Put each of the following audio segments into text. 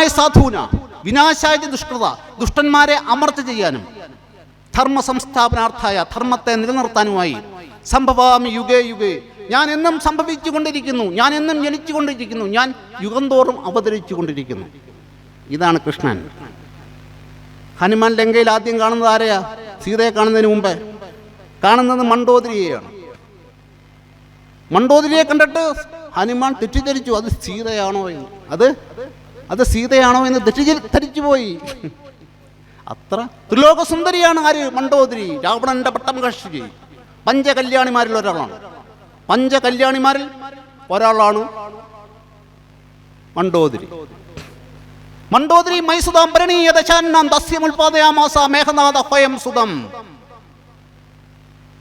ധർമാണായ സാധൂന വിനാശായ ദുഷ്കൃത, ദുഷ്ടന്മാരെ അമർച്ച ചെയ്യാനും ധർമ്മ സംസ്ഥാപനാർത്ഥായ ധർമ്മത്തെ നിലനിർത്താനുമായി സംഭവാമി യുഗേ യുഗേ, ഞാൻ എന്നും സംഭവിച്ചു കൊണ്ടിരിക്കുന്നു, ഞാൻ എന്നും ജനിച്ചു കൊണ്ടിരിക്കുന്നു, ഞാൻ യുഗം തോറും അവതരിച്ചു കൊണ്ടിരിക്കുന്നു. ഇതാണ് കൃഷ്ണൻ. ഹനുമാൻ ലങ്കയിൽ ആദ്യം കാണുന്നത് ആരെയാ? സീതയെ കാണുന്നതിന് മുമ്പേ കാണുന്നത് മണ്ഡോദരിയെയാണ്. മണ്ഡോദരിയെ കണ്ടിട്ട് ഹനുമാൻ തെറ്റിദ്ധരിച്ചു അത് സീതയാണോ എന്ന്. അത് സീതയാണോ എന്ന് തെറ്റിദ്ധരിച്ചു പോയി. അത്ര ത്രിലോക സുന്ദരിയാണ് ആര്? മണ്ഡോദരി, രാവണന്റെ പട്ടം കക്ഷി. പഞ്ചകല്യാണിമാരിൽ ഒരാളാണ്. പഞ്ചകല്യാണിമാരിൽ ഒരാളാണ് മണ്ഡോദരി. മണ്ഡോദരി മൈസുതാം ഭരണീയ ദശാന്നാം തസ്യമുൽപാദയാമാസ മേഘനാഥ ഹോയം സുതം.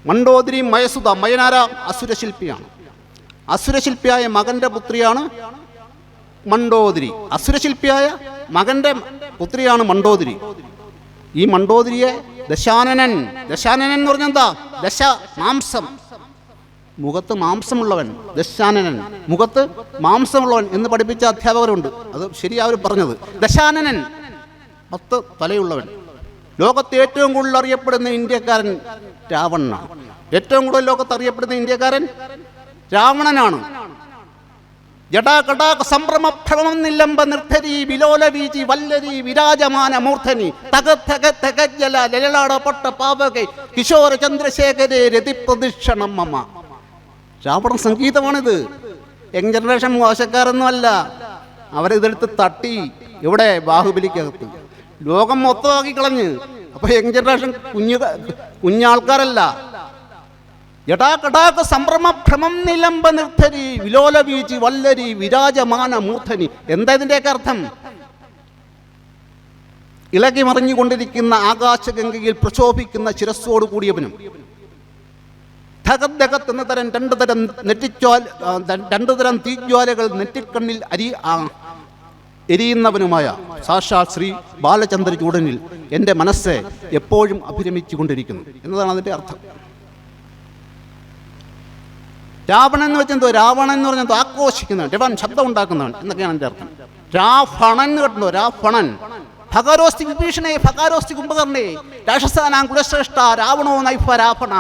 മണ്ഡോദരി മയസുത, മയനാര അസുരശില്പിയാണ്. അസുരശില്പിയായ മകന്റെ പുത്രിയാണ് മണ്ഡോദരി. അസുരശില്പിയായ മകന്റെ പുത്രിയാണ് മണ്ഡോദരി. ഈ മണ്ഡോദരിയെ ദശാനനൻ എന്ന് പറഞ്ഞാൽ എന്താ? ദശ മാംസം, മുഖത്ത് മാംസമുള്ളവൻ. ദശാനനൻ മുഖത്ത് മാംസമുള്ളവൻ എന്ന് പഠിപ്പിച്ച അധ്യാപകരുണ്ട്. അത് ശരിയാ അവർ പറഞ്ഞത്. ദശാനനൻ 10 തലയുള്ളവൻ. ലോകത്ത് ഏറ്റവും കൂടുതൽ അറിയപ്പെടുന്ന ഇന്ത്യക്കാരൻ രാവണനാണ്. ഏറ്റവും കൂടുതൽ ലോകത്ത് അറിയപ്പെടുന്ന ഇന്ത്യക്കാരൻ രാവണനാണ്. ജടാകടാക സംഭ്രമ ഭ്രമം നിലംബ നിർദ്ധരി വിലോലവീചി വല്ലരി വിരാജമാന മൂർധനി തക തക തകജല ലലാട പൊട്ട പാവകെ കിശോര ചന്ദ്രശേഖരേ രതി പ്രദക്ഷിണം മമ. രാവണ സംഗീതമാണിത്. യങ് ജനറേഷൻ മോശക്കാരൊന്നും അല്ല. അവരിതെടുത്ത് തട്ടി ഇവിടെ ബാഹുബലിക്കകത്ത് ലോകം മൊത്തമാക്കി കളഞ്ഞ്. അപ്പൊ യങ് ജനറേഷൻ കുഞ്ഞാൾക്കാരല്ല. ജടാകടാക സംഭ്രമ ഭ്രമം നിലംബ നിർദ്ധരി വിലോലവീചി വല്ലരി വിരാജമാന മൂർധനി. എന്താ ഇതിന്റെയൊക്കെ അർത്ഥം? ഇളകി മറിഞ്ഞുകൊണ്ടിരിക്കുന്ന ആകാശഗംഗയിൽ പ്രക്ഷോഭിക്കുന്ന ശിരസ്സോട് കൂടിയവനും ധഗദ്ധഗത്ത് എന്ന തരം രണ്ടു തരം തീജ്വാലകൾ നെറ്റിക്കണ്ണിൽ എരിയുന്നവനുമായ സാക്ഷാൽ ശ്രീ ബാലചന്ദ്രചൂഡനിൽ എൻ്റെ മനസ്സ് എപ്പോഴും അഭിരമിച്ചു കൊണ്ടിരിക്കുന്നു എന്നതാണ് അതിൻ്റെ അർത്ഥം. രാവണൻ എന്ന് വെച്ചെന്തോ? രാവണൻ എന്ന് പറഞ്ഞാൽ ആക്രോശിക്കുന്നവൻ, രവൻ ശബ്ദം ഉണ്ടാക്കുന്നവൻ എന്നൊക്കെയാണ് എൻ്റെ അർത്ഥം. രാഫണൻ എന്ന് കേട്ടോ? രാഫണൻ. ഭഗരോസ്തി വിഭീഷണേ ഭഗാരോസ്തി കുംഭകർണേ രാക്ഷസാനാം കുലശ്രേഷ്ഠ രാവണോ നൈഫ രാഫണ.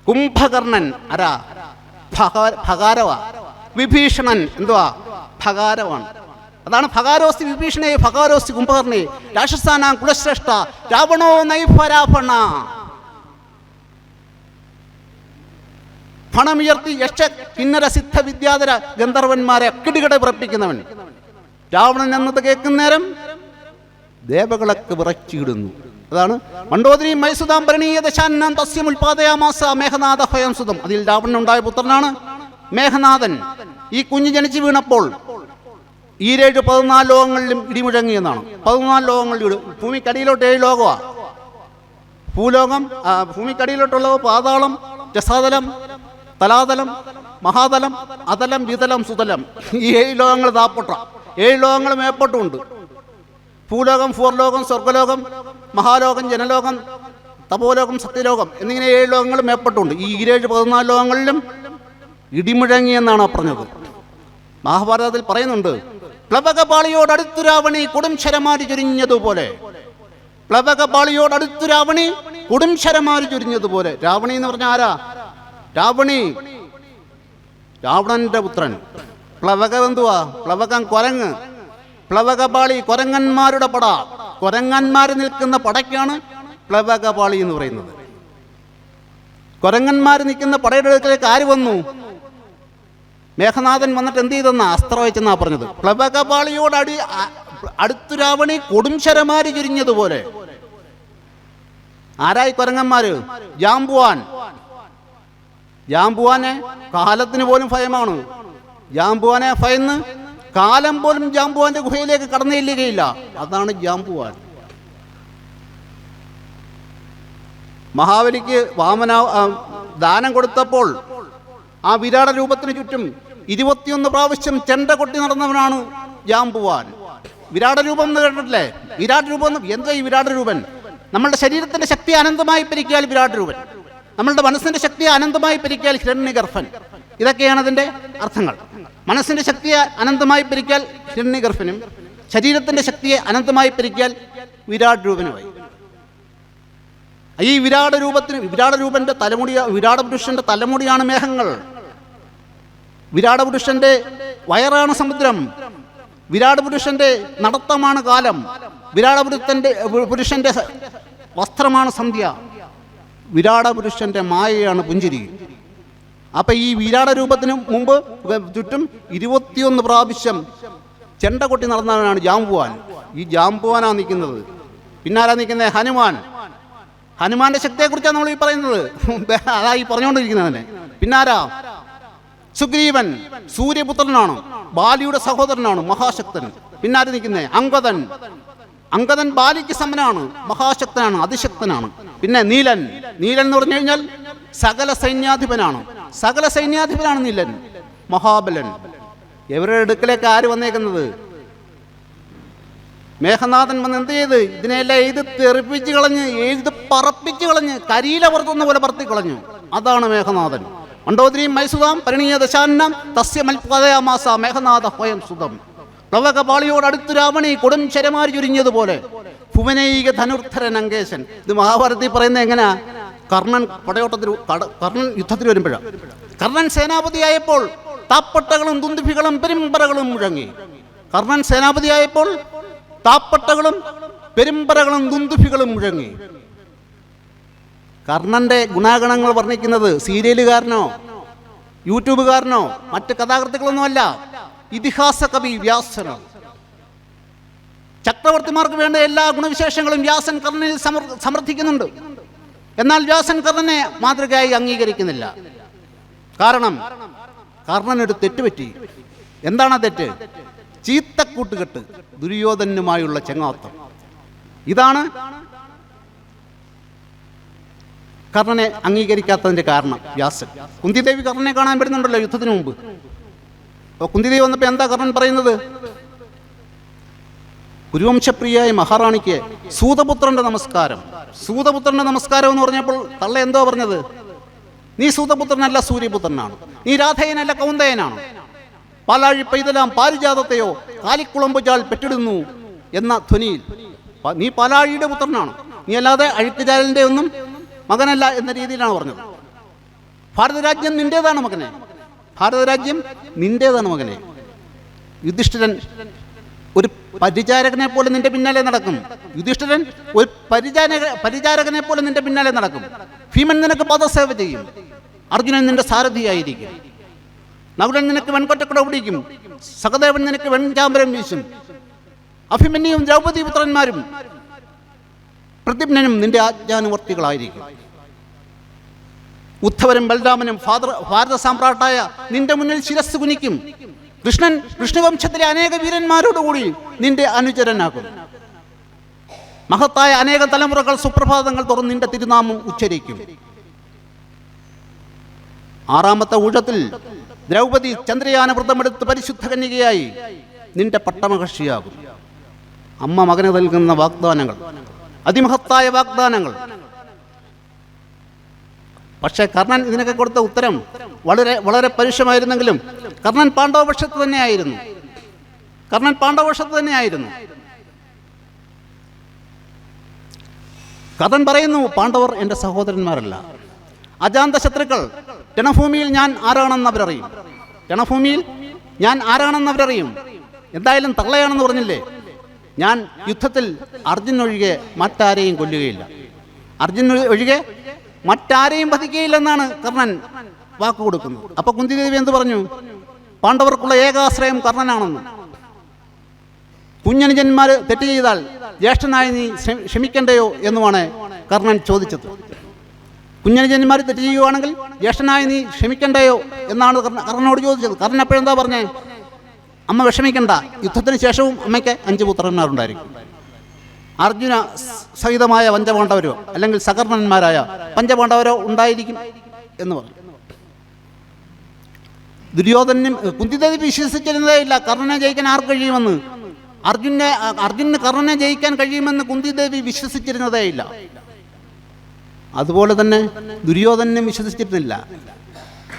കുംഭകർണൻ ആരാ? ഭഗാരവ. വിഭീഷണൻ എന്തുവാ? ഭഗാരവാണ്. അതാണ് ഭഗാരോസ്തി വിഭീഷണേ ഭഗാരോസ്തി കുംഭകർണേ രാക്ഷസാനാം കുലശ്രേഷ്ഠ രാവണോ നൈഫ രാഫണ. ഫണമുയർത്തി യക്ഷ കിന്നര സിദ്ധ വിദ്യാധര ഗന്ധർവന്മാരെ കിടുകിട വിറപ്പിക്കുന്നവൻ. രാവണൻ എന്നത് കേൾക്കുന്നേരം ദേവകളൊക്കെ വിറച്ചിടുന്നു. അതാണ് മണ്ഡോദരി മൈസുതാം ഭരണീയ ദശാന്നാം തസ്യമുൽപാദയാമാസ മേഘനാഥ ഹോയം സുതം. അതിൽ രാവണനുണ്ടായ പുത്രനാണ് മേഘനാഥൻ. ഈ കുഞ്ഞ് ജനിച്ചു വീണപ്പോൾ 14 ലോകങ്ങളിലും ഇടിമുഴങ്ങിയെന്നാണ്. 14 ലോകങ്ങളിൽ ഭൂമിക്കടിയിലോട്ട് 7 ലോകമാണ്. ഭൂലോകം, ഭൂമിക്കടിയിലോട്ടുള്ളത് പാതാളം, രസാതലം, തലാതലം, മഹാതലം, അതലം, വിതലം, സുതലം. ഈ 7 ലോകങ്ങൾ താപ്പൊട്ട. 7 ലോകങ്ങൾ മേപ്പൊട്ടുമുണ്ട്. ഭൂലോകം, ഭൂർലോകം, സ്വർഗലോകം, മഹാലോകം, ജനലോകം, തപോലോകം, സത്യലോകം എന്നിങ്ങനെ 7 ലോകങ്ങൾ മേപ്പൊട്ടുണ്ട്. ഈ 14 ലോകങ്ങളിലും ഇടിമുഴങ്ങി എന്നാണ് പറഞ്ഞത്. മഹാഭാരതത്തിൽ പറയുന്നുണ്ട്, പ്ലവകപാളിയോടടുത്തു രാവണി കൊടും ശരമാരി ചൊരിഞ്ഞതുപോലെ. പ്ലവകപാളിയോടടുത്തു രാവണി കൊടും ശരമാരി ചൊരിഞ്ഞതുപോലെ. രാവണി എന്ന് പറഞ്ഞാൽ ആരാ? രാവണി രാവണന്റെ പുത്രൻ. പ്ലവകം എന്തുവാ? പ്ലവകം കുരങ്ങ്. പ്ലവകപാളി കുരങ്ങന്മാരുടെ പട. കുരങ്ങന്മാർ നിൽക്കുന്ന പടയ്ക്കാണ് പ്ലവകപാളി എന്ന് പറയുന്നത്. കുരങ്ങന്മാർ നിൽക്കുന്ന പടയുടെ അടുക്കലേക്ക് ആര് വന്നു? മേഘനാഥൻ വന്നിട്ട് എന്ത് ചെയ്തെന്നാ? അസ്ത്രം വെച്ചെന്നാ പറഞ്ഞത്. പ്ലവകപാളിയോട് അടുത്തു രാവണി കൊടും ശരമാരി ചുരിഞ്ഞതുപോലെ. ആരായി കുരങ്ങന്മാര്? ജാംബുവാൻ. ജാംബുവാനെ കാലത്തിന് പോലും ഭയമാണ്. ജാംബുവാനെ ഭയന്ന് കാലം പോലും ജാംബുവാന്റെ ഗുഹയിലേക്ക് കടന്നു ചെല്ലുകയില്ല. അതാണ് ജാംബുവാൻ. മഹാബലിക്ക് ദാനം കൊടുത്തപ്പോൾ ആ വിരാട രൂപത്തിന് ചുറ്റും 21 പ്രാവശ്യം ചെണ്ട കൊട്ടി നടന്നവനാണ് ജാംബുവാൻ. വിരാട രൂപം എന്ന് കേട്ടിട്ടില്ലേ? വിരാട് രൂപം എന്താ ഈ വിരാട രൂപൻ? നമ്മളുടെ ശരീരത്തിന്റെ ശക്തി അനന്തമായി പരിക്കിയാൽ വിരാട് രൂപൻ, നമ്മളുടെ മനസ്സിന്റെ ശക്തിയെ അനന്തമായി പരിക്കിയാൽ ഹിരണ്യഗർഭൻ. ഇതൊക്കെയാണ് അതിന്റെ അർത്ഥങ്ങൾ. മനസ്സിന്റെ ശക്തിയെ അനന്തമായി പരിക്കിയാൽ ഹിരണ്യഗർഭനും, ശരീരത്തിൻ്റെ ശക്തിയെ അനന്തമായി പെരുക്കിയാൽ വിരാട് രൂപനുമായി. ഈ വിരാടരൂപൻ്റെ വിരാട പുരുഷൻ്റെ തലമുടിയാണ് മേഘങ്ങൾ, വിരാട പുരുഷൻ്റെ വയറാണ് സമുദ്രം, വിരാട പുരുഷൻ്റെ നടത്തമാണ് കാലം, വിരാട പുരുഷൻ്റെ വസ്ത്രമാണ് സന്ധ്യ, വിരാട പുരുഷൻ്റെ മായയാണ് പുഞ്ചിരി. അപ്പം ഈ വിരാട രൂപത്തിന് മുമ്പ് ചുറ്റും 21 പ്രാവശ്യം ചെണ്ട കൊട്ടി നടന്നവനാണ് ജാംബുവാൻ. ഈ ജാംബുവാനാണ് നിൽക്കുന്നത്. പിന്നാരാ നിൽക്കുന്നത്? ഹനുമാന്റെ ശക്തിയെക്കുറിച്ചാണ് നമ്മൾ ഈ പറയുന്നത്. അതായി പറഞ്ഞുകൊണ്ടിരിക്കുന്നതിനെ. പിന്നാരാ? സുഗ്രീവൻ സൂര്യപുത്രനാണ്, ബാലിയുടെ സഹോദരനാണ്, മഹാശക്തൻ. പിന്നാര് നിൽക്കുന്നത്? അങ്കദൻ ബാലിക്ക് സമനാണ്, മഹാശക്തനാണ്, അതിശക്തനാണ്. പിന്നെ നീലൻ എന്ന് പറഞ്ഞു കഴിഞ്ഞാൽ സകല സൈന്യാധിപനാണ് നീലൻ, മഹാബലൻ. ഇവരുടെ അടുക്കലേക്ക് ആര് വന്നേക്കുന്നത്? മേഘനാഥൻ വന്ന് എന്ത് ചെയ്ത്? ഇതിനെല്ലാം എഴുതി തെറിപ്പിച്ച് കളഞ്ഞ്, എഴുതി പറപ്പിച്ച് കളഞ്ഞ്, കരിയില പുറത്തുന്ന പോലെ പറത്തി കളഞ്ഞു. അതാണ് മേഘനാഥൻ. മണ്ഡോദരീം മൈസുതാം പരിണീയ ദശാന്നം തസ്യ മൽപദയാമാസ മേഘനാഥ ഹോയം സുതം. പ്ലവകപാളിയോട് അടുത്തു രാവണി കൊടും ശരമാരി ചുരിഞ്ഞതുപോലെ ഭുവനൈക ധനുർധരൻ അങ്കേശൻ. ഇത് മഹാഭാരതത്തിൽ പറയുന്നത് എങ്ങനെയാ? കർണൻ യുദ്ധത്തിൽ വരുമ്പോഴാണ്. കർണൻ സേനാപതിയായപ്പോൾ താപ്പട്ടകളും തുന്തുഭികളും പെരുമ്പറകളും മുഴങ്ങി. കർണൻ സേനാപതിയായപ്പോൾ താപ്പട്ടകളും പെരുമ്പറകളും തുന്തുഭികളും മുഴങ്ങി. കർണന്റെ ഗുണാഗണങ്ങൾ വർണ്ണിക്കുന്നത് സീരിയലുകാരനോ യൂട്യൂബുകാരനോ മറ്റ് കഥാകൃത്തുക്കളൊന്നുമല്ല, ഇതിഹാസ കവി വ്യാസനോ. ചക്രവർത്തിമാർക്ക് വേണ്ട എല്ലാ ഗുണവിശേഷങ്ങളും വ്യാസൻ കർണനിൽ സമർത്ഥിക്കുന്നുണ്ട്. എന്നാൽ വ്യാസൻ കർണനെ മാതൃകയായി അംഗീകരിക്കുന്നില്ല. കാരണം കർണനൊരു തെറ്റുപറ്റി. എന്താണ് തെറ്റ്? ചീത്തക്കൂട്ടുകെട്ട്, ദുര്യോധനുമായുള്ള ചെങ്ങാത്തം. ഇതാണ് കർണനെ അംഗീകരിക്കാത്തതിൻ്റെ കാരണം. വ്യാസൻ. കുന്തിദേവി കർണനെ കാണാൻ വരുന്നുണ്ടല്ലോ യുദ്ധത്തിന് മുമ്പ്. അപ്പോൾ കുന്തിദേവി വന്നപ്പോൾ എന്താ കർണൻ പറയുന്നത്? കുരുവംശപ്രിയായ മഹാറാണിക്ക് സൂതപുത്രന്റെ നമസ്കാരം. സൂതപുത്രന്റെ നമസ്കാരം എന്ന് പറഞ്ഞപ്പോൾ തള്ള എന്തോ പറഞ്ഞത്? നീ സൂതപുത്രനല്ല, സൂര്യപുത്രനാണ്. നീ രാധേയനല്ല, കൗന്ദയനാണ്. പാലാഴി പൈതലാം പാരിജാതത്തെയോ കാലിക്കുളമ്പുചാൽ പെറ്റിടുന്നു എന്ന ധ്വനിയിൽ നീ പാലാഴിയുടെ പുത്രനാണ്, നീ അല്ലാതെ അഴുക്കുചാലിൻ്റെ ഒന്നും മകനല്ല എന്ന രീതിയിലാണ് പറഞ്ഞത്. ഭാരതരാജ്യം നിന്റേതാണ് മകനെ, ഭാരതരാജ്യം നിന്റേതാണ് മകനെ. യുധിഷ്ഠിരൻ ഒരു പരിചാരകനെ പോലെ നിന്റെ പിന്നാലെ നടക്കും. യുധിഷ്ഠിരൻ ഒരു പരിചാരകനെ പോലെ നിന്റെ പിന്നാലെ നടക്കും. ഭീമൻ നിനക്ക് പദസേവ ചെയ്യും. അർജുനൻ നിന്റെ സാരഥിയായിരിക്കും. നകുലൻ നിനക്ക് വെൺകൊറ്റക്കുട പിടിക്കും. സഹദേവൻ നിനക്ക് വെൺചാമ്പരം വീശും. അഭിമന്യുവും ദ്രൗപദി പുത്രന്മാരും പ്രദ്യുമ്നനും നിന്റെ ആജ്ഞാനുവർത്തികളായിരിക്കും. ഉദ്ധവനും ബലരാമനും ഭാരത സാമ്രാട്ടായ നിന്റെ മുന്നിൽ ശിരസ് കുനിക്കും. കൃഷ്ണൻ വിഷ്ണുവംശത്തിലെ അനേക വീരന്മാരോടുകൂടി നിന്റെ അനുചരനാകും. മഹത്തായ അനേകം തലമുറകൾ സുപ്രഭാതങ്ങൾ തുറന്ന് നിന്റെ തിരുനാമം ഉച്ചരിക്കും. 6ാമത്തെ ഊഴത്തിൽ ദ്രൗപദി ചന്ദ്രയാന വ്രതമെടുത്ത് പരിശുദ്ധ കന്യകയായി നിന്റെ പട്ടമഹർഷിയാകും. അമ്മ മകന് നൽകുന്ന വാഗ്ദാനങ്ങൾ, അതിമഹത്തായ വാഗ്ദാനങ്ങൾ. പക്ഷേ കർണൻ ഇതിനൊക്കെ കൊടുത്ത ഉത്തരം വളരെ വളരെ പരുഷമായിരുന്നെങ്കിലും കർണൻ പാണ്ഡവപക്ഷത്ത് തന്നെയായിരുന്നു. കർണൻ പറയുന്നു, പാണ്ഡവർ എൻ്റെ സഹോദരന്മാരല്ല, അജാന്ത ശത്രുക്കൾ. രണഭൂമിയിൽ ഞാൻ ആരാണെന്നവരറിയും. എന്തായാലും തള്ളയാണെന്ന് പറഞ്ഞില്ലേ? ഞാൻ യുദ്ധത്തിൽ അർജുൻ ഒഴികെ മറ്റാരെയും കൊല്ലുകയില്ല, അർജുൻ ഒഴികെ മറ്റാരെയും വധിക്കുകയില്ലെന്നാണ് കർണൻ വാക്ക് കൊടുക്കുന്നത്. അപ്പൊ കുന്തിദേവി എന്ത് പറഞ്ഞു? പാണ്ഡവർക്കുള്ള ഏകാശ്രയം കർണനാണെന്ന്. കുഞ്ഞനുജന്മാർ തെറ്റ് ചെയ്താൽ ജ്യേഷ്ഠനായി നീ ക്ഷമിക്കണ്ടയോ എന്നുമാണ് കർണൻ ചോദിച്ചത്. കുഞ്ഞനുജന്മാർ തെറ്റ് ചെയ്യുകയാണെങ്കിൽ ജ്യേഷ്ഠനായി നീ ക്ഷമിക്കണ്ടയോ എന്നാണ് കർണനോട് ചോദിച്ചത്. കർണൻ എപ്പോഴെന്താ പറഞ്ഞേ? അമ്മ വിഷമിക്കണ്ട, യുദ്ധത്തിന് ശേഷവും അമ്മയ്ക്ക് 5 പുത്രന്മാരുണ്ടായിരിക്കും. അർജുന സഹിതമായ പഞ്ചപാണ്ഡവരോ അല്ലെങ്കിൽ സകർണന്മാരായ പഞ്ചപാണ്ഡവരോ ഉണ്ടായിരിക്കും എന്ന് പറഞ്ഞു. ദുര്യോധനും കുന്തിദേവി വിശ്വസിച്ചിരുന്നതേ ഇല്ല കർണനെ ജയിക്കാൻ ആർക്ക് കഴിയുമെന്ന്. അർജുനന് കർണനെ ജയിക്കാൻ കഴിയുമെന്ന് കുന്തിദേവി വിശ്വസിച്ചിരുന്നതേ ഇല്ല. അതുപോലെ തന്നെ ദുര്യോധനും വിശ്വസിച്ചിരുന്നില്ല.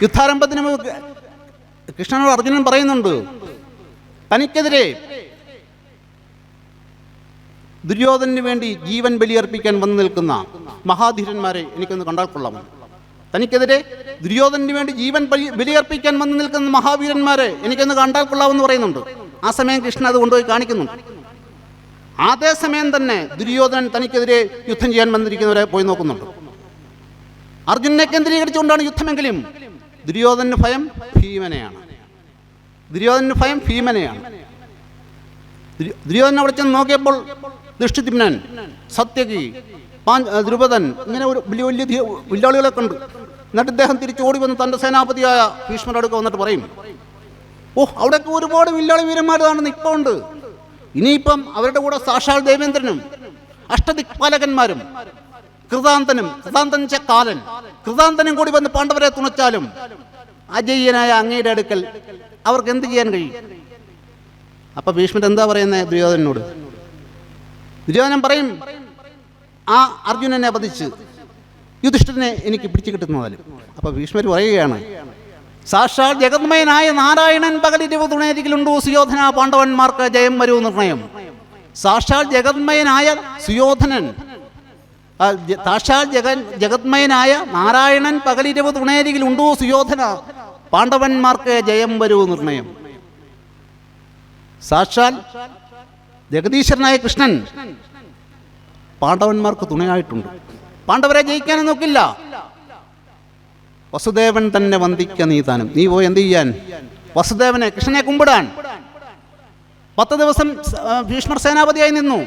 യുദ്ധാരംഭത്തിന് കൃഷ്ണനോട് അർജുനൻ പറയുന്നുണ്ട്, തനിക്കെതിരെ ദുര്യോധനന് വേണ്ടി ജീവൻ ബലിയർപ്പിക്കാൻ വന്നു നിൽക്കുന്ന മഹാധീരന്മാരെ എനിക്കൊന്ന് കണ്ടാൽ കൊള്ളാമോ? തനിക്കെതിരെ ദുര്യോധനന് വേണ്ടി ജീവൻ ബലിയർപ്പിക്കാൻ വന്നു നിൽക്കുന്ന മഹാവീരന്മാരെ എനിക്കൊന്ന് കണ്ടാൽ കൊള്ളാമെന്ന് പറയുന്നുണ്ട്. ആ സമയം കൃഷ്ണൻ അത് കൊണ്ടുപോയി കാണിക്കുന്നുണ്ട്. അതേസമയം തന്നെ ദുര്യോധനൻ തനിക്കെതിരെ യുദ്ധം ചെയ്യാൻ വന്നിരിക്കുന്നവരെ പോയി നോക്കുന്നുണ്ട്. അർജുനനെ കേന്ദ്രീകരിച്ചുകൊണ്ടാണ് യുദ്ധമെങ്കിലും ദുര്യോധനന് ഭയം ഭീമനെയാണ്. ദുര്യോധനൻ അവിടെ ചെന്ന് നോക്കിയപ്പോൾ ദൃഷ്ടദ്യുമ്നൻ, സത്യകി, ദ്രുപദൻ, ഇങ്ങനെ ഒരു വലിയ വലിയ വില്ലാളികളെ കണ്ടു. എന്നിട്ട് ഇദ്ദേഹം തിരിച്ചോടി വന്ന് തൻ്റെ സേനാപതിയായ ഭീഷ്മരുടെ അടുക്ക വന്നിട്ട് പറയും, അവിടെയൊക്കെ ഒരുപാട് വില്ലാളി വീരന്മാരാണെന്ന് ഇപ്പോൾ ഉണ്ട്. ഇനിയിപ്പം അവരുടെ കൂടെ സാക്ഷാൽ ദേവേന്ദ്രനും അഷ്ടദിക്പാലകന്മാരും കൃതാന്തനും കാലൻ, കൃതാന്തനും കൂടി വന്ന് പാണ്ഡവരെ തുണച്ചാലും അജയ്യനായ അങ്ങയുടെ അടുക്കൽ അവർക്ക് എന്ത് ചെയ്യാൻ കഴിയും? അപ്പൊ ഭീഷ്മൻ എന്താ പറയുന്നത് ദുര്യോധനനോട്? ദുര്യോധനൻ പറയും, ആ അർജുനനെ വധിച്ച് യുധിഷ്ഠിരനെ എനിക്ക് പിടിച്ചു കിട്ടുന്നതാലും. അപ്പൊ ഭീഷ്മർ പറയുകയാണ്, സാക്ഷാൽ ജഗന്മയനായ നാരായണൻ പകലിരവ് തുണയരികിലുണ്ടോ സുയോധന, പാണ്ഡവന്മാർക്ക് ജയം വരൂ നിർണയം. സാക്ഷാൽ ജഗന്മയനായ സുയോധനൻ, സാക്ഷാൽ ജഗന്മയനായ നാരായണൻ പകലിരവ് തുണയരികിലുണ്ടോ സുയോധന, പാണ്ഡവന്മാർക്ക് ജയം വരൂ നിർണയം. സാക്ഷാൽ ജഗദീശ്വരനായ കൃഷ്ണൻ പാണ്ഡവന്മാർക്ക് തുണയായിട്ടുണ്ട്. പാണ്ഡവരെ ജയിക്കാനും നോക്കില്ല. വസുദേവൻ തന്നെ വന്ദിക്ക നീ താനും. നീ പോയി എന്ത് ചെയ്യാൻ? വസുദേവനെ, കൃഷ്ണനെ കുമ്പിടാൻ 10 ദിവസം ഭീഷ്മർ സേനാപതിയായി നിന്നു.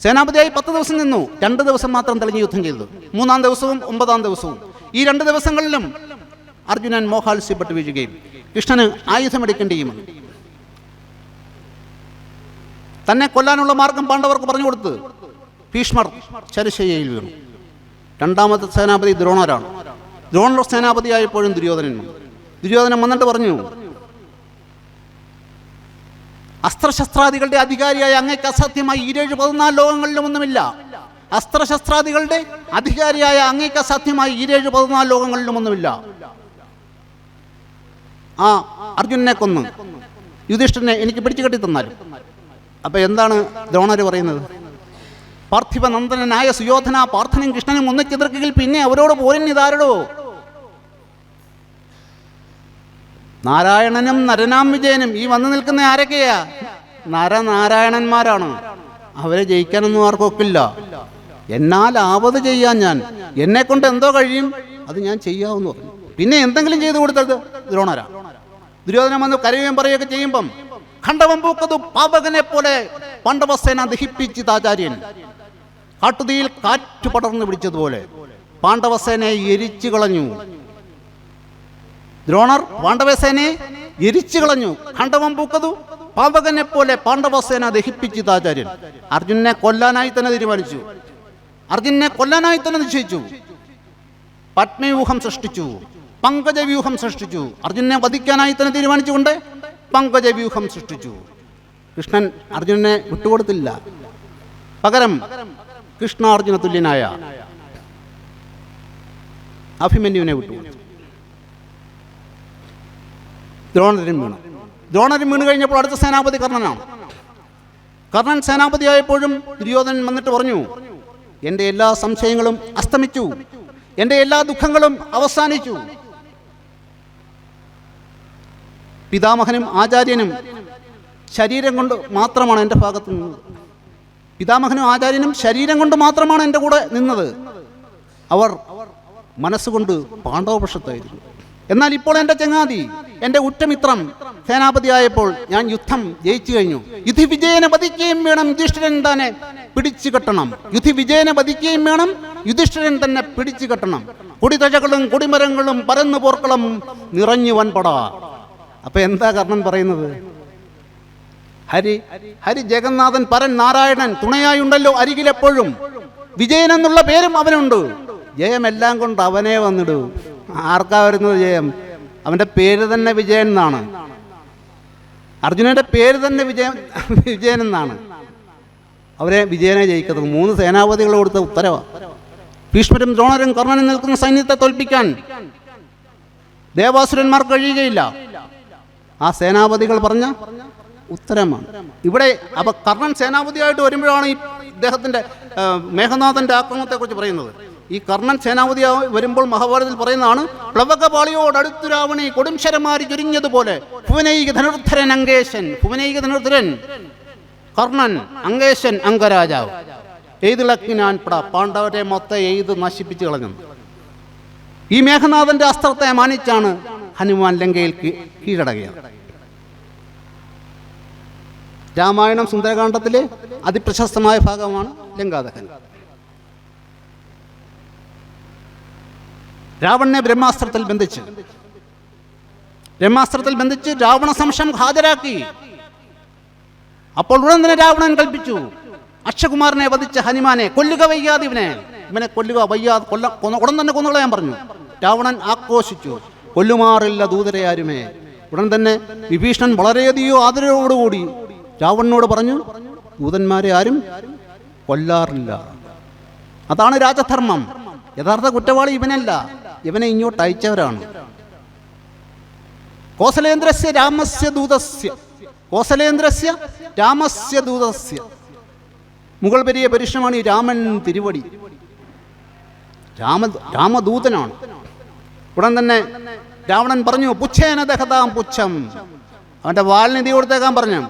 10 ദിവസം നിന്നു. 2 ദിവസം മാത്രം തെളിഞ്ഞ് യുദ്ധം ചെയ്തു. 3-ാം ദിവസവും 9-ാം ദിവസവും. ഈ 2 ദിവസങ്ങളിലും അർജുനൻ മോഹാത്സ്യപ്പെട്ട് വീഴുകയും കൃഷ്ണന് ആയുധമെടുക്കേണ്ടിയും തന്നെ കൊല്ലാനുള്ള മാർഗം പാണ്ഡവർക്ക് പറഞ്ഞു കൊടുത്ത് ഭീഷ്മർ ശരശയ്യയിൽ വീണു. 2ാമത്തെ സേനാപതി ദ്രോണരാണ്. ദ്രോണർ സേനാപതിയായപ്പോഴും ദുര്യോധനൻ വന്നിട്ട് പറഞ്ഞു, അസ്ത്രശസ്ത്രാദികളുടെ അധികാരിയായ അങ്ങേക്ക് അസാധ്യമായി 14 ലോകങ്ങളിലും ഒന്നുമില്ല. അസ്ത്രശസ്ത്രാദികളുടെ അധികാരിയായ അങ്ങേക്ക് അസാധ്യമായി 14 ലോകങ്ങളിലും ഒന്നുമില്ല. ആ അർജുനനെ കൊന്ന് യുധിഷ്ഠിരനെ എനിക്ക് പിടിച്ചു കെട്ടി തന്നാലും. അപ്പൊ എന്താണ് ദ്രോണർ പറയുന്നത്? പാർത്ഥിവനന്ദനായ സുയോധന, പാർത്ഥനും കൃഷ്ണനും ഒന്നിച്ചെതിർക്കെങ്കിൽ പിന്നെ അവരോട് പോരിനിതാരടോ? നാരായണനും നരനാം വിജയനും. ഈ വന്നു നിൽക്കുന്ന ആരൊക്കെയാ? നരനാരായണന്മാരാണ്. അവരെ ജയിക്കാനൊന്നും ആർക്കൊക്കില്ല. എന്നാൽ ആവത് ചെയ്യാൻ ഞാൻ, എന്നെ കൊണ്ട് എന്തോ കഴിയും അത് ഞാൻ ചെയ്യാമെന്ന് പറഞ്ഞു. പിന്നെ എന്തെങ്കിലും ചെയ്തു കൊടുത്തത് ദ്രോണരാ. ദുര്യോധനൻ വന്ന് കരയുകയും പറയുകയൊക്കെ ചെയ്യുമ്പം ഖണ്ഡവം പൂക്കതു പാവകനെ പോലെ പാണ്ഡവസേന ദഹിപ്പിച്ച് ആചാര്യൻ കാട്ടുതീയിൽ കാറ്റു പടർന്നു പിടിച്ചതുപോലെ പാണ്ഡവസേനയെ എരിച്ചു കളഞ്ഞു. ദ്രോണർ പാണ്ഡവസേനയെ എരിച്ചു കളഞ്ഞു. ഖണ്ഡവം പൂക്കതു പാവകനെ പോലെ പാണ്ഡവസേന ദഹിപ്പിച്ച് ആചാര്യൻ അർജുനനെ കൊല്ലാനായി തന്നെ തീരുമാനിച്ചു. അർജുനനെ കൊല്ലാനായി തന്നെ നിശ്ചയിച്ചു. പത്മവ്യൂഹം സൃഷ്ടിച്ചു, പങ്കജവ്യൂഹം സൃഷ്ടിച്ചു. അർജുനനെ വധിക്കാനായി തന്നെ തീരുമാനിച്ചുകൊണ്ട് പങ്കജവ്യൂഹം സൃഷ്ടിച്ചു. കൃഷ്ണൻ അർജുനനെ വിട്ടുകൊടുത്തില്ല. പകരം കൃഷ്ണാർജുന തുല്യനായ അഭിമന്യുവിനെ വിട്ടുകൊടുത്തു. ദ്രോണരും വീണ് കഴിഞ്ഞപ്പോൾ അടുത്ത സേനാപതി കർണനാണ്. കർണൻ സേനാപതിയായപ്പോഴും ദുര്യോധനൻ വന്നിട്ട് പറഞ്ഞു, എൻ്റെ എല്ലാ സംശയങ്ങളും അസ്തമിച്ചു, എൻ്റെ എല്ലാ ദുഃഖങ്ങളും അവസാനിച്ചു. പിതാമഹനും ആചാര്യനും ശരീരം കൊണ്ട് മാത്രമാണ് എൻ്റെ ഭാഗത്ത് നിന്നത്. പിതാമഹനും ആചാര്യനും ശരീരം കൊണ്ട് മാത്രമാണ് എൻ്റെ കൂടെ നിന്നത്. അവർ മനസ്സുകൊണ്ട് പാണ്ഡവപക്ഷത്തായിരുന്നു. എന്നാൽ ഇപ്പോൾ എൻ്റെ ചങ്ങാതി, എൻ്റെ ഉറ്റമിത്രം സേനാപതിയായപ്പോൾ ഞാൻ യുദ്ധം ജയിച്ചു കഴിഞ്ഞു. യുധിവിജയനെ വധിക്കുകയും വേണം, യുധിഷ്ഠിരൻ തന്നെ പിടിച്ചു കെട്ടണം. യുധിവിജയനെ വധിക്കുകയും വേണം, യുധിഷ്ഠിരൻ തന്നെ പിടിച്ചു കെട്ടണം. കൊടിതഴകളും കൊടിമരങ്ങളും പരന്നു പോർക്കളം നിറഞ്ഞു വൻപട. അപ്പൊ എന്താ കർണൻ പറയുന്നത്? ഹരി ജഗന്നാഥൻ പരൻ നാരായണൻ തുണയായുണ്ടല്ലോ അരികിലെപ്പോഴും. വിജയൻ എന്നുള്ള പേരും അവനുണ്ട്. ജയമെല്ലാം കൊണ്ട് അവനെ വന്നിടൂ. ആർക്കാ വരുന്നത് ജയം? അവന്റെ പേര് തന്നെ വിജയൻ എന്നാണ്. അർജുനന്റെ പേര് തന്നെ വിജയൻ എന്നാണ്. അവരെ വിജയനെ ജയിക്കുന്നത് 3 സേനാപതികൾ കൊടുത്ത ഉത്തരവാണ്. ഭീഷ്മരും ദ്രോണരും കർണനും നിൽക്കുന്ന സൈന്യത്തെ തോൽപ്പിക്കാൻ ദേവാസുരന്മാർക്ക് കഴിയുകയില്ല. ആ സേനാപതികൾ പറഞ്ഞ ഉത്തരമാണ്. ഇവിടെ അപ്പോൾ കർണൻ സേനാപതിയായിട്ട് വരുമ്പോഴാണ് ഈ ഇദ്ദേഹത്തിൻ്റെ മേഘനാഥൻ്റെ ആക്രമണത്തെക്കുറിച്ച് പറയുന്നത്. ഈ കർണൻ സേനാപതിയായി വരുമ്പോൾ മഹാഭാരതത്തിൽ പറയുന്നതാണ്, പ്ലവകപാളിയോടടുത്തു രാവണി കൊടുംശരമാരി ചുരിഞ്ഞതുപോലെ ഭുവനൈക ധനുർധരൻ അങ്കേശൻ. ഭുവനൈക ധനുർധരൻ കർണൻ, അങ്കേശൻ അംഗരാജാവ്. എയ്തിളക്കിനാൻ പാണ്ഡവരെ മൊത്തം എയ്ത് നശിപ്പിച്ചു കളഞ്ഞു. ഈ മേഘനാഥന്റെ അസ്ത്രത്തെ മാനിച്ചാണ് ഹനുമാൻ ലങ്കയിൽ കീഴടങ്ങിയത്. രാമായണം സുന്ദരകാണ്ഡത്തിലെ അതിപ്രശസ്തമായ ഭാഗമാണ് ലങ്കാദഹനം. രാവണനെ ബ്രഹ്മാസ്ത്രത്തിൽ ബന്ധിച്ച് രാവണ സംശയം ഹാജരാക്കി. അപ്പോൾ ഉടൻ തന്നെ രാവണൻ കൽപ്പിച്ചു, അക്ഷകുമാരനെ വധിച്ച ഹനുമാനെ കൊല്ലുക, വയ്യാതെ ഇവനെ കൊല്ലുക, വയ്യാതെ ഉടൻ തന്നെ കൊന്നുകളയാൻ പറഞ്ഞു. രാവണൻ ആക്രോശിച്ചു, കൊല്ലുമാറില്ല ദൂതരെ ആരുമേ. ഉടൻ തന്നെ വിഭീഷണൻ വളരെയധികം ആദരവോടുകൂടി രാവണനോട് പറഞ്ഞു, ദൂതന്മാരെ ആരും കൊല്ലാറില്ല. അതാണ് രാജധർമ്മം. യഥാർത്ഥ കുറ്റവാളി ഇവനല്ല, ഇവനെ ഇങ്ങോട്ട് അയച്ചവരാണ്. കോസലേന്ദ്രസ്യ രാമസ്യ ദൂതസ്യ. മുഗൾ പെരിയ പരീക്ഷണമാണ് ഈ രാമൻ തിരുവടി. രാമദൂതനാണ്. ഉടൻ തന്നെ രാവണൻ പറഞ്ഞു, പുച്ഛേന ദഹതാം പുച്ഛം. അവൻ്റെ വാലിന് തീ കൊടുത്തേക്കാൻ പറഞ്ഞു,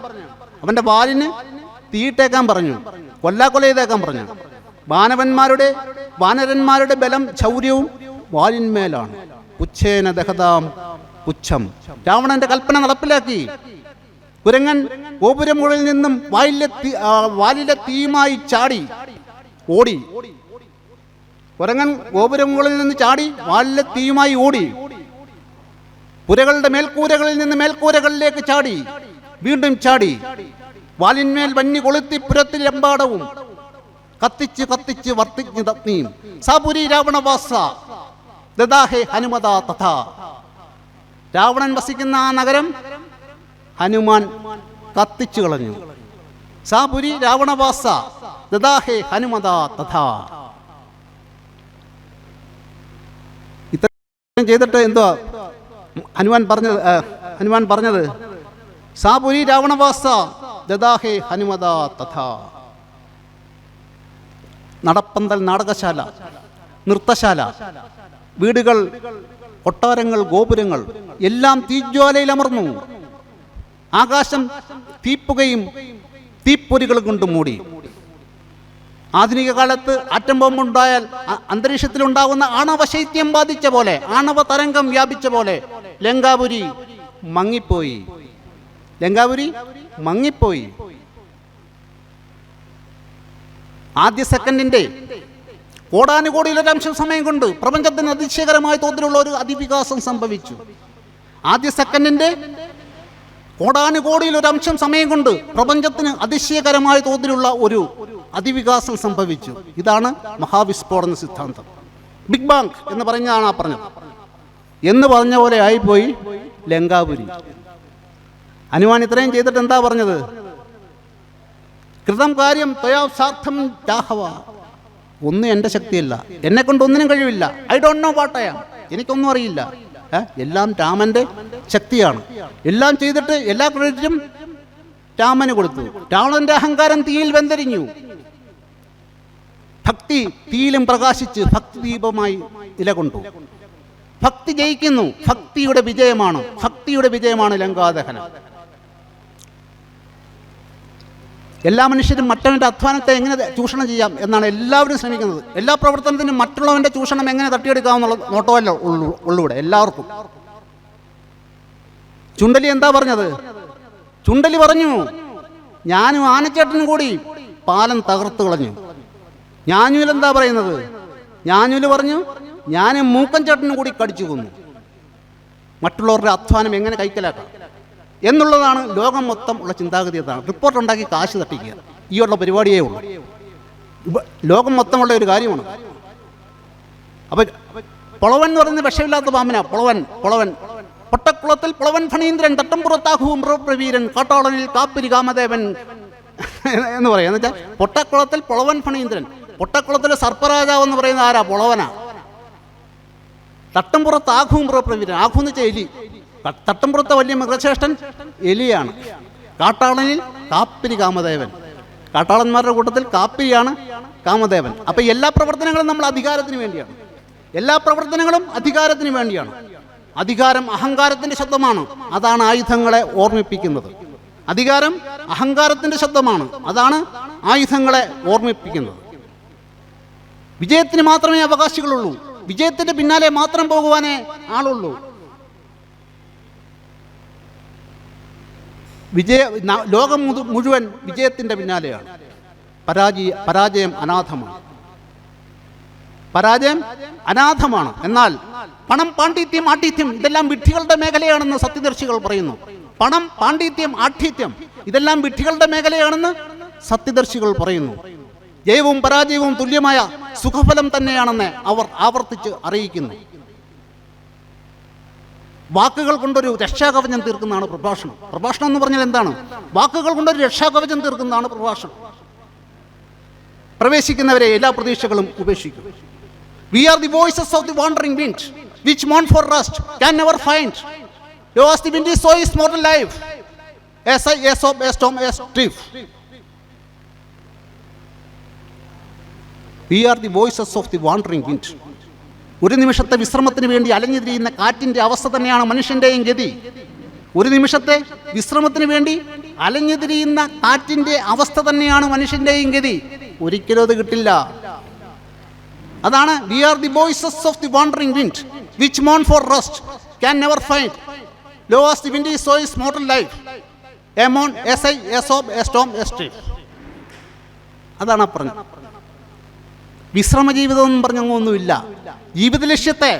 അവൻ്റെ വാലിന് തീയിട്ടേക്കാൻ പറഞ്ഞു, കൊല്ലാക്കൊല ചെയ്തേക്കാൻ പറഞ്ഞു. വാനരന്മാരുടെ ബലം ശൗര്യവും വാലിന്മേലാണ്. പുച്ഛേന ദഹതാം പുച്ഛം. രാവണന്റെ കൽപ്പന നടപ്പിലാക്കി. കുരങ്ങൻ ഗോപുരമുകളിൽ നിന്നും വാലിലെ തീയുമായി ഓടി. കുരങ്ങൻ ഗോപുരമുകളിൽ നിന്ന് ചാടി വാലിലെ തീയുമായി ഓടി. പുരകളുടെ മേൽക്കൂരകളിൽ നിന്ന് മേൽക്കൂരകളിലേക്ക് ചാടി, വീണ്ടും ചാടി. വാലിന്മേൽ വന്നി കൊളുത്തി പുരത്തിലെമ്പാടവും കത്തിച്ച് വർത്തിച്ച് തത്നിയും. സാപുരി രാവണവാസ ദദാഹേ ഹനുമതാ തഥാ. രാവണൻ വസിക്കുന്ന ആ നഗരം ഹനുമാൻ കത്തിച്ചു കളഞ്ഞു. സാപുരി രാവണവാസ ദദാഹേ ഹനുമതാ തഥാ. ഇത്രയും ചെയ്തിട്ട് എന്തുവാ ഹനുമാൻ പറഞ്ഞത്? സാപുരി രാവണവാസ ദദാഹേ ഹനുമതാ തഥാ. നടപ്പന്തൽ, നാടകശാല, നൃത്തശാല, വീടുകൾ, കൊട്ടാരങ്ങൾ, ഗോപുരങ്ങൾ എല്ലാം തീജ്വാലയിൽ അമർന്നു. ആകാശം തീപ്പുകയും തീപ്പൊരികളും കൊണ്ട് മൂടി. ആധുനിക കാലത്ത് ആറ്റം ബോംബുണ്ടായാൽ അന്തരീക്ഷത്തിലുണ്ടാകുന്ന ആണവശൈത്യം ബാധിച്ച പോലെ, ആണവ തരംഗം വ്യാപിച്ച പോലെ ലങ്കാപുരി മങ്ങിപ്പോയി. ആദ്യ സെക്കൻഡിന്റെ കോടാനുകോടിയിലൊരംശം സമയം കൊണ്ട് പ്രപഞ്ചത്തിന് അതിശയകരമായ തോതിലുള്ള ഒരു അതിവികാസം സംഭവിച്ചു. ആദ്യ സെക്കൻഡിന്റെ കോടാനുകോടിയിലൊരംശം സമയം കൊണ്ട് പ്രപഞ്ചത്തിന് അതിശയകരമായ തോതിലുള്ള ഒരു അതിവികാസം സംഭവിച്ചു. ഇതാണ് മഹാവിസ്ഫോടന സിദ്ധാന്തം. ബിഗ് ബാങ് എന്ന് പറഞ്ഞതാണ് പറഞ്ഞത്. എന്ന് പറഞ്ഞ പോലെ ആയിപ്പോയി ലങ്കാപുരി. ഹനുമാൻ ഇത്രയും ചെയ്തിട്ട് എന്താ പറഞ്ഞത്? കൃതം കാര്യം ത്വയാ സാർത്ഥം രാഘവ. ഒന്നും എൻ്റെ ശക്തിയല്ല, എന്നെ കൊണ്ട് ഒന്നിനും കഴിവില്ല. I don't know what I am. എനിക്കൊന്നും അറിയില്ല. എല്ലാം രാമന്റെ ശക്തിയാണ്. എല്ലാം ചെയ്തിട്ട് എല്ലാ ക്രെഡിറ്റും രാമന് കൊടുത്തു. രാവണന്റെ അഹങ്കാരം തീയിൽ വെന്തരിഞ്ഞു. ഭക്തി തീയിലും പ്രകാശിച്ച് ഭക്തി ദീപമായി നിലകൊണ്ടു. ഭക്തി ജയിക്കുന്നു. ഭക്തിയുടെ വിജയമാണ് ലങ്കാദഹനം. എല്ലാ മനുഷ്യരും മറ്റവൻ്റെ അധ്വാനത്തെ എങ്ങനെ ചൂഷണം ചെയ്യാം എന്നാണ് എല്ലാവരും ശ്രമിക്കുന്നത്. എല്ലാ പ്രവർത്തനത്തിനും മറ്റുള്ളവൻ്റെ ചൂഷണം എങ്ങനെ തട്ടിയെടുക്കാമെന്നുള്ള നോട്ടമല്ല ഉള്ളൂടെ എല്ലാവർക്കും. ചുണ്ടലി എന്താ പറഞ്ഞത്? ചുണ്ടലി പറഞ്ഞു, ഞാനും ആനച്ചേട്ടനും കൂടി പാലം തകർത്തു കളഞ്ഞു. ഞാനൂൽ എന്താ പറയുന്നത്? ഞാനൂല് പറഞ്ഞു, ഞാനും മൂക്കൻ ചേട്ടനും കൂടി കടിച്ചു കൊന്നു. മറ്റുള്ളവരുടെ അധ്വാനം എങ്ങനെ കൈക്കലാക്കാം എന്നുള്ളതാണ് ലോകം മൊത്തം ഉള്ള ചിന്താഗതി. അതാണ് റിപ്പോർട്ട് ഉണ്ടാക്കി കാശ് തട്ടിക്കുക. ഈ ഉള്ള പരിപാടിയേ ഉള്ളൂ. ലോകം മൊത്തമുള്ള ഒരു കാര്യമാണ്. അപ്പം പൊളവൻ എന്ന് പറയുന്നത് വിഷമില്ലാത്ത പാമ്പന. പൊളവൻ പൊട്ടക്കുളത്തിൽ പൊളവൻ ഫണീന്ദ്രൻ, തട്ടംപുറത്താഹുവും പ്രവീരൻ, കാട്ടാളനിൽ കാപ്പിരി കാമദേവൻ എന്ന് പറയാം. എന്ന് വെച്ചാൽ പൊട്ടക്കുളത്തിൽ പൊളവൻ ഫണീന്ദ്രൻ. പൊട്ടക്കുളത്തിലെ സർപ്പരാജാവ് എന്ന് പറയുന്നത് ആരാ? പൊളവനാ. തട്ടംപുറത്ത് ആഘുവും പ്രവീരൻ. ആഘു എന്ന് വെച്ചാൽ എലി. തട്ടംപുറത്തെ വലിയ മൃഗശ്രേഷ്ഠൻ എലിയാണ്. കാട്ടാളനിൽ കാപ്പിരി കാമദേവൻ. കാട്ടാളന്മാരുടെ കൂട്ടത്തിൽ കാപ്പിരിയാണ് കാമദേവൻ. അപ്പം എല്ലാ പ്രവർത്തനങ്ങളും നമ്മൾ അധികാരത്തിന് വേണ്ടിയാണ്. എല്ലാ പ്രവർത്തനങ്ങളും അധികാരത്തിന് വേണ്ടിയാണ്. അധികാരം അഹങ്കാരത്തിൻ്റെ ശബ്ദമാണ്. അതാണ് ആയുധങ്ങളെ ഓർമ്മിപ്പിക്കുന്നത്. അധികാരം അഹങ്കാരത്തിൻ്റെ ശബ്ദമാണ്. അതാണ് ആയുധങ്ങളെ ഓർമ്മിപ്പിക്കുന്നത്. വിജയത്തിന് മാത്രമേ അവകാശികളുള്ളൂ. വിജയത്തിൻ്റെ പിന്നാലെ മാത്രം പോകുവാനേ ആളുള്ളൂ. ലോകം മുഴുവൻ വിജയത്തിൻ്റെ പിന്നാലെയാണ്. പരാജയം അനാഥമാണ്. പരാജയം അനാഥമാണ്. എന്നാൽ പണം, പാണ്ഡിത്യം, ആഠ്യത്യം ഇതെല്ലാം വിഡ്ഢികളുടെ മേഖലയാണെന്ന് സത്യദർശികൾ പറയുന്നു. പണം, പാണ്ഡിത്യം, ആഠ്യത്യം ഇതെല്ലാം വിഡ്ഢികളുടെ മേഖലയാണെന്ന് സത്യദർശികൾ പറയുന്നു. ജയവും പരാജയവും തുല്യമായ സുഖഫലം തന്നെയാണെന്ന് അവർ ആവർത്തിച്ച് അറിയിക്കുന്നു. വാക്കുകൾ കൊണ്ടൊരു രക്ഷാകവചം തീർക്കുന്നതാണ് പ്രഭാഷണം. പ്രഭാഷണം എന്ന് പറഞ്ഞാൽ എന്താണ്? വാക്കുകൾ കൊണ്ടൊരു രക്ഷാകവചം തീർക്കുന്നതാണ് പ്രഭാഷണം. പ്രവേശിക്കുന്നവരെ എല്ലാ പ്രതീക്ഷകളും ഉപേക്ഷിക്കും. We are the voices of the wandering wind, which mourn for rest, can never find. Lo, as the wind is, so is mortal life. As I, as of, as Tom, as Tiff. We are the voices of the wandering wind. ഒരു നിമിഷത്തെ വിശ്രമത്തിന് വേണ്ടി അലഞ്ഞു തിരിയുന്ന കാറ്റിൻ്റെ അവസ്ഥ തന്നെയാണ് മനുഷ്യൻ്റെയും ഗതി. ഒരു നിമിഷത്തെ വിശ്രമത്തിന് വേണ്ടി അലഞ്ഞു തിരിയുന്ന കാറ്റിൻ്റെ അവസ്ഥ തന്നെയാണ് മനുഷ്യൻ്റെയും ഗതി. ഒരിക്കലും അത് കിട്ടില്ല. അതാണ് we are the voices of the wandering wind, which mourn for rest, can never find. Lo, as the wind is, so is mortal life. Amon, as I, as of, as Tom, as Tiff. അതാണ് പറഞ്ഞത്. വിശ്രമ ജീവിതം എന്ന് പറഞ്ഞൊന്നുമില്ല. ജീവിത ലക്ഷ്യത്തെ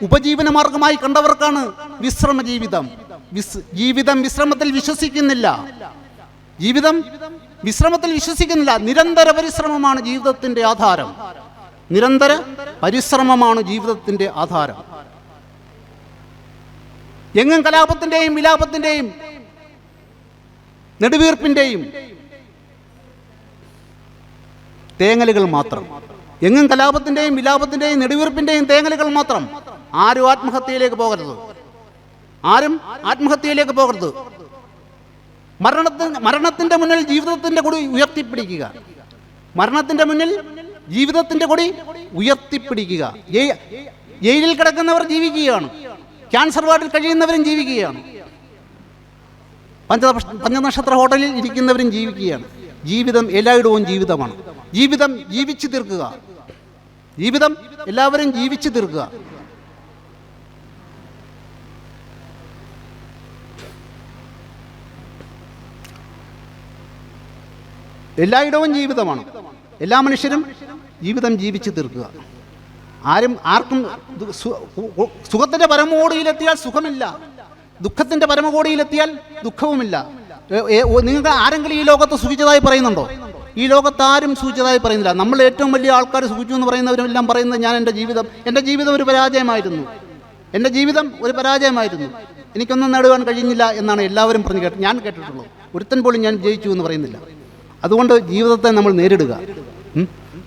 ഉപജീവന മാർഗമായി കണ്ടവർക്കാണ് വിശ്രമ ജീവിതം. ജീവിതം വിശ്രമത്തിൽ വിശ്വസിക്കുന്നില്ല. ജീവിതം വിശ്രമത്തിൽ വിശ്വസിക്കുന്നില്ല. നിരന്തര പരിശ്രമമാണ് ജീവിതത്തിൻ്റെ ആധാരം. നിരന്തര പരിശ്രമമാണ് ജീവിതത്തിൻ്റെ ആധാരം. എങ്ങും കലാപത്തിൻ്റെയും വിലാപത്തിൻ്റെയും നെടുവീർപ്പിൻ്റെയും തേങ്ങലുകൾ മാത്രം. എങ്ങും കലാപത്തിൻ്റെയും വിലാപത്തിൻ്റെയും നെടുവീർപ്പിൻ്റെയും തേങ്ങലുകൾ മാത്രം. ആരും ആത്മഹത്യയിലേക്ക് പോകരുത്. ആരും ആത്മഹത്യയിലേക്ക് പോകരുത്. മരണത്തിൻ്റെ മുന്നിൽ ജീവിതത്തിൻ്റെ കൊടി ഉയർത്തിപ്പിടിക്കുക. മരണത്തിൻ്റെ മുന്നിൽ ജീവിതത്തിൻ്റെ കൊടി ഉയർത്തിപ്പിടിക്കുക. ജയിലിൽ കിടക്കുന്നവർ ജീവിക്കുകയാണ്. ക്യാൻസർ വാർഡിൽ കഴിയുന്നവരും ജീവിക്കുകയാണ്. പഞ്ചനക്ഷത്ര ഹോട്ടലിൽ ഇരിക്കുന്നവരും ജീവിക്കുകയാണ്. ജീവിതം എല്ലായിടവും ജീവിതമാണ്. ജീവിതം ജീവിച്ചു തീർക്കുക. ജീവിതം എല്ലാവരും ജീവിച്ചു തീർക്കുക. എല്ലായിടവും ജീവിതമാണ്. എല്ലാ മനുഷ്യരും ജീവിതം ജീവിച്ചു തീർക്കുക. ആർക്കും സുഖത്തിൻ്റെ പരമകോടിയിലെത്തിയാൽ സുഖമില്ല, ദുഃഖത്തിൻ്റെ പരമകോടിയിലെത്തിയാൽ ദുഃഖവുമില്ല. നിങ്ങൾക്ക് ആരെങ്കിലും ഈ ലോകത്ത് സുഖിച്ചതായി പറയുന്നുണ്ടോ? ഈ ലോകത്ത് ആരും സുഖിച്ചതായി പറയുന്നില്ല. നമ്മൾ ഏറ്റവും വലിയ ആൾക്കാർ സുഖിച്ചു എന്ന് പറയുന്നവരെല്ലാം പറയുന്നത് എൻ്റെ ജീവിതം ഒരു പരാജയമായിരുന്നു, എൻ്റെ ജീവിതം ഒരു പരാജയമായിരുന്നു, എനിക്കൊന്നും നേടുവാൻ കഴിഞ്ഞില്ല എന്നാണ് എല്ലാവരും ഞാൻ കേട്ടിട്ടുള്ളൂ. ഒരുത്തൻ പോലും ഞാൻ ജയിച്ചു എന്ന് പറയുന്നില്ല. അതുകൊണ്ട് ജീവിതത്തെ നമ്മൾ നേരിടുക.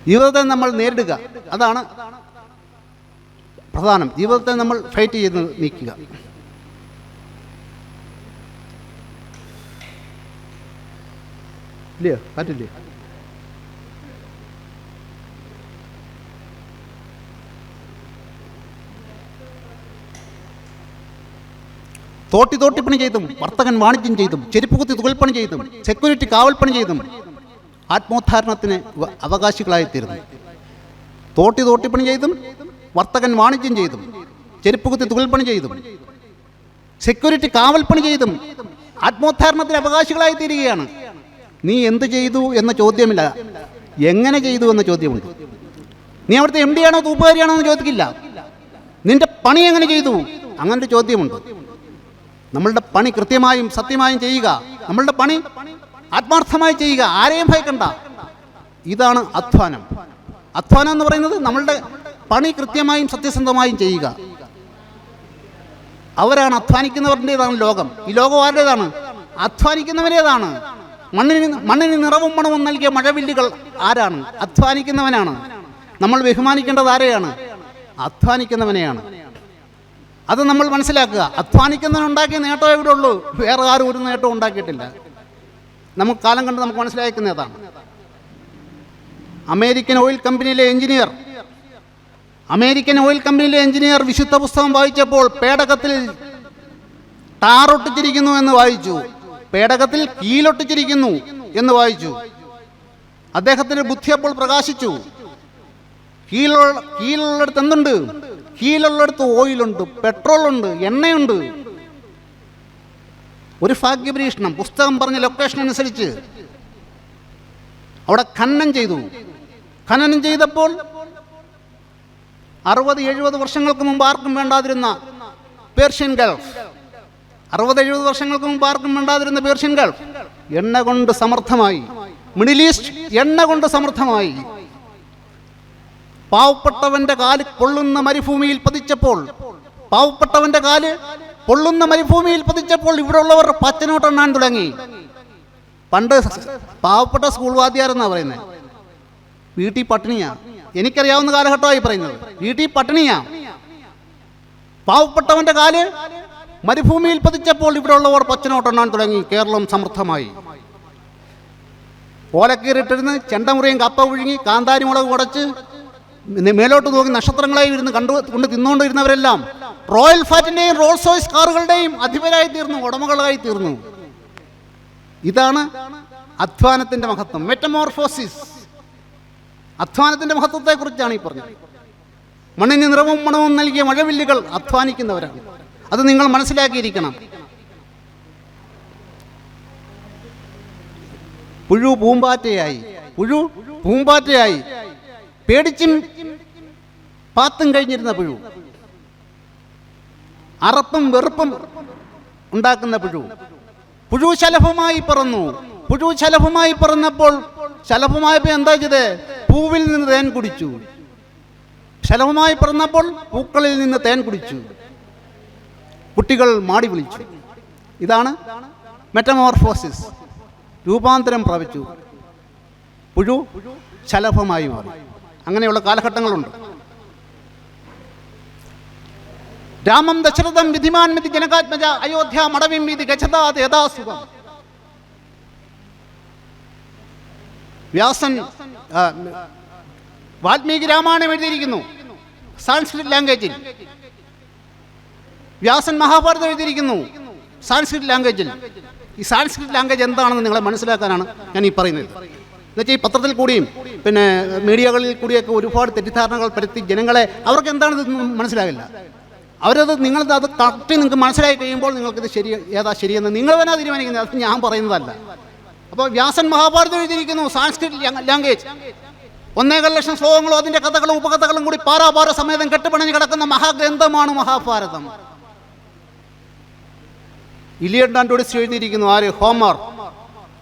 ജീവിതത്തെ നമ്മൾ നേരിടുക, അതാണ് പ്രധാനം. ജീവിതത്തെ നമ്മൾ ഫൈറ്റ് ചെയ്ത് നീക്കുക. ഇല്ലയോ? പറ്റില്ലേ? തോട്ടിപ്പണി ചെയ്തും വർത്തകൻ വാണിജ്യം ചെയ്തും ചെരുപ്പ് കുത്തി തുകൽപ്പണി ചെയ്തും സെക്യൂരിറ്റി കാവൽപ്പണി ചെയ്തും ആത്മോദ്ധാരണത്തിന് അവകാശികളായിത്തീരുന്നു. തോട്ടിപ്പണി ചെയ്തും വർത്തകൻ വാണിജ്യം ചെയ്തും ചെരുപ്പ് കുത്തി തുകൽപ്പണി ചെയ്തും സെക്യൂരിറ്റി കാവൽപ്പണി ചെയ്തും ആത്മോദ്ധാരണത്തിന് അവകാശികളായിത്തീരുകയാണ്. നീ എന്ത് ചെയ്തു എന്ന ചോദ്യമില്ല, എങ്ങനെ ചെയ്തു എന്ന ചോദ്യമുണ്ട്. നീ അവിടുത്തെ MD ആണോ തൂപ്പുകാരിയാണോ എന്ന് ചോദിക്കില്ല. നിന്റെ പണി എങ്ങനെ ചെയ്തു അങ്ങനൊരു ചോദ്യമുണ്ട്. നമ്മളുടെ പണി കൃത്യമായും സത്യമായും ചെയ്യുക, നമ്മളുടെ പണി ആത്മാർത്ഥമായി ചെയ്യുക, ആരെയും ഭയക്കണ്ട. ഇതാണ് അധ്വാനം. അധ്വാനം എന്ന് പറയുന്നത് നമ്മളുടെ പണി കൃത്യമായും സത്യസന്ധമായും ചെയ്യുക. അവരാണ് അധ്വാനിക്കുന്നവരുടേതാണ് ലോകം. ഈ ലോകം ആരുടേതാണ്? അധ്വാനിക്കുന്നവരേതാണ്. മണ്ണിന് നിറവും മണവും നൽകിയ മഴവില്ലുകൾ ആരാണ്? അധ്വാനിക്കുന്നവനാണ്. നമ്മൾ ബഹുമാനിക്കേണ്ടത് ആരെയാണ്? അധ്വാനിക്കുന്നവനെയാണ്. അത് നമ്മൾ മനസ്സിലാക്കുക. അധ്വാനിക്കുന്നവനുണ്ടാക്കിയ നേട്ടം എവിടെ ഉള്ളൂ? വേറെ ആരും ഒരു നേട്ടവും ഉണ്ടാക്കിയിട്ടില്ല. നമുക്ക് കാലം കണ്ട് നമുക്ക് മനസ്സിലാക്കുന്നതാണ്. അമേരിക്കൻ ഓയിൽ കമ്പനിയിലെ എഞ്ചിനീയർ വിശുദ്ധ പുസ്തകം വായിച്ചപ്പോൾ പേടകത്തിൽ ടാറൊട്ടിച്ചിരിക്കുന്നു എന്ന് വായിച്ചു, പേടകത്തിൽ കീലൊട്ടിച്ചിരിക്കുന്നു എന്ന് വായിച്ചു. അദ്ദേഹത്തിൻ്റെ ബുദ്ധി അപ്പോൾ പ്രകാശിച്ചു. കീലുള്ളിടത്ത് എന്തുണ്ട്? കീലുള്ളിടത്ത് ഓയിലുണ്ട്, പെട്രോളുണ്ട്, എണ്ണയുണ്ട്. ഒരു ഭാഗ്യപരീക്ഷണം, പുസ്തകം പറഞ്ഞ ലൊക്കേഷൻ അനുസരിച്ച് അവിടെ ഖനനം ചെയ്തപ്പോൾ 60-70 വർഷങ്ങൾക്ക് മുമ്പ് ആർക്കും വേണ്ടാതിരുന്ന പേർഷ്യൻ ഗൾഫ്, 60-70 വർഷങ്ങൾക്ക് മുമ്പ് ആർക്കും വേണ്ടാതിരുന്ന പേർഷ്യൻ ഗൾഫ് എണ്ണ കൊണ്ട് സമൃദ്ധമായി. മിഡിൽ ഈസ്റ്റ് എണ്ണ കൊണ്ട് സമൃദ്ധമായി. പാവപ്പെട്ടവന്റെ കാല് പൊള്ളുന്ന മരുഭൂമിയിൽ പതിച്ചപ്പോൾ ഇവിടെ ഉള്ളവർ പച്ചനോട്ടെണ്ണാൻ തുടങ്ങി. പണ്ട് പാവപ്പെട്ട സ്കൂൾ വാദ്യാരെന്നാണ് പറയുന്നത്, വീട്ടിൽ പട്ടിണിയാ. എനിക്കറിയാവുന്ന കാലഘട്ടമായി പറയുന്നത്, വീട്ടിൽ പട്ടിണിയാ. പാവപ്പെട്ടവന്റെ കാല് മരുഭൂമിയിൽ പതിച്ചപ്പോൾ ഇവിടെ ഉള്ളവർ പച്ചനോട്ടെണ്ണാൻ തുടങ്ങി. കേരളം സമൃദ്ധമായി. ഓലക്കീറിട്ടിരുന്ന് ചെണ്ടമുറിയും കപ്പ പുഴുങ്ങി കാന്താരി മുളക് കുടച്ച് മേലോട്ട് നോക്കി നക്ഷത്രങ്ങളായി ഇരുന്ന് കൊണ്ട് തിന്നുകൊണ്ടിരുന്നവരെല്ലാം റോയൽ ഫാറ്റിൻ്റെയും റോൾസ് റോയ്സ് കാറുകളുടെയും അധിപരായി തീർന്നു, ഉടമകളായി തീർന്നു. ഇതാണ് അധ്വാനത്തിൻ്റെ മഹത്വം. മെറ്റമോർഫോസിസ്, അധ്വാനത്തിൻ്റെ മഹത്വത്തെക്കുറിച്ചാണ് ഈ പറഞ്ഞത്. മണ്ണിന് നിറവും മണവും നൽകിയ മഴവില്ലുകൾ അധ്വാനിക്കുന്നവരാണ്. അത് നിങ്ങൾ മനസ്സിലാക്കിയിരിക്കണം. പുഴു പൂമ്പാറ്റയായി പേടിച്ചും പാത്തും കഴിഞ്ഞിരുന്ന പുഴു, അറപ്പും വെറുപ്പും ഉണ്ടാക്കുന്ന പുഴു ശലഭമായി പറന്നപ്പോൾ ശലഭമായപ്പോൾ എന്താ ചെയ്ത്? പൂവിൽ നിന്ന് തേൻ കുടിച്ചു. ശലഭമായി പറന്നപ്പോൾ പൂക്കളിൽ നിന്ന് തേൻ കുടിച്ചു. കുട്ടികൾ മാടി വിളിച്ചു. ഇതാണ് മെറ്റമോർഫോസിസ്. രൂപാന്തരം പ്രാപിച്ചു. പുഴു ശലഭമായി മാറി. അങ്ങനെയുള്ള കാലഘട്ടങ്ങളുണ്ട്. രാമം ദശരഥം വിധിമാൻ മിതി ജനകാത്മജ അയോധ്യ മടവിം വിധി ഗച്ഛതാത് യഥാസുഖം. വാൽമീകി രാമായണം എഴുതിയിരിക്കുന്നു സാൻസ്ക്രിറ്റ് ലാംഗ്വേജിൽ. വ്യാസൻ മഹാഭാരതം എഴുതിയിരിക്കുന്നു സാൻസ്ക്രിറ്റ് ലാംഗ്വേജിൽ. ഈ സാൻസ്ക്രിറ്റ് ലാംഗ്വേജ് എന്താണെന്ന് നിങ്ങളെ മനസ്സിലാക്കാനാണ് ഞാൻ ഈ പറയുന്നത്. എന്നുവെച്ചാൽ ഈ പത്രത്തിൽ കൂടിയും പിന്നെ മീഡിയകളിൽ കൂടിയൊക്കെ ഒരുപാട് തെറ്റിദ്ധാരണകൾ പരത്തി ജനങ്ങളെ, അവർക്ക് എന്താണെന്ന് മനസ്സിലാകില്ല. നിങ്ങളത് കറക്റ്റ് നിങ്ങൾക്ക് മനസ്സിലാക്കി കഴിയുമ്പോൾ നിങ്ങൾക്കിത് ഏതാ ശരിയെന്ന് നിങ്ങൾ തന്നെ തീരുമാനിക്കുന്നത്. അത് ഞാൻ പറയുന്നതല്ല. അപ്പോൾ വ്യാസൻ മഹാഭാരതം എഴുതിയിരിക്കുന്നു സാൻസ്ക്രിറ്റ് ലാംഗ്വേജ്. 1.25 ലക്ഷം ശ്ലോകങ്ങളും അതിൻ്റെ കഥകളും ഉപകഥകളും കൂടി പാരാപാര സമേതം കെട്ടുപണഞ്ഞ് കിടക്കുന്ന മഹാഗ്രന്ഥമാണ് മഹാഭാരതം. ഇലിയഡ് ആൻഡ് ഒഡിസി എഴുതിയിരിക്കുന്നു ആര്? ഹോമർ.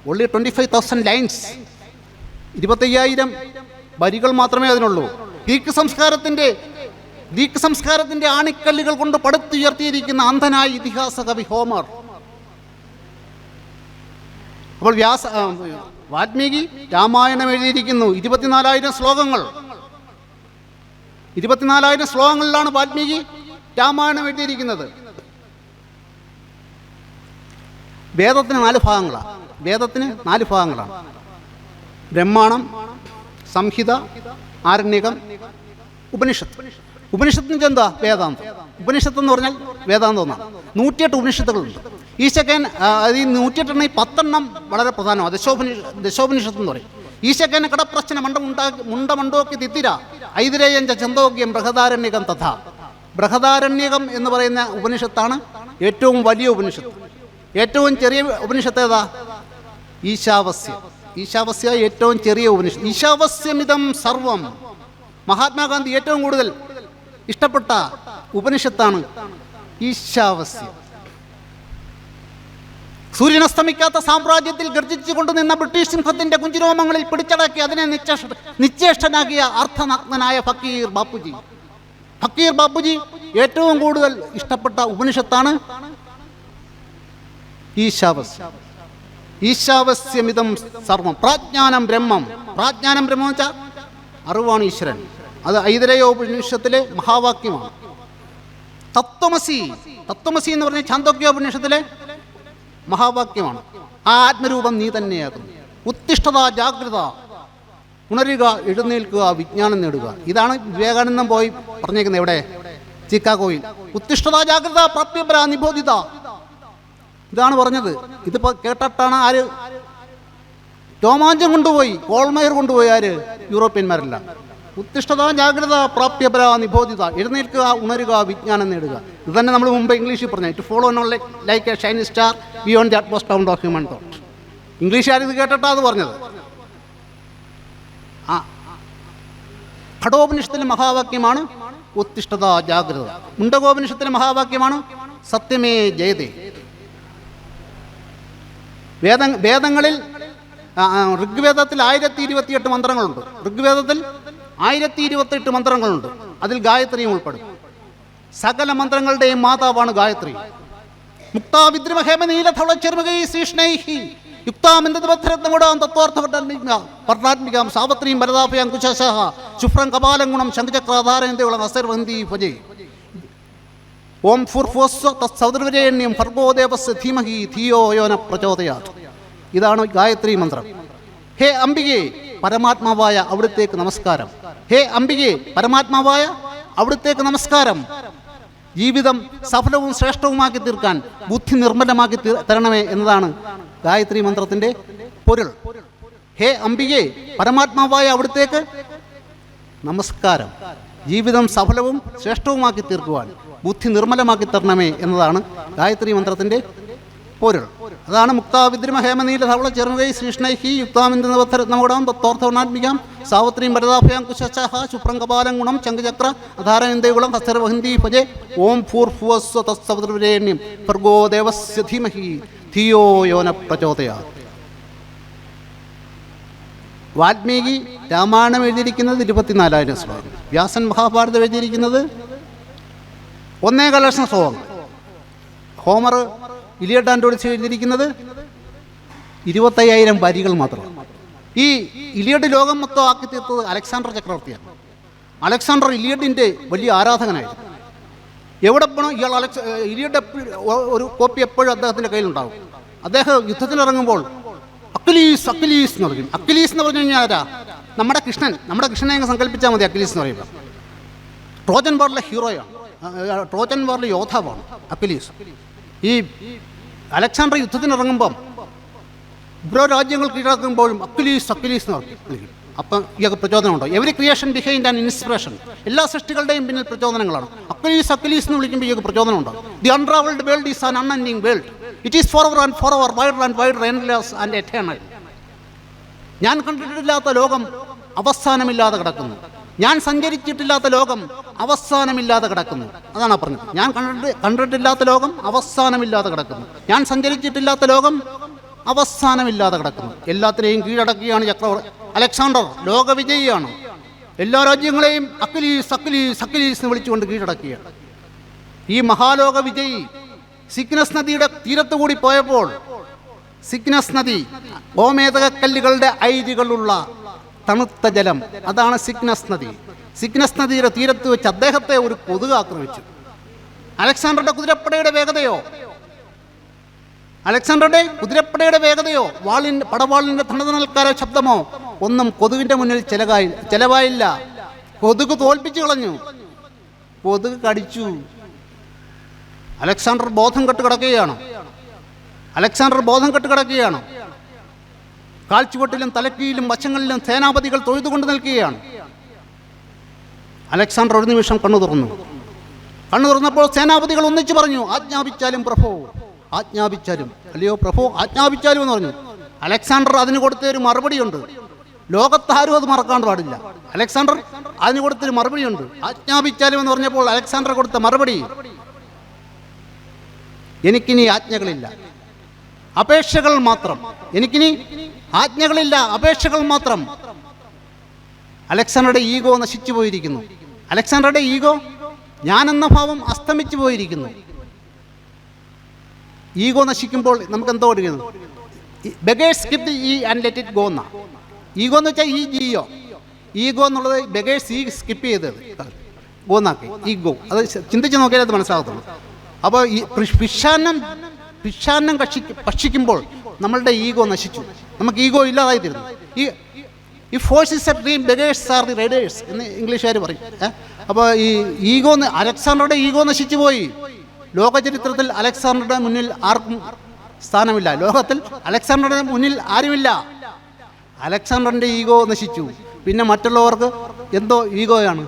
ഓൺലി 25,000 ലൈൻസ്, 25,000 വരികൾ മാത്രമേ അതിനുള്ളൂ. ഗ്രീക്ക് സംസ്കാരത്തിന്റെ ആണിക്കല്ലുകൾ കൊണ്ട് പടുത്തുയർത്തിയിരിക്കുന്ന അന്ധനായ ഇതിഹാസ കവി ഹോമർ. അപ്പോൾ വാൽമീകി രാമായണം എഴുതിയിരിക്കുന്നു 24,000 ശ്ലോകങ്ങൾ. 24,000 ശ്ലോകങ്ങളിലാണ് വാൽമീകി രാമായണം എഴുതിയിരിക്കുന്നത്. വേദത്തിന് 4 ഭാഗങ്ങളാണ്. ബ്രഹ്മാണം, സംഹിത, ആരണ്യകം, ഉപനിഷത്ത്. ഉപനിഷത്തിന് എന്താ? വേദാന്തം. ഉപനിഷത്ത് എന്ന് പറഞ്ഞാൽ വേദാന്തം ഒന്നാണ്. 108 ഉപനിഷത്തുകളുണ്ട്. ഈ 108 10 വളരെ പ്രധാനമാണ്. ദശോപനിഷത്ത് എന്ന് പറയും. ഈശക്കേന കടപ്രശ്ന മുണ്ടമണ്ടോക്കി തിത്തിര ഐതിരേയഞ്ച ചന്തോഗ്യം ബൃഹദാരണ്യകം തഥ. ബൃഹദാരണ്യകം എന്ന് പറയുന്ന ഉപനിഷത്താണ് ഏറ്റവും വലിയ ഉപനിഷത്ത്. ഏറ്റവും ചെറിയ ഉപനിഷത്ത് ഏതാ? ഈശാവസ്യ ഏറ്റവും ചെറിയ ഉപനിഷത്ത്. ഈശാവസ്യമിതം സർവം. മഹാത്മാഗാന്ധി ഏറ്റവും കൂടുതൽ ഇഷ്ടപ്പെട്ട ഉപനിഷത്താണ് ഈശാവസ്യം. സൂര്യനസ്തമിക്കാത്ത സാമ്രാജ്യത്തിൽ ഗർജിച്ചുകൊണ്ട് നിന്ന ബ്രിട്ടീഷ് സിംഹത്തിന്റെ കുഞ്ചിരോമങ്ങളിൽ പിടിച്ചടക്കി അതിനെ നിശ്ചേഷ്ടനാക്കിയ അർത്ഥനഗ്നനായ ഫക്കീർ ബാപ്പുജി ഏറ്റവും കൂടുതൽ ഇഷ്ടപ്പെട്ട ഉപനിഷത്താണ് ഈശാവസ്യമിതം സർവം. പ്രാജ്ഞാനം ബ്രഹ്മം വെച്ചാൽ അറിവാണ് ഈശ്വരൻ. അത് ഐതരേയോപനിഷത്തിലെ മഹാവാക്യമാണ്. തത്വമസി എന്ന് പറഞ്ഞാൽ ഛാന്തോക്യോപനിഷത്തിലെ മഹാവാക്യമാണ്. ആ ആത്മരൂപം നീ തന്നെയാകുന്നു. ഉത്തിഷ്ഠത ജാഗ്രത, ഉണരുക, എഴുന്നേൽക്കുക, വിജ്ഞാനം നേടുക. ഇതാണ് വിവേകാനന്ദൻ പോയി പറഞ്ഞേക്കുന്നത് എവിടെ? ചിക്കാഗോയിൽ. ഉത്തിഷ്ഠത ജാഗ്രത പ്രാപ്യപര നിബോധിത, ഇതാണ് പറഞ്ഞത്. ഇതിപ്പോൾ കേട്ടിട്ടാണ് ആര് രോമാഞ്ചം കൊണ്ടുപോയി, കോൾമയർ കൊണ്ടുപോയി. ആര്? യൂറോപ്യന്മാരെല്ലാം. ഉത്തിഷ്ഠത ജാഗ്രത പ്രാപ്യപര നിബോധിത, എഴുന്നേൽക്കുക, ഉണരുക, വിജ്ഞാനം നേടുക. ഇത് തന്നെ നമ്മൾ മുമ്പ് ഇംഗ്ലീഷിൽ പറഞ്ഞു, to follow note like a shining star beyond the utmost sound of human thought. ഇംഗ്ലീഷുകാർ ഇത് കേട്ടിട്ടാണ് അത് പറഞ്ഞത്. ഘടോപനിഷത്തിലെ മഹാവാക്യമാണ് ഉത്തിഷ്ഠത ജാഗ്രത. മുണ്ടകോപനിഷത്തിലെ മഹാവാക്യമാണ് സത്യമേ ജയതേ. വേദങ്ങളിൽ ഋഗ്വേദത്തിൽ 1028 മന്ത്രങ്ങളുണ്ട്. ഋഗ്വേദത്തിൽ 1028 മന്ത്രങ്ങളുണ്ട്. അതിൽ ഗായത്രിയും ഉൾപ്പെടും. സകല മന്ത്രങ്ങളുടെയും മാതാവാണ് ഗായത്രി. മുക്താവിദ്രമഹേമനീലധവളചർമ്മകൈ യുക്താമിന്ദഭദ്രത്നമുടാം തത്വാർത്ഥവർണ്ണാത്മികാം സാവത്രീം ഭരതാഭയാം കുശശഃ ശുഭ്രം കപാലം ഗുണം ശംഖചക്രാധാരേന്ദ്രകുളം അസർവന്തി ഭജേ. ഓം ഫുർഫോസ്വ തത്സൗദർവരേണ്യം ഭർഗോ ദേവസ്യ ധീമഹി ധിയോ യോ ന പ്രചോദയാത്. ഇതാണ് ഗായത്രി മന്ത്രം. ഹേ അംബികേ, പരമാത്മാവായ അവിടുത്തേക്ക് നമസ്കാരം. ഹേ അംബികേ, പരമാത്മാവായ അവിടുത്തേക്ക് നമസ്കാരം. ജീവിതം സഫലവും ശ്രേഷ്ഠവുമാക്കി തീർക്കാൻ ബുദ്ധി നിർമ്മലമാക്കി തരണമേ എന്നതാണ് ഗായത്രി മന്ത്രത്തിൻ്റെ പൊരുൾ. ഹേ അംബികേ, പരമാത്മാവായ അവിടുത്തേക്ക് നമസ്കാരം. ജീവിതം സഫലവും ശ്രേഷ്ഠവുമാക്കി തീർക്കുവാൻ ബുദ്ധി നിർമ്മലമാക്കി തരണമേ എന്നതാണ് ഗായത്രി മന്ത്രത്തിൻ്റെ പൊരുൾ. അതാണ് മുക്താവിദ്രമഹേമനീല ധവള ചെറുകൈ ശ്രീഷ്ണൈഹി യുക്താമിന്ദരത്നമോടാം തത്വാർത്ഥവർണ്ണാത്മികാം സാവത്രീം ഭരതാഭയാം കുശശഃ ശുഭ്രം കപാലം ഗുണം ശംഖചക്ര അധാരേന്ദ്രകുളം ഹസ്തർവഹന്തി ഭജേ. ഓം ഭൂർഭുവസ്വ തത്സവിതുർവരേണ്യം ഭർഗോ ദേവസ്യ ധീമഹി ധിയോ യോ ന പ്രചോദയാത്. വാൽമീകി രാമായണം എഴുതിയിരിക്കുന്നത് 24,000 ശ്ലോകം. വ്യാസൻ മഹാഭാരതം എഴുതിയിരിക്കുന്നത് 1,000 ശ്ലോകം. ഹോമർ ഇലിയഡ് ആൻഡ് ഓഡിസി എഴുതിയിരിക്കുന്നത് 25,000 വരികൾ മാത്രം. ഈ ഇലിയഡ് ലോകം മൊത്തം ആക്കി തീർത്തത് അലക്സാണ്ടർ ചക്രവർത്തിയാണ്. അലക്സാണ്ടർ ഇലിയഡിൻ്റെ വലിയ ആരാധകനായിരുന്നു. എവിടെ പോകണം ഇയാൾ ഇലിയഡ് ഒരു കോപ്പി എപ്പോഴും അദ്ദേഹത്തിൻ്റെ കയ്യിലുണ്ടാകും. അദ്ദേഹം യുദ്ധത്തിനിറങ്ങുമ്പോൾ അക്കിലീസ് അക്കിലീസ് എന്ന് പറയും. അക്കിലീസ് എന്ന് പറഞ്ഞു കഴിഞ്ഞാൽ ആരാ? നമ്മുടെ കൃഷ്ണൻ. നമ്മുടെ കൃഷ്ണനെ അങ്ങ് സങ്കല്പിച്ചാൽ മതി. അക്കിലീസ് എന്ന് പറയുമ്പോൾ ട്രോജൻ വാറിലെ ഹീറോയാണ്, ട്രോജൻ വാറിലെ യോദ്ധാവാണ് അക്കിലീസ്. ഈ അലക്സാണ്ടർ യുദ്ധത്തിനിറങ്ങുമ്പം ഓരോ രാജ്യങ്ങൾ കീഴടക്കുമ്പോഴും അക്കിലീസ് അക്കിലീസ് എന്ന് പറയും. അപ്പം ഇയാൾക്ക് പ്രചോദനമുണ്ടോ? Every creation behind and inspiration. എല്ലാ സൃഷ്ടികളുടെയും പിന്നിൽ പ്രചോദനങ്ങളാണ്. അക്കിലീസ് അക്കിലീസ് എന്ന് വിളിക്കുമ്പോൾ ഇയാൾക്ക് പ്രചോദനമുണ്ടോ? The untravelled world is an unending world. It is for and wider and wider endless and eternal. ഞാൻ കണ്ടിട്ടില്ലാത്ത ലോകം അവസാനമില്ലാതെ കിടക്കുന്നു. ഞാൻ സഞ്ചരിച്ചിട്ടില്ലാത്ത ലോകം അവസാനമില്ലാതെ കിടക്കുന്നു. അതാണ് പറഞ്ഞത്. ഞാൻ കണ്ടിട്ടില്ലാത്ത ലോകം അവസാനമില്ലാതെ കിടക്കുന്നു. ഞാൻ സഞ്ചരിച്ചിട്ടില്ലാത്ത ലോകം അവസാനമില്ലാതെ കിടക്കുന്നു. എല്ലാത്തിനെയും കീഴടക്കുകയാണ് ചക്രവർത്തി അലക്സാണ്ടർ. ലോകവിജയിയാണ്. എല്ലാ രാജ്യങ്ങളെയും അക്കിലീസ് അക്കിലീസ് അക്കിലീസ് എന്ന് വിളിച്ചുകൊണ്ട് കീഴടക്കുകയാണ്. ഈ മഹാലോക വിജയി സിഗ്നസ് നദിയുടെ തീരത്തുകൂടി പോയപ്പോൾ, സിഗ്നസ് നദി ഗോമേതകക്കല്ലുകളുടെ ഐതികളുള്ള തണുത്ത ജലം, അതാണ് സിഗ്നസ് നദി. സിഗ്നസ് നദിയുടെ തീരത്ത് വെച്ച് അദ്ദേഹത്തെ ഒരു കൊതുക് ആക്രമിച്ചു. അലക്സാണ്ടറുടെ കുതിരപ്പടയുടെ വേഗതയോ, അലക്സാണ്ടറുടെ കുതിരപ്പടയുടെ വേഗതയോ പടവാളിൻ്റെ തണുതണൽക്കാര ശബ്ദമോ ഒന്നും കൊതുകിൻ്റെ മുന്നിൽ ചെലവായില്ല. കൊതുക് തോൽപ്പിച്ചു കളഞ്ഞു. കൊതുക് കടിച്ചു. അലക്സാണ്ടർ ബോധം കെട്ട് കിടക്കുകയാണ്. കാൽച്ചുവട്ടിലും തലക്കീഴിലും വശങ്ങളിലും സേനാപതികൾ തൊഴുതുകൊണ്ട് നിൽക്കുകയാണ്. അലക്സാണ്ടർ ഒരു നിമിഷം കണ്ണു തുറന്നപ്പോൾ സേനാപതികൾ ഒന്നിച്ചു പറഞ്ഞു, ആജ്ഞാപിച്ചാലും പ്രഭോ, ആജ്ഞാപിച്ചാലും. അല്ലയോ പ്രഭോ, ആജ്ഞാപിച്ചാലും എന്ന് പറഞ്ഞു. അലക്സാണ്ടർ അതിന് കൊടുത്തൊരു മറുപടിയുണ്ട്. ലോകത്താരും അത് മറക്കാൻ പാടില്ല. അലക്സാണ്ടർ അതിന് കൊടുത്തൊരു മറുപടിയുണ്ട്. ആജ്ഞാപിച്ചാലും എന്ന് പറഞ്ഞപ്പോൾ അലക്സാണ്ടർ കൊടുത്ത മറുപടി, എനിക്കിനി ആജ്ഞകളില്ല, അപേക്ഷകൾ മാത്രം. എനിക്കിനി ആജ്ഞകളില്ല, അപേക്ഷകൾ മാത്രം. അലക്സാണ്ടറുടെ ഈഗോ നശിച്ചു പോയിരിക്കുന്നു. അലക്സാണ്ടറുടെ ഈഗോ, ഞാനെന്ന ഭാവം അസ്തമിച്ചു പോയിരിക്കുന്നു. ഈഗോ നശിക്കുമ്പോൾ നമുക്ക് എന്തോ ഓടുന്നു? Beggars skip the E and let it go എന്നാ. ഈഗോ എന്ന് വെച്ചാൽ ഈ ജിയോ. ഈഗോ എന്നുള്ളത് ബഗേഴ്സ് ഈ സ്കിപ്പ് ചെയ്തത് ഗോ എന്നാക്കി. ഈഗോ അത് ചിന്തിച്ച് നോക്കിയാൽ അത് മനസ്സിലാകത്തുള്ളൂ. അപ്പോൾ ഈ പിഷാന്നം ഭക്ഷിക്കുമ്പോൾ നമ്മളുടെ ഈഗോ നശിച്ചു, നമുക്ക് ഈഗോ ഇല്ലാതായി തീരുന്നു. ഈ force is A dream, beggars are the Riders എന്ന് ഇംഗ്ലീഷുകാർ പറയും. അപ്പോൾ ഈ ഈഗോ, അലക്സാണ്ടറുടെ ഈഗോ നശിച്ചു പോയി. ലോക ചരിത്രത്തിൽ അലക്സാണ്ടറുടെ മുന്നിൽ ആർക്കും സ്ഥാനമില്ല. ലോകത്തിൽ അലക്സാണ്ടറുടെ മുന്നിൽ ആരുമില്ല. അലക്സാണ്ടറിൻ്റെ ഈഗോ നശിച്ചു. പിന്നെ മറ്റുള്ളവർക്ക് എന്തോ ഈഗോയാണ്.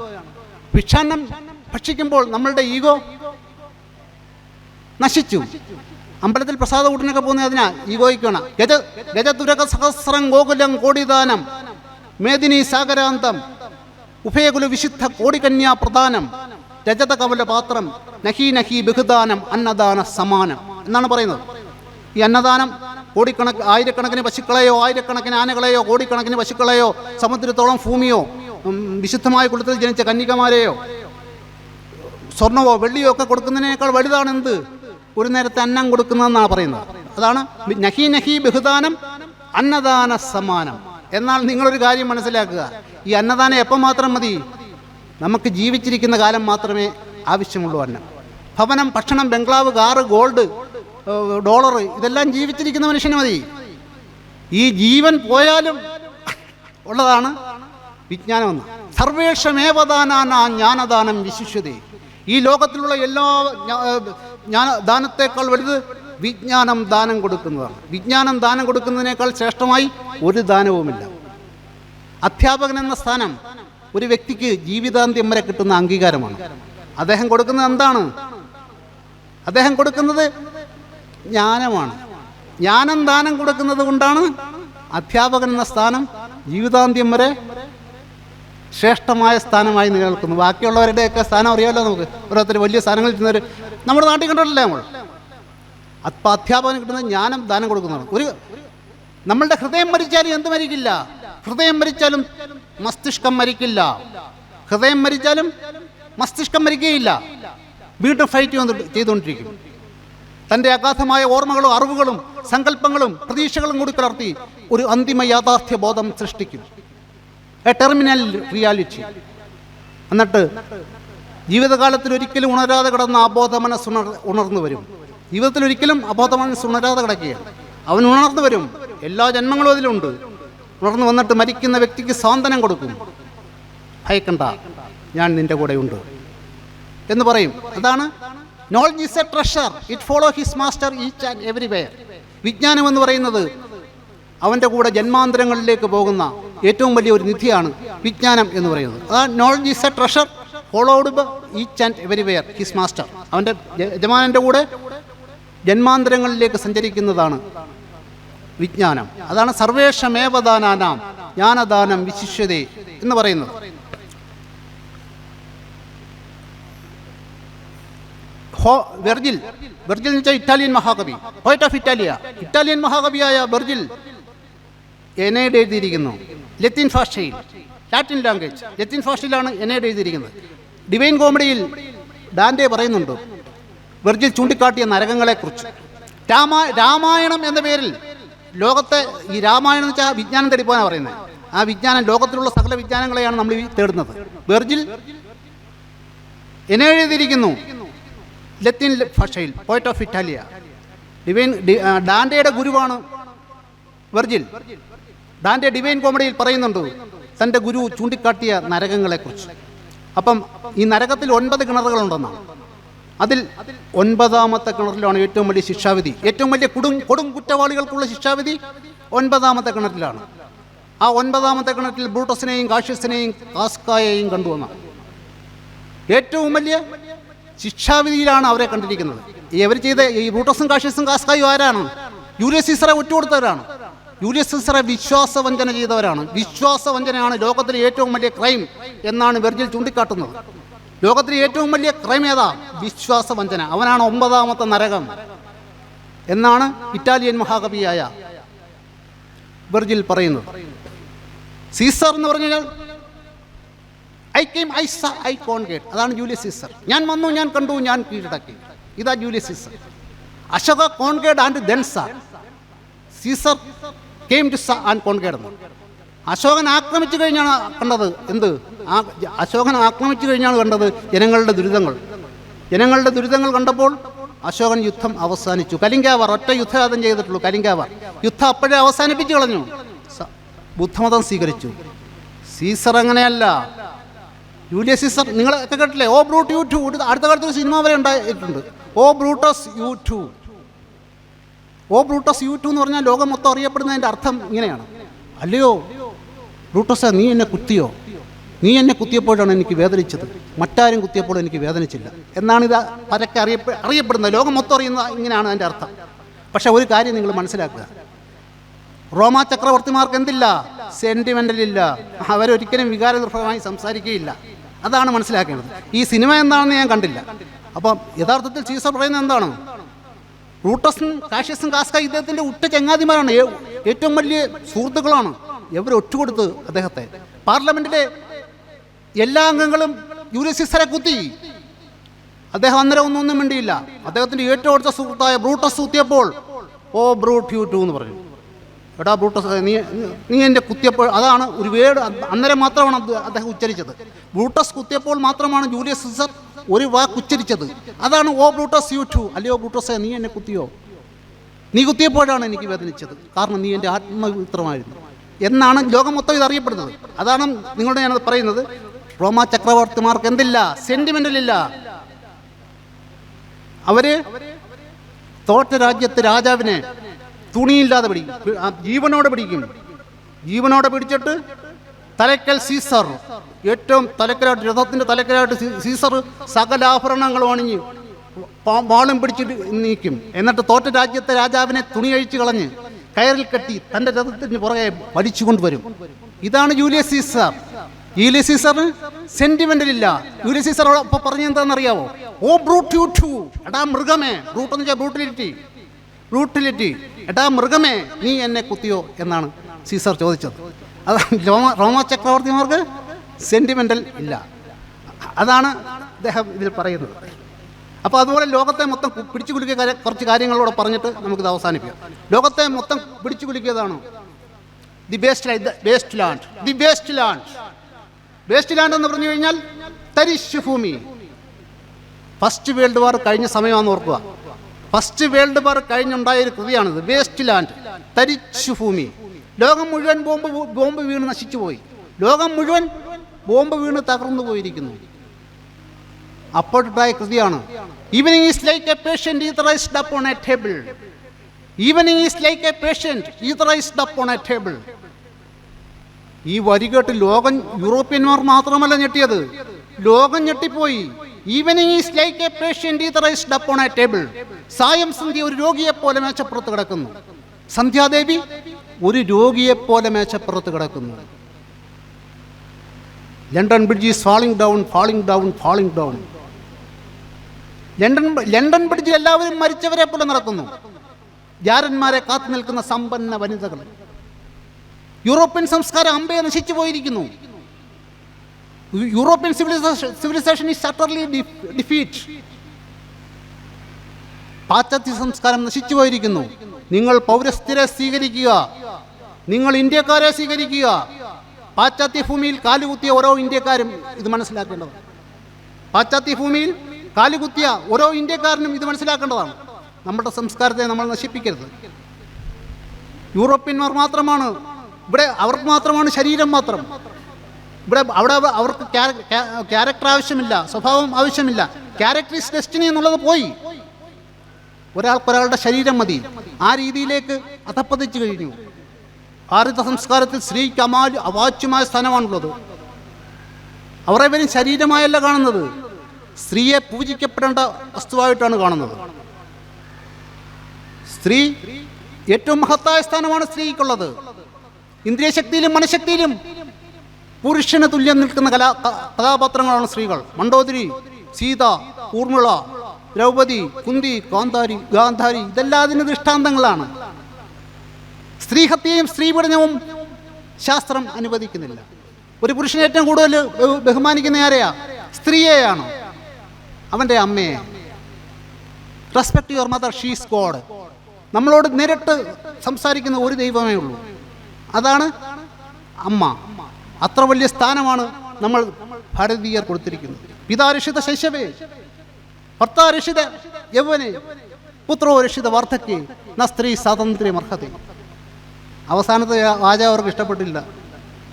ഭിക്ഷാന്നം ഭക്ഷിക്കുമ്പോൾ നമ്മളുടെ ഈഗോ നശിച്ചു. അമ്പലത്തിൽ പ്രസാദ കൂട്ടിനൊക്കെ പോകുന്നത് അതിനാ, ഈഗോയ്ക്കാണ്. ഗജതുരക സഹസ്രം ഗോകുലം കോടിദാനം മേദിനി സാഗരാന്തം ഉഭയകുല വിശുദ്ധ കോടികന്യാ പ്രധാനം രജത കമല പാത്രം നഹി നഹി ബഹുദാനം അന്നദാന സമാനം എന്നാണ് പറയുന്നത്. ഈ അന്നദാനം ആയിരക്കണക്കിന് പശുക്കളെയോ ആയിരക്കണക്കിന് ആനകളെയോ കോടിക്കണക്കിന് പശുക്കളെയോ സമുദ്രത്തോളം ഭൂമിയോ വിശുദ്ധമായ കുളത്തിൽ ജനിച്ച കന്യകമാരെയോ സ്വർണമോ വെള്ളിയോ ഒക്കെ കൊടുക്കുന്നതിനേക്കാൾ വലുതാണ് എന്ത്? ഒരു നേരത്തെ അന്നം കൊടുക്കുന്നതെന്നാണ് പറയുന്നത്. അതാണ് നഹി നഹി ബഹുദാനം അന്നദാന സമാനം. എന്നാൽ നിങ്ങളൊരു കാര്യം മനസ്സിലാക്കുക, ഈ അന്നദാനം എപ്പം മാത്രം മതി? നമുക്ക് ജീവിച്ചിരിക്കുന്ന കാലം മാത്രമേ ആവശ്യമുള്ളൂ. അന്നം, ഭവനം, ഭക്ഷണം, ബംഗ്ലാവ്, കാറ്, ഗോൾഡ്, ഡോളർ, ഇതെല്ലാം ജീവിച്ചിരിക്കുന്ന മനുഷ്യന് മതി. ഈ ജീവൻ പോയാലും ഉള്ളതാണ് വിജ്ഞാനമെന്ന്. സർവേഷമേവദാനാന ജ്ഞാനദാനം വിശിഷ്യതേ. ഈ ലോകത്തിലുള്ള എല്ലാ ദാനത്തേക്കാൾ വലുത് വിജ്ഞാനം ദാനം കൊടുക്കുന്നതാണ്. വിജ്ഞാനം ദാനം കൊടുക്കുന്നതിനേക്കാൾ ശ്രേഷ്ഠമായി ഒരു ദാനവുമില്ല. അധ്യാപകൻ എന്ന സ്ഥാനം ഒരു വ്യക്തിക്ക് ജീവിതാന്ത്യം വരെ കിട്ടുന്ന അംഗീകാരമാണ്. അദ്ദേഹം കൊടുക്കുന്നത് എന്താണ്? അദ്ദേഹം കൊടുക്കുന്നത് ജ്ഞാനമാണ്. ജ്ഞാനം ദാനം കൊടുക്കുന്നത് കൊണ്ടാണ് അധ്യാപകൻ എന്ന സ്ഥാനം ജീവിതാന്ത്യം വരെ ശ്രേഷ്ഠമായ സ്ഥാനമായി നിലനിൽക്കുന്നു. ബാക്കിയുള്ളവരുടെയൊക്കെ സ്ഥാനം അറിയാമല്ലോ നമുക്ക്. ഓരോരുത്തർ വലിയ സ്ഥാനങ്ങളിൽ ഇരുന്നവർ നമ്മുടെ നാട്ടിൽ കണ്ടിട്ടില്ലേ നമ്മൾ? അപ്പം അധ്യാപകന് കിട്ടുന്ന ജ്ഞാനം ദാനം കൊടുക്കുന്നതാണ്. നമ്മളുടെ ഹൃദയം മരിച്ചാലും എന്ത് മരിക്കില്ല? ഹൃദയം മരിച്ചാലും മസ്തിഷ്കം മരിക്കില്ല. ഹൃദയം മരിച്ചാലും മസ്തിഷ്കം മരിക്കുകയില്ല. വീണ്ടും ഫൈറ്റ് ചെയ്തുകൊണ്ടിരിക്കും. തൻ്റെ അഗാധമായ ഓർമ്മകളും അറിവുകളും സങ്കല്പങ്ങളും പ്രതീക്ഷകളും കൂടി കലർത്തി ഒരു അന്തിമ യാഥാർത്ഥ്യ ബോധം സൃഷ്ടിക്കും, എ ടെർമിനൽ റിയാലിറ്റി. എന്നിട്ട് ജീവിതകാലത്തിൽ ഒരിക്കലും ഉണരാതെ കിടന്ന അബോധ മനസ്സ് ഉണർന്നു വരും. ജീവിതത്തിൽ ഒരിക്കലും അബോധ മനസ്സ് ഉണരാതെ കിടക്കുകയാണ്. അവൻ ഉണർന്നു വരും. എല്ലാ ജന്മങ്ങളും അതിലുണ്ട്. ഉണർന്നു വന്നിട്ട് മരിക്കുന്ന വ്യക്തിക്ക് സാന്ത്വനം കൊടുക്കും. ഭയക്കണ്ട, ഞാൻ നിൻ്റെ കൂടെയുണ്ട് എന്ന് പറയും. അതാണ് knowledge is a treasure, it follow his master each and everywhere. വിജ്ഞാനം എന്ന് പറയുന്നത് അവൻ്റെ കൂടെ ജന്മാന്തരങ്ങളിലേക്ക് പോകുന്ന ഏറ്റവും വലിയ ഒരു നിധിയാണ് വിജ്ഞാനം എന്ന് പറയുന്നത്. അതാണ് knowledge is a treasure followed by each and everywhere his master. അവൻ്റെ യജമാനൻ്റെ കൂടെ ജന്മാന്തരങ്ങളിലേക്ക് സഞ്ചരിക്കുന്നതാണ് വിജ്ഞാനം. അതാണ് സർവേഷമേവദാനാനാം ജ്ഞാനദാനം വിശിഷ്യതേ എന്ന് പറയുന്നത്. വെർജിൽ എന്ന് വെച്ചാൽ ഇറ്റാലിയൻ മഹാകവി, പോയറ്റ് ഓഫ് ഇറ്റാലിയ. ഇറ്റാലിയൻ മഹാകവിയായ വെർജിൽ എനേഡ് എഴുതിയിരിക്കുന്നു ലത്തീൻ ഭാഷയിൽ, ലാറ്റിൻ ലാംഗ്വേജ്. ലത്തീൻ ഭാഷയിലാണ് എനേഡ് എഴുതിയിരിക്കുന്നത്. ഡിവൈൻ കോമഡിയിൽ ഡാൻറ്റെ പറയുന്നുണ്ട് വെർജിൽ ചൂണ്ടിക്കാട്ടിയ നരകങ്ങളെക്കുറിച്ച്. രാമായണം എന്ന പേരിൽ ലോകത്തെ, ഈ രാമായണം എന്ന് വെച്ചാൽ വിജ്ഞാനം തേടിപ്പോകാനാണ് പറയുന്നത്. ആ വിജ്ഞാനം, ലോകത്തിലുള്ള സകല വിജ്ഞാനങ്ങളെയാണ് നമ്മൾ തേടുന്നത്. വെർജിൽ എനേഡ് എഴുതിയിരിക്കുന്നു ലത്തീൻ ഭാഷയിൽ, പോയറ്റ് ഓഫ് ഇറ്റാലിയ. ഡാൻറ്റെയുടെ ഗുരുവാണ് വെർജിൽ. ഡാൻറ്റെ ഡിവൈൻ കോമഡിയിൽ പറയുന്നുണ്ട് തൻ്റെ ഗുരു ചൂണ്ടിക്കാട്ടിയ നരകങ്ങളെക്കുറിച്ച്. അപ്പം ഈ നരകത്തിൽ 9 കിണറുകളുണ്ടെന്നാണ്. അതിൽ 9ാമത്തെ കിണറിലാണ് ഏറ്റവും വലിയ ശിക്ഷാവിധി. ഏറ്റവും വലിയ കൊടും കുറ്റവാളികൾക്കുള്ള ശിക്ഷാവിധി 9ാമത്തെ കിണറ്റിലാണ്. ആ 9ാമത്തെ കിണറ്റിൽ ബ്രൂട്ടസിനെയും കാഷ്യസിനെയും കാസ്കായെയും കണ്ടുവന്ന ഏറ്റവും വലിയ ശിക്ഷാവിധിയിലാണ് അവരെ കണ്ടിരിക്കുന്നത്. അവർ ചെയ്ത ഈ ബ്രൂട്ടസും കാഷ്യസും കാസ്കായും ആരാണ്? ജൂലിയസ് സീസറെ ഒറ്റുകൊടുത്തവരാണ്. ജൂലിയസ് സീസറെ വിശ്വാസവഞ്ചന ചെയ്തവരാണ്. വിശ്വാസവഞ്ചനയാണ് ലോകത്തിലെ ഏറ്റവും വലിയ ക്രൈം എന്നാണ് വെർജിൽ ചൂണ്ടിക്കാട്ടുന്നത്. ലോകത്തിലെ ഏറ്റവും വലിയ ക്രൈം ഏതാ? വിശ്വാസവഞ്ചന. അവനാണ് 9ാമത്തെ നരകം എന്നാണ് ഇറ്റാലിയൻ മഹാകവിയായ വെർജിൽ പറയുന്നത്. സീസർ എന്ന് പറഞ്ഞാൽ ഐ കോൺഗേറ്റ്, അതാണ് ജൂലിയസ് സീസർ. ഞാൻ വന്നു, ഞാൻ കണ്ടു, ഞാൻ കീഴടക്കി. ഇതാ Julius Caesar. Ashoka conquered and then Caesar came to and conquered എന്ന്. അശോകൻ ആക്രമിച്ചു കഴിഞ്ഞാണ് കണ്ടത് എന്ത്? അശോകൻ ആക്രമിച്ചു കഴിഞ്ഞാണ് കണ്ടത് ജനങ്ങളുടെ ദുരിതങ്ങൾ. ജനങ്ങളുടെ ദുരിതങ്ങൾ കണ്ടപ്പോൾ അശോകൻ യുദ്ധം അവസാനിച്ചു. കലിംഗാവാർ ഒറ്റ യുദ്ധം ചെയ്തിട്ടുള്ളൂ. കലിംഗാവാർ യുദ്ധം അപ്പോഴേ അവസാനിപ്പിച്ചു കളഞ്ഞു. ബുദ്ധമതം സ്വീകരിച്ചു. സീസർ അങ്ങനെയല്ല. ജൂലിയസ് സീസർ നിങ്ങളൊക്കെ കേട്ടില്ലേ? Oh Brute you too. അടുത്ത കാലത്ത് ഒരു സിനിമ വരെ ഉണ്ടായിട്ടുണ്ട്. Oh Brutus you too. Oh Brutus you too എന്ന് പറഞ്ഞാൽ ലോകം മൊത്തം അറിയപ്പെടുന്നതിൻ്റെ അർത്ഥം ഇങ്ങനെയാണ്. അല്ലയോ ബ്രൂട്ടസ്, നീ എന്നെ കുത്തിയോ? നീ എന്നെ കുത്തിയപ്പോഴാണ് എനിക്ക് വേദനിച്ചത്, മറ്റാരും കുത്തിയപ്പോൾ എനിക്ക് വേദനിച്ചില്ല എന്നാണിത് പരക്കെ അറിയപ്പെടുന്നത്. ലോകം മൊത്തം അറിയുന്ന ഇങ്ങനെയാണ് അതിൻ്റെ അർത്ഥം. പക്ഷേ ഒരു കാര്യം നിങ്ങൾ മനസ്സിലാക്കുക, റോമാ ചക്രവർത്തിമാർക്ക് എന്തില്ല? സെൻറ്റിമെൻ്റൽ ഇല്ല. അവരൊരിക്കലും വികാരനിർഭരമായി സംസാരിക്കുകയില്ല. അതാണ് മനസ്സിലാക്കേണ്ടത്. ഈ സിനിമ എന്താണെന്ന് ഞാൻ കണ്ടില്ല. അപ്പം യഥാർത്ഥത്തിൽ സീസർ പറയുന്നത് എന്താണ്? ബ്രൂട്ടസും കാഷ്യസും കാസ്ക ഇദ്ദേഹത്തിൻ്റെ ഉറ്റ ചങ്ങാതിമാരാണ്, ഏറ്റവും വലിയ സുഹൃത്തുക്കളാണ്. ഇവർ ഒറ്റുകൊടുത്ത് അദ്ദേഹത്തെ. പാർലമെൻറ്റിലെ എല്ലാ അംഗങ്ങളും ജൂലിയസ് സീസറെ കുത്തി. അദ്ദേഹം അന്നേരം ഒന്നും മിണ്ടിയില്ല. അദ്ദേഹത്തിൻ്റെ ഏറ്റവും അടുത്ത സുഹൃത്തായ ബ്രൂട്ടസ് കുത്തിയപ്പോൾ ഓ ബ്രൂട്ട് യു ടു എന്ന് പറഞ്ഞു. എടാ ബ്രൂട്ടസ്, നീ എൻ്റെ കുത്തിയപ്പോൾ, അതാണ് ഒരു വേർഡ് അന്നേരം മാത്രമാണ് അദ്ദേഹം ഉച്ചരിച്ചത്. ബ്രൂട്ടസ് കുത്തിയപ്പോൾ മാത്രമാണ് ജൂലിയസ് സീസർ ഒരു വാക്ക് ഉച്ചരിച്ചത്. അതാണ് ഓ ബ്രൂട്ടസ് യു ടു. അല്ലയോ ബ്രൂട്ടസേ, നീ എന്നെ കുത്തിയോ? നീ കുത്തിയപ്പോഴാണ് എനിക്ക് വേദനിച്ചത്, കാരണം നീ എൻ്റെ ആത്മപവിത്രമായിരുന്നു എന്നാണ് ലോകം മൊത്തം ഇത് അറിയപ്പെടുന്നത്. അതാണ് നിങ്ങളോട് ഞാനത് പറയുന്നത്. റോമാ ചക്രവർത്തിമാർക്ക് എന്തില്ല? സെന്റിമെന്റലില്ല. അവര് തോറ്റ രാജ്യത്തെ രാജാവിനെ തുണിയില്ലാതെ പിടിക്കും, ജീവനോടെ പിടിക്കും. ജീവനോടെ പിടിച്ചിട്ട് തലക്കൽ സീസർ, ഏറ്റവും തലക്കലായിട്ട്, രഥത്തിൻ്റെ തലക്കലായിട്ട് സീസർ സകലാഭരണങ്ങളും അണിഞ്ഞ് വാളും പിടിച്ചിട്ട് നീക്കും. എന്നിട്ട് തോറ്റ രാജ്യത്തെ രാജാവിനെ തുണി അഴിച്ചു കളഞ്ഞ് കയറിൽ കെട്ടി തൻ്റെ രഥത്തിന് പുറകെ വലിച്ചു കൊണ്ടുവരും. ഇതാണ് ജൂലിയസ് സീസർ. ജൂലിയസ് സീസറിന് സെന്റിമെന്റലില്ല. ജൂലിയസ് സീസർ അപ്പോൾ പറഞ്ഞെന്താണെന്നറിയാവോ? Oh Brute you too. എടാ മൃഗമേ, ബ്രൂട്ട് എന്ന് വെച്ചാൽ ബ്രൂട്ടിലിറ്റി. എടാ മൃഗമേ, നീ എന്നെ കുത്തിയോ എന്നാണ് സീസർ ചോദിച്ചത്. അതാണ് റോമാ ചക്രവർത്തിമാർക്ക് സെന്റിമെന്റൽ ഇല്ല. അതാണ് അദ്ദേഹം ഇതിൽ പറയുന്നത്. അപ്പോൾ അതുപോലെ ലോകത്തെ മൊത്തം പിടിച്ചു കുലുക്കിയ കുറച്ച് കാര്യങ്ങളോട് പറഞ്ഞിട്ട് നമുക്കിത് അവസാനിപ്പിക്കാം. ലോകത്തെ മൊത്തം പിടിച്ചു കുലുക്കിയതാണ് ദി വേസ്റ്റ് ലാൻഡ് എന്ന് പറഞ്ഞു കഴിഞ്ഞാൽ തരിശു ഭൂമി. ഫസ്റ്റ് വേൾഡ് വാർ കഴിഞ്ഞ സമയമാണെന്ന് ഓർക്കുക. ഫസ്റ്റ് വേൾഡ് വാർ കഴിഞ്ഞുണ്ടായൊരു കൃതിയാണിത്. വേസ്റ്റ് ലാൻഡ്, തരിശു ഭൂമി. ലോകം മുഴുവൻ ബോംബ് വീണ് നശിച്ചു പോയി. ലോകം മുഴുവൻ ബോംബ് വീണ് തകർന്നു പോയിരിക്കുന്നു. അപ്പോഴുണ്ടായ കൃതിയാണ് evening is like a patient etherised upon a table. Evening is like a patient etherised upon a table. ഈ വരി കേട്ട് യൂറോപ്യന്മാർ മാത്രമല്ല ഞെട്ടിയത്, ലോകം ഞെട്ടിപ്പോയി. Evening is like a patient etherised upon a table. സായം സന്ധ്യ ഒരു രോഗിയെപ്പോലെ മേശപ്പുറത്ത് കിടക്കുന്നു. സന്ധ്യാദേവി ഒരു രോഗിയെപ്പോലെ മേശപ്പുറത്ത് കിടക്കുന്നു. London bridge is falling down. London ബ്രിഡ്ജിൽ എല്ലാവരും മരിച്ചവരെ പോലെ നടക്കുന്നു. ജാരന്മാരെ കാത്തു നിൽക്കുന്ന സമ്പന്ന വനിതകൾ. യൂറോപ്യൻ സംസ്കാരം അമ്പയെ നശിച്ചു പോയിരിക്കുന്നു. European civilisation is utterly defeat. പാശ്ചാത്യ സംസ്കാരം നശിച്ചു പോയിരിക്കുന്നു. നിങ്ങൾ പൗരസ്ത്യരെ സ്വീകരിക്കുക, നിങ്ങൾ ഇന്ത്യക്കാരെ സ്വീകരിക്കുക. പാശ്ചാത്യ ഭൂമിയിൽ കാലുകുത്തിയ ഓരോ ഇന്ത്യക്കാരും ഇത് മനസ്സിലാക്കേണ്ടതാണ്. പാശ്ചാത്യ ഭൂമിയിൽ കാലുകുത്തിയ ഓരോ ഇന്ത്യക്കാരനും ഇത് മനസ്സിലാക്കേണ്ടതാണ്. നമ്മുടെ സംസ്കാരത്തെ നമ്മൾ നശിപ്പിക്കരുത്. യൂറോപ്യന്മാർ മാത്രമാണ് ഇവിടെ, അവർക്ക് മാത്രമാണ് ശരീരം മാത്രം. അവിടെ അവർക്ക് ക്യാരക്ടർ ആവശ്യമില്ല, സ്വഭാവം ആവശ്യമില്ല. ക്യാരക്ടർ ഈസ് ഡെസ്റ്റിനി എന്നുള്ളത് പോയി. ഒരാൾക്കൊരാളുടെ ശരീരം മതി. ആ രീതിയിലേക്ക് അധപ്പതിച്ചു കഴിഞ്ഞു. ഭാരത സംസ്കാരത്തിൽ സ്ത്രീക്ക് അവാച്യമായ സ്ഥാനമാണുള്ളത്. അവരെ വരും ശരീരമായല്ല കാണുന്നത്, സ്ത്രീയെ പൂജിക്കപ്പെടേണ്ട വസ്തുവായിട്ടാണ് കാണുന്നത്. സ്ത്രീ ഏറ്റവും മഹത്തായ സ്ഥാനമാണ് സ്ത്രീക്കുള്ളത്. ഇന്ദ്രിയശക്തിയിലും മനഃശക്തിയിലും പുരുഷന് തുല്യം നിൽക്കുന്ന കഥാപാത്രങ്ങളാണ് സ്ത്രീകൾ. മണ്ഡോദരി, സീത, ഊർമിള, ദ്രൗപദി, കുന്തി, ഗാന്ധാരി ഇതെല്ലാം അതിന് ദൃഷ്ടാന്തങ്ങളാണ്. സ്ത്രീഹത്യയും സ്ത്രീപീഡനവും ശാസ്ത്രം അനുവദിക്കുന്നില്ല. ഒരു പുരുഷനെ ഏറ്റവും കൂടുതൽ ബഹുമാനിക്കുന്ന ആരെയാ? സ്ത്രീയെയാണ്, അവൻ്റെ അമ്മയെ. Respect your mother, she's God. നമ്മളോട് നേരിട്ട് സംസാരിക്കുന്ന ഒരു ദൈവമേ ഉള്ളൂ, അതാണ് അമ്മ. അത്ര വലിയ സ്ഥാനമാണ് നമ്മൾ ഭാരതീയർ കൊടുത്തിരിക്കുന്നത്. പിതാരക്ഷിത ശൈശവേ, ഭർത്താ രക്ഷിത യൗവനെ പുത്രോ രക്ഷിത വാർദ്ധക്യേ ന സ്ത്രീ സ്വാതന്ത്ര്യം അർഹത. അവസാനത്തെ വാചകം അവർക്ക് ഇഷ്ടപ്പെട്ടില്ല.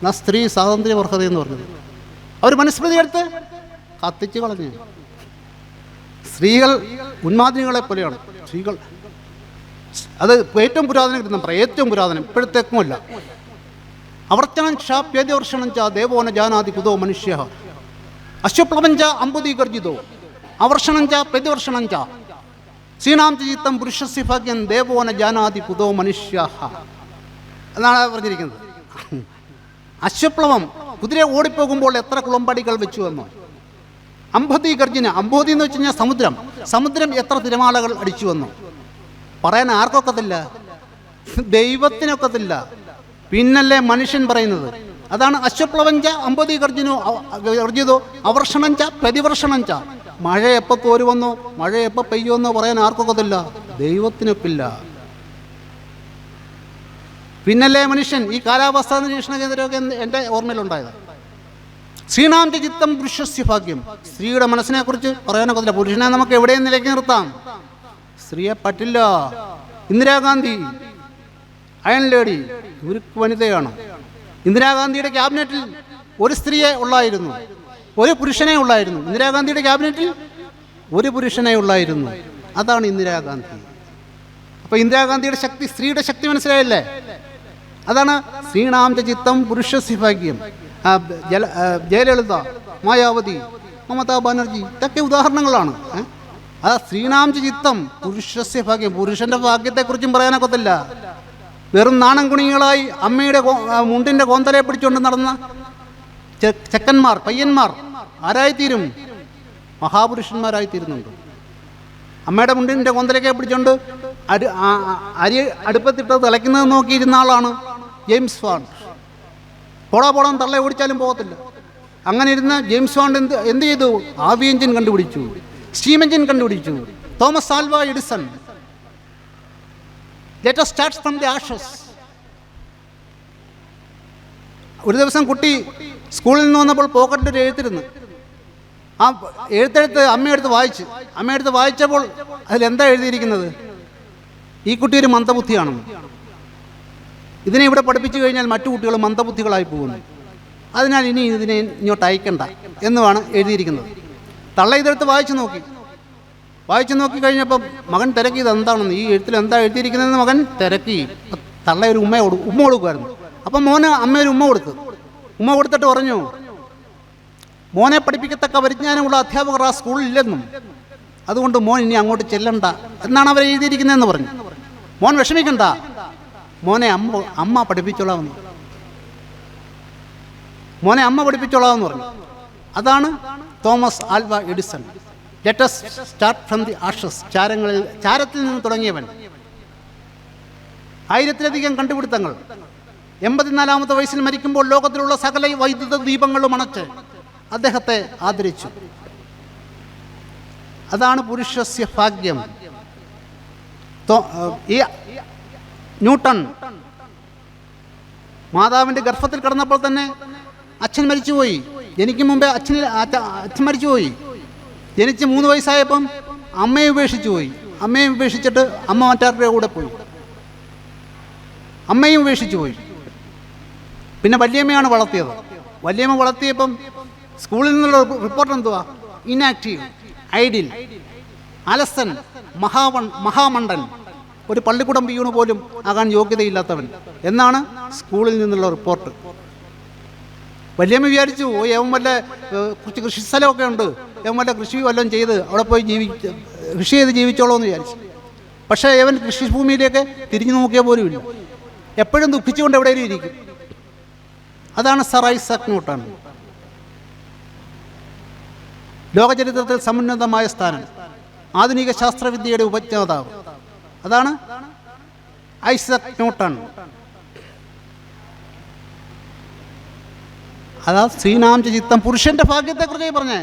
ന സ്ത്രീ സ്വാതന്ത്ര്യം അർഹത എന്ന് പറഞ്ഞത് അവർ മനുസ്മൃതി എടുത്ത് കത്തിച്ച് കളഞ്ഞു. സ്ത്രീകൾ ഉന്മാദിനികളെ പോലെയാണ് സ്ത്രീകൾ. അത് ഏറ്റവും പുരാതന ഗ്രന്ഥം പറയാം, ഏറ്റവും പുരാതനം, ഇപ്പോഴത്തേക്കുമല്ല. അവർച്ചനം ക്ഷാപ്യവർഷണം ച ദേവോന ജാനാതി കുതോ മനുഷ്യ അശ്വപ്ലവം ച അമ്പുദീകർജിതോ അവർഷണം ച പ്രതിവർഷണം ച സീനാം ചിത്തം പുരുഷസ്യ ഭാഗ്യം ദേവോന ജാനാതി കുതോ മനുഷ്യ എന്നാണ് പറഞ്ഞിരിക്കുന്നത്. അശ്വപ്ലവം, കുതിര ഓടിപ്പോകുമ്പോൾ എത്ര കുളമ്പടികൾ വെച്ചു എന്നോ. അമ്പതി ഗർജിന, അമ്പോതി എന്ന് വെച്ച് കഴിഞ്ഞാൽ സമുദ്രം, സമുദ്രം എത്ര തിരമാലകൾ അടിച്ചു വന്നു പറയാൻ ആർക്കൊക്കത്തില്ല, ദൈവത്തിനൊക്കത്തില്ല. പിന്നല്ലേ മനുഷ്യൻ പറയുന്നത്. അതാണ് അശ്വപ്ലവഞ്ച അമ്പതി ഗർജിതോ അവർഷണം ച പ്രതിവർഷണം ച. മഴ എപ്പോൾ തോരുവന്നോ മഴ എപ്പോൾ പെയ്യുമെന്നോ പറയാൻ ആർക്കൊക്കത്തില്ല, ദൈവത്തിനൊക്കില്ല. പിന്നല്ലേ മനുഷ്യൻ. ഈ കാലാവസ്ഥാ നിരീക്ഷണ കേന്ദ്രമൊക്കെ എൻ്റെ ഓർമ്മയിലുണ്ടായത്. ശ്രീനാം ചിത്തം പുരുഷസ്യ ഭാഗ്യം. സ്ത്രീയുടെ മനസ്സിനെ കുറിച്ച് പറയാനൊക്കത്തില്ല. പുരുഷനെ നമുക്ക് എവിടെയും നിലയ്ക്ക് നിർത്താം, സ്ത്രീയെ പറ്റില്ല. ഇന്ദിരാഗാന്ധി അയൺ ലേഡി, ഇവർക്ക് വനിതയാണ്. ഇന്ദിരാഗാന്ധിയുടെ ക്യാബിനറ്റിൽ ഒരു സ്ത്രീയെ ഉള്ളായിരുന്നു, ഒരു പുരുഷനെ ഉള്ളായിരുന്നു. ഇന്ദിരാഗാന്ധിയുടെ ക്യാബിനറ്റിൽ ഒരു പുരുഷനെ ഉള്ളായിരുന്നു. അതാണ് ഇന്ദിരാഗാന്ധി. അപ്പോൾ ഇന്ദിരാഗാന്ധിയുടെ ശക്തി, സ്ത്രീയുടെ ശക്തി മനസ്സിലായല്ലേ? അതാണ് ശ്രീനാം ചിത്തം പുരുഷസ്യ ഭാഗ്യം. ജയലളിത, മായാവതി, മമതാ ബാനർജി, ഇതൊക്കെ ഉദാഹരണങ്ങളാണ്. അത് ശ്രീനാം ചിത്തം പുരുഷസ്യ ഭാഗ്യം. പുരുഷന്റെ ഭാഗ്യത്തെക്കുറിച്ചും പറയാനൊക്കത്തില്ല. വെറും നാണം കുണികളായി അമ്മയുടെ മുണ്ടിൻ്റെ കോന്തലയെ പിടിച്ചുകൊണ്ട് നടന്ന ചെക്കന്മാർ, പയ്യന്മാർ ആരായിത്തീരും? മഹാപുരുഷന്മാരായിത്തീരുന്നുണ്ട്. അമ്മയുടെ മുണ്ടിൻ്റെ കോന്തലയൊക്കെ പിടിച്ചുകൊണ്ട് അരി അടുപ്പത്തിട്ട് തിളയ്ക്കുന്നത് നോക്കിയിരുന്ന ആളാണ് ജെയിംസ് ബോണ്ട്. പോടാൻ തള്ള ഓടിച്ചാലും പോകത്തില്ല. അങ്ങനെ ഇരുന്ന ജെയിംസ് ബോണ്ട് എന്ത് ചെയ്തു? ആവി എഞ്ചിൻ കണ്ടുപിടിച്ചു, സ്റ്റീം എഞ്ചിൻ കണ്ടുപിടിച്ചു. Thomas Alva Edison, let us start from the ashes. ഒരു ദിവസം കുട്ടി സ്കൂളിൽ നിന്ന് വന്നപ്പോൾ പോക്കറ്റിൽ ഒരു എഴുത്തിരുന്നു. ആ എഴുത്തെടുത്ത് അമ്മയെടുത്ത് വായിച്ചപ്പോൾ അതിലെന്താ എഴുതിയിരിക്കുന്നത്? ഈ കുട്ടി ഒരു മന്ദബുദ്ധിയാണെന്ന്. ഇതിനെ ഇവിടെ പഠിപ്പിച്ചു കഴിഞ്ഞാൽ മറ്റു കുട്ടികൾ മന്ദബുദ്ധികളായി പോകുന്നു, അതിനാൽ ഇനി ഇതിനെ ഇങ്ങോട്ട് അയക്കണ്ട എന്നുമാണ് എഴുതിയിരിക്കുന്നത്. തള്ള ഇതെടുത്ത് വായിച്ചു നോക്കി കഴിഞ്ഞപ്പം മകൻ തിരക്കി ഇതെന്താണെന്ന്, ഈ എഴുത്തിൽ എന്താ എഴുതിയിരിക്കുന്നതെന്ന് മകൻ തിരക്കി. തള്ള ഒരു ഉമ്മ കൊടുക്കുമായിരുന്നു. അപ്പം മോന് അമ്മ ഒരു ഉമ്മ കൊടുത്തിട്ട് പറഞ്ഞു, മോനെ പഠിപ്പിക്കത്തക്ക പരിജ്ഞാനമുള്ള അധ്യാപകർ ആ സ്കൂളിലില്ലെന്നും അതുകൊണ്ട് മോൻ ഇനി അങ്ങോട്ട് ചെല്ലണ്ട എന്നാണ് അവർ എഴുതിയിരിക്കുന്നതെന്ന് പറഞ്ഞു. മോൻ വിഷമിക്കണ്ട, മോനെ അമ്മ പഠിപ്പിച്ചോളാമെന്ന് പറഞ്ഞു. അതാണ് Thomas Alva Edison. Let us start from the ashes. ചാരത്തിൽ നിന്ന് തുടങ്ങിയവൻ. 1000-ലധികം കണ്ടുപിടുത്തങ്ങൾ. 84-ാമത്തെ വയസ്സിൽ മരിക്കുമ്പോൾ ലോകത്തിലുള്ള സകല വൈദ്യുത ദീപങ്ങളും അണച്ച് അദ്ദേഹത്തെ ആദരിച്ചു. അതാണ് പുരുഷസ്യ ഭാഗ്യം. ന്യൂട്ടൺ മാതാവിൻ്റെ ഗർഭത്തിൽ കിടന്നപ്പോൾ തന്നെ അച്ഛൻ മരിച്ചുപോയി. ജനിക്കും മുമ്പേ അച്ഛൻ മരിച്ചുപോയി. ജനിച്ച് 3 വയസ്സായപ്പം അമ്മയെ ഉപേക്ഷിച്ചിട്ട് അമ്മ മറ്റാരുടെ കൂടെ പോയി. അമ്മയും ഉപേക്ഷിച്ചു പോയി. പിന്നെ വല്യമ്മയാണ് വളർത്തിയത്. വല്യമ്മ വളർത്തിയപ്പം സ്കൂളിൽ നിന്നുള്ള റിപ്പോർട്ട് എന്തുവാ? ഇനാക്റ്റീവ്, ഐഡിൽ, അലസൻ, മഹാമണ്ഡൻ, ഒരു പള്ളിക്കൂടം പിയൂണ് പോലും ആകാൻ യോഗ്യതയില്ലാത്തവൻ എന്നാണ് സ്കൂളിൽ നിന്നുള്ള റിപ്പോർട്ട്. വല്യമ്മ വിചാരിച്ചു, യവൻ വല്ല കുറച്ച് കൃഷിസ്ഥലമൊക്കെ ഉണ്ട്, യവൻ വല്ല കൃഷി വല്ലതും ചെയ്ത് അവിടെ പോയി കൃഷി ചെയ്ത് ജീവിച്ചോളൂ എന്ന് വിചാരിച്ചു. പക്ഷേ യവൻ കൃഷിഭൂമിയിലേക്ക് തിരിഞ്ഞു നോക്കിയ പോലും ഇല്ല. എപ്പോഴും ദുഃഖിച്ചുകൊണ്ട് എവിടെയും ഇരിക്കും. അതാണ് സർ ഐസക് ന്യൂട്ടൺ. ലോകചരിത്രത്തിൽ സമുന്നതമായ സ്ഥാനം, ആധുനിക ശാസ്ത്രവിദ്യയുടെ ഉപജ്ഞാതാവ്. അതാണ് ഐസക് ന്യൂട്ടൺ. അതാ ശ്രീനാം ചിത്തം പുരുഷന്റെ ഭാഗ്യത്തെക്കുറിച്ച് പറഞ്ഞേ.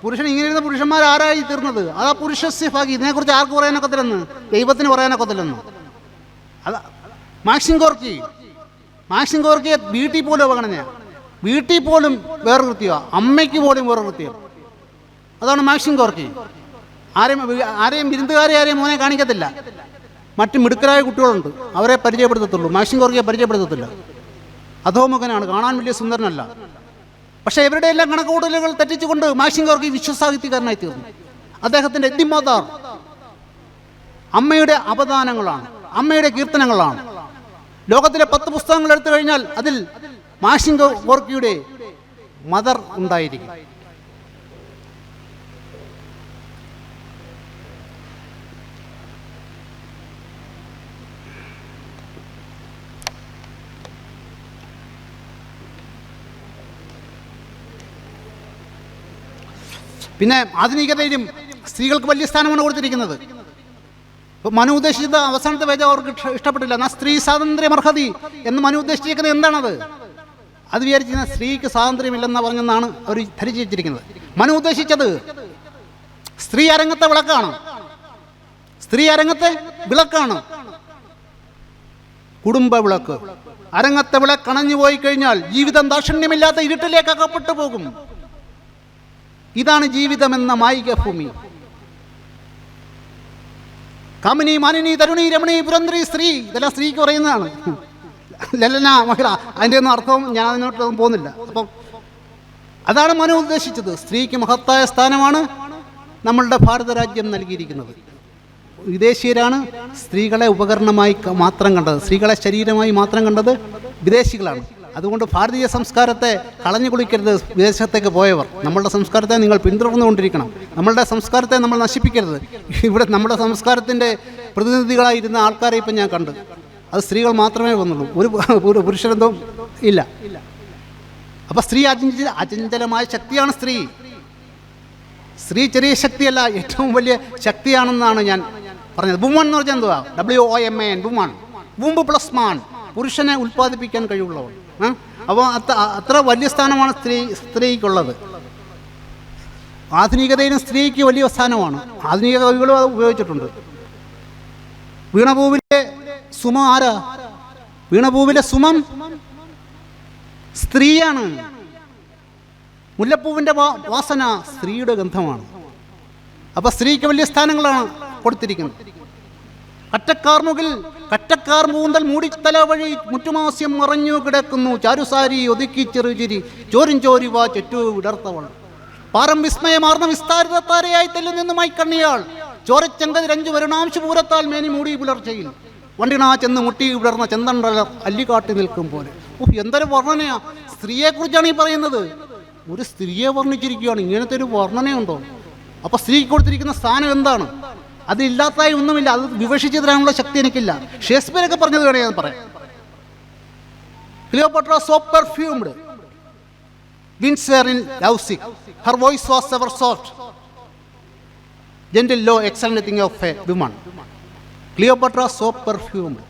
പുരുഷൻ ഇങ്ങനെ ഇരുന്ന പുരുഷന്മാർ ആരായി തീർന്നത്? അതാ പുരുഷസ്യ ഭാഗ്യം. ഇതിനെക്കുറിച്ച് ആർക്ക് പറയാനൊക്കത്തില്ലെന്ന്? ദൈവത്തിന് പറയാനൊക്കത്തില്ലെന്ന്. അതാ മാക്സിം ഗോർക്കിയെ വീട്ടിൽ പോലും അവഗണനയാണ്. വീട്ടിൽ പോലും വേറെ കൃത്യമാണ്, അമ്മയ്ക്ക് പോലും വേറെ കൃത്യം. അതാണ് മാക്സിം ഗോർക്കി. ആരെയും വിരുന്നുകാരെ ആരെയും മോനെ കാണിക്കത്തില്ല. മറ്റ് മിടുക്കരായ കുട്ടികളുണ്ട്, അവരെ പരിചയപ്പെടുത്തത്തുള്ളൂ. മാക്സിം ഗോർക്കിയെ പരിചയപ്പെടുത്തത്തില്ല. അധോമുഖനാണ്, കാണാൻ വലിയ സുന്ദരനല്ല. പക്ഷേ ഇവരുടെ എല്ലാം കണക്കുകൂടലുകൾ തെറ്റിച്ചുകൊണ്ട് മാക്സിം ഗോർക്കി വിശ്വസാഹിത്യകാരനായി തീർന്നു. അദ്ദേഹത്തിൻ്റെ എത്തിമാതാർ അമ്മയുടെ അവദാനങ്ങളാണ്, അമ്മയുടെ കീർത്തനങ്ങളാണ്. ലോകത്തിലെ 10 പുസ്തകങ്ങൾ എടുത്തു കഴിഞ്ഞാൽ അതിൽ മാക്സിം ഗോർക്കിയുടെ മദർ ഉണ്ടായിരിക്കും. പിന്നെ ആധുനികതയിലും സ്ത്രീകൾക്ക് വലിയ സ്ഥാനമാണ് കൊടുത്തിരിക്കുന്നത്. ഇപ്പോൾ മനു ഉദ്ദേശിച്ചത് അവസാനത്തെ പേജ് അവർക്ക് ഇഷ്ടപ്പെട്ടില്ല. എന്നാൽ സ്ത്രീ സ്വാതന്ത്ര്യം അർഹതി എന്ന് മനു ഉദ്ദേശിച്ചിരിക്കുന്നത് എന്താണത്? അത് വിചാരിച്ചിരുന്ന സ്ത്രീക്ക് സ്വാതന്ത്ര്യമില്ലെന്ന് പറഞ്ഞെന്നാണ് അവർ ധരിച്ചു വെച്ചിരിക്കുന്നത്. മനു ഉദ്ദേശിച്ചത് സ്ത്രീ അരങ്ങത്തെ വിളക്കാണ്, സ്ത്രീ അരങ്ങത്തെ വിളക്കാണ്, കുടുംബ വിളക്ക്. അരങ്ങത്തെ വിളക്ക് അണഞ്ഞു പോയി കഴിഞ്ഞാൽ ജീവിതം ദാക്ഷിണ്യമില്ലാത്ത ഇരുട്ടിലേക്ക് അകപ്പെട്ടു പോകും. ഇതാണ് ജീവിതമെന്ന മായിക ഭൂമി. കാമിനി, മാനിനി, തരുണി, രമണി, പുരന്ദ്രി, സ്ത്രീ, ഇതെല്ലാം സ്ത്രീക്ക് പറയുന്നതാണ്. ലലന, മഹിള, അതിൻ്റെ ഒന്നും അർത്ഥവും ഞാൻ അതിനോട്ടൊന്നും പോകുന്നില്ല. അപ്പം അതാണ് മനു ഉദ്ദേശിച്ചത്. സ്ത്രീക്ക് മഹത്തായ സ്ഥാനമാണ് നമ്മളുടെ ഭാരത രാജ്യം നൽകിയിരിക്കുന്നത്. വിദേശീയരാണ് സ്ത്രീകളെ ഉപകരണമായി മാത്രം കണ്ടത്, സ്ത്രീകളെ ശരീരമായി മാത്രം കണ്ടത് വിദേശികളാണ്. അതുകൊണ്ട് ഭാരതീയ സംസ്കാരത്തെ കളഞ്ഞു കുളിക്കരുത് വിദേശത്തേക്ക് പോയവർ. നമ്മളുടെ സംസ്കാരത്തെ നിങ്ങൾ പിന്തുടർന്നുകൊണ്ടിരിക്കണം. നമ്മളുടെ സംസ്കാരത്തെ നമ്മൾ നശിപ്പിക്കരുത്. ഇവിടെ നമ്മുടെ സംസ്കാരത്തിൻ്റെ പ്രതിനിധികളായിരുന്ന ആൾക്കാരെ ഇപ്പം ഞാൻ കണ്ട്, അത് സ്ത്രീകൾ മാത്രമേ വന്നുള്ളൂ, ഒരു പുരുഷനെന്തോ ഇല്ല. അപ്പം സ്ത്രീ അചഞ്ചലമായ ശക്തിയാണ്. സ്ത്രീ ചെറിയ ശക്തിയല്ല, ഏറ്റവും വലിയ ശക്തിയാണെന്നാണ് ഞാൻ പറഞ്ഞത്. വുമൺ എന്ന് പറഞ്ഞാൽ എന്തുവാ? WOMAN, വുമൺ, വുമ്പ് പ്ലസ് മാൻ, പുരുഷനെ ഉൽപ്പാദിപ്പിക്കാൻ കഴിവുള്ളവർ. അപ്പോൾ അത്ര വലിയ സ്ഥാനമാണ് സ്ത്രീക്കുള്ളത്. ആധുനികതയിലും സ്ത്രീക്ക് വലിയ സ്ഥാനമാണ്. ആധുനിക കവികളും അത് ഉപയോഗിച്ചിട്ടുണ്ട്. വീണപൂവിലെ സുമം ആരാ? വീണപൂവിലെ സുമം സ്ത്രീയാണ്. മുല്ലപ്പൂവിൻ്റെ വാസന സ്ത്രീയുടെ ഗന്ധമാണ്. അപ്പം സ്ത്രീക്ക് വലിയ സ്ഥാനങ്ങളാണ് കൊടുത്തിരിക്കുന്നത്. കറ്റക്കാർ മൂന്തൽ മൂടിത്തല വഴി മുറ്റുമാസ്യം മറഞ്ഞു കിടക്കുന്നു, ചാരുസാരി ഒതുക്കി ചെറുചിരി ചോരും ചോരുവാ ചുറ്റു വിടർത്തവൾ, പാരം വിസ്മയമാർന്ന വിസ്താരിതത്താരയായി തെല്ലു നിന്നുമായി കണ്ണിയാൾ, ചോരച്ചെങ്കതിരഞ്ചു വരുണാംശപൂരത്താൽ മേനി മൂടി പുലർച്ചയിൽ, വണ്ടിണാ ചെന്ന് മുട്ടി വിടർന്ന ചെന്തണ്ടലർ അല്ലിക്കാട്ടി നിൽക്കും പോലെ. എന്തൊരു വർണ്ണനയാ! സ്ത്രീയെക്കുറിച്ചാണ് ഈ പറയുന്നത്. ഒരു സ്ത്രീയെ വർണ്ണിച്ചിരിക്കുകയാണ്. ഇങ്ങനത്തെ ഒരു വർണ്ണനയുണ്ടോ? അപ്പോൾ സ്ത്രീക്ക് കൊടുത്തിരിക്കുന്ന സ്ഥാനം എന്താണ്? അതില്ലാത്തായി ഒന്നുമില്ല. അത് വിവക്ഷിച്ച് തരാനുള്ള ശക്തി എനിക്കില്ല. ഷേക്സ്പിയറൊക്കെ പറഞ്ഞത് വേണേ ഞാൻ പറയാം. Cleopatra so perfumed, winds were in lovesick, her voice was ever soft, gentle, low, excellent of a woman. Cleopatra so perfumed.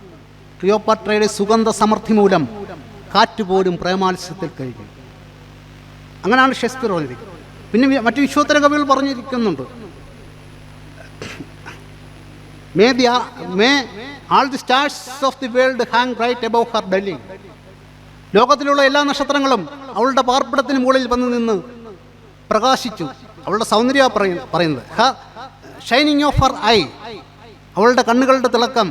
ക്ലിയോപാട്രയുടെ സുഗന്ധ സമൃദ്ധി മൂലം കാറ്റ് പോലും പ്രേമാത്സ്യത്തിൽ കഴിഞ്ഞു. അങ്ങനെയാണ് ഷേക്സ്പിയർ പറഞ്ഞിരിക്കുന്നത്. പിന്നെ മറ്റു വിശ്വോത്തര കവികൾ പറഞ്ഞിരിക്കുന്നുണ്ട്, May all the stars of the world hang right above her dwelling. ലോകത്തിലുള്ള എല്ലാ നക്ഷത്രങ്ങളും അവളുടെ പാർപ്പിടത്തിന് മുകളിൽ വന്ന് നിന്ന് പ്രകാശിച്ചു. അവളുടെ സൗന്ദര്യ പറയുന്നത്. ഷൈനിങ് ഓഫ് ഹർ ഐ, അവളുടെ കണ്ണുകളുടെ തിളക്കം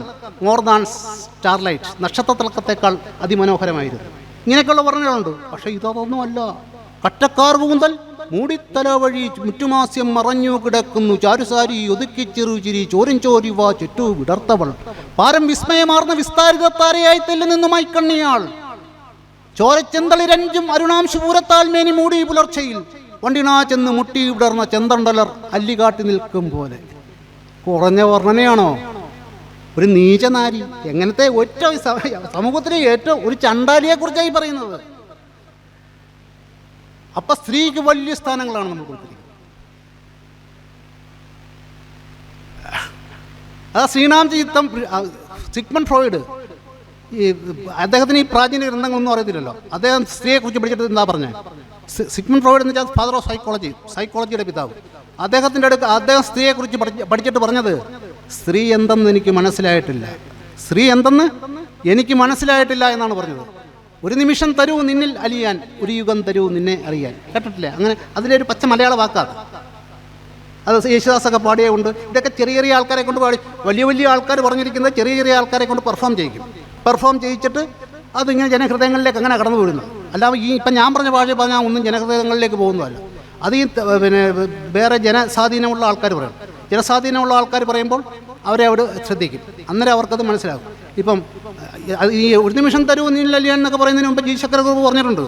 മോർ ദാൻ സ്റ്റാർലൈറ്റ്, നക്ഷത്ര തിളക്കത്തേക്കാൾ അതിമനോഹരമായിരുന്നു. ഇങ്ങനെയൊക്കെയുള്ള വർണ്ണനകളുണ്ട്. പക്ഷേ ഇതൊന്നുമല്ല. കറ്റക്കാർ കൂന്തൽ മൂടിത്തല വഴി മുറ്റുമാസ്യം മറഞ്ഞു കിടക്കുന്നു, ചാരുസാരി ഒതുക്കി ചെറുചിരി ചോരും ചോരുവാ ചുറ്റു വിടർത്തവൾ, പാരം വിസ്മയമാർന്ന വിസ്താരിതത്താരയായി തെല്ലു നിന്നുമായി കണ്ണിയാൾ, ചോരച്ചെന്തളിരഞ്ചും അരുണാംശപൂരത്താൽ മേനി മൂടി പുലർച്ചയിൽ, വണ്ടിണാ ചെന്ന് മുട്ടി വിടർന്ന ചെന്തണ്ടലർ അല്ലികാട്ടി നിൽക്കും പോലെ. കുറഞ്ഞ വർണ്ണനയാണോ? ഒരു നീചനാരി, എങ്ങനത്തെ ഒറ്റ സമൂഹത്തിലെ ഏറ്റവും ഒരു ചണ്ടാലിയെ കുറിച്ചായി പറയുന്നത്. അപ്പൊ സ്ത്രീക്ക് വലിയ സ്ഥാനങ്ങളാണ് നമ്മൾ കൊടുത്തിരിക്കുന്നത്. അതാ ശ്രീനാംജി സിഗ്മണ്ട് ഫ്രോയിഡ്, അദ്ദേഹത്തിന് ഈ പ്രാചീന ഗ്രന്ഥങ്ങളൊന്നും അറിയത്തില്ലല്ലോ. അദ്ദേഹം സ്ത്രീയെക്കുറിച്ച് പഠിച്ചിട്ട് എന്താ പറഞ്ഞത്? സിഗ്മണ്ട് ഫ്രോയിഡ് എന്ന് വെച്ചാൽ ഫാദർ ഓഫ് സൈക്കോളജിയുടെ പിതാവ്. അദ്ദേഹം സ്ത്രീയെക്കുറിച്ച് പഠിച്ചിട്ട് പറഞ്ഞത്, സ്ത്രീ എന്തെന്ന് എനിക്ക് മനസ്സിലായിട്ടില്ല, സ്ത്രീ എന്തെന്ന് എനിക്ക് മനസ്സിലായിട്ടില്ല എന്നാണ് പറഞ്ഞത്. ഒരു നിമിഷം തരൂ നിന്നിൽ അലിയാൻ, ഒരു യുഗം തരൂ നിന്നെ അറിയാൻ. കേട്ടിട്ടില്ലേ? അങ്ങനെ അതിലൊരു പച്ച മലയാള വാക്കാണ്. അത് യേശുദാസൊക്കെ പാടിയേ ഉണ്ട്. ഇതൊക്കെ ചെറിയ ചെറിയ ആൾക്കാരെ കൊണ്ട് പാടി, വലിയ വലിയ ആൾക്കാർ പറഞ്ഞിരിക്കുന്നത് ചെറിയ ചെറിയ ആൾക്കാരെ കൊണ്ട് പെർഫോം ചെയ്യിച്ചിട്ട് അതിങ്ങനെ ജനഹൃദയങ്ങളിലേക്ക് അങ്ങനെ കടന്നു വീഴുന്നു. അല്ലാതെ ഈ ഇപ്പം ഞാൻ പറഞ്ഞ ഭാഷ പറഞ്ഞാൽ ഒന്നും ജനഹൃദയങ്ങളിലേക്ക് പോകുന്നതല്ല. അത് ഈ പിന്നെ വേറെ ജനസ്വാധീനമുള്ള ആൾക്കാർ പറയണം. ജനസ്വാധീനമുള്ള ആൾക്കാർ പറയുമ്പോൾ അവരെ അവിടെ ശ്രദ്ധിക്കും, അന്നേരം അവർക്കത് മനസ്സിലാകും. ഇപ്പം ഈ ഒരു നിമിഷം തരൂ നീലല്ലിയാൻ എന്നൊക്കെ പറയുന്നതിന് മുമ്പ് ജി ശങ്കരഗുരു പറഞ്ഞിട്ടുണ്ട്,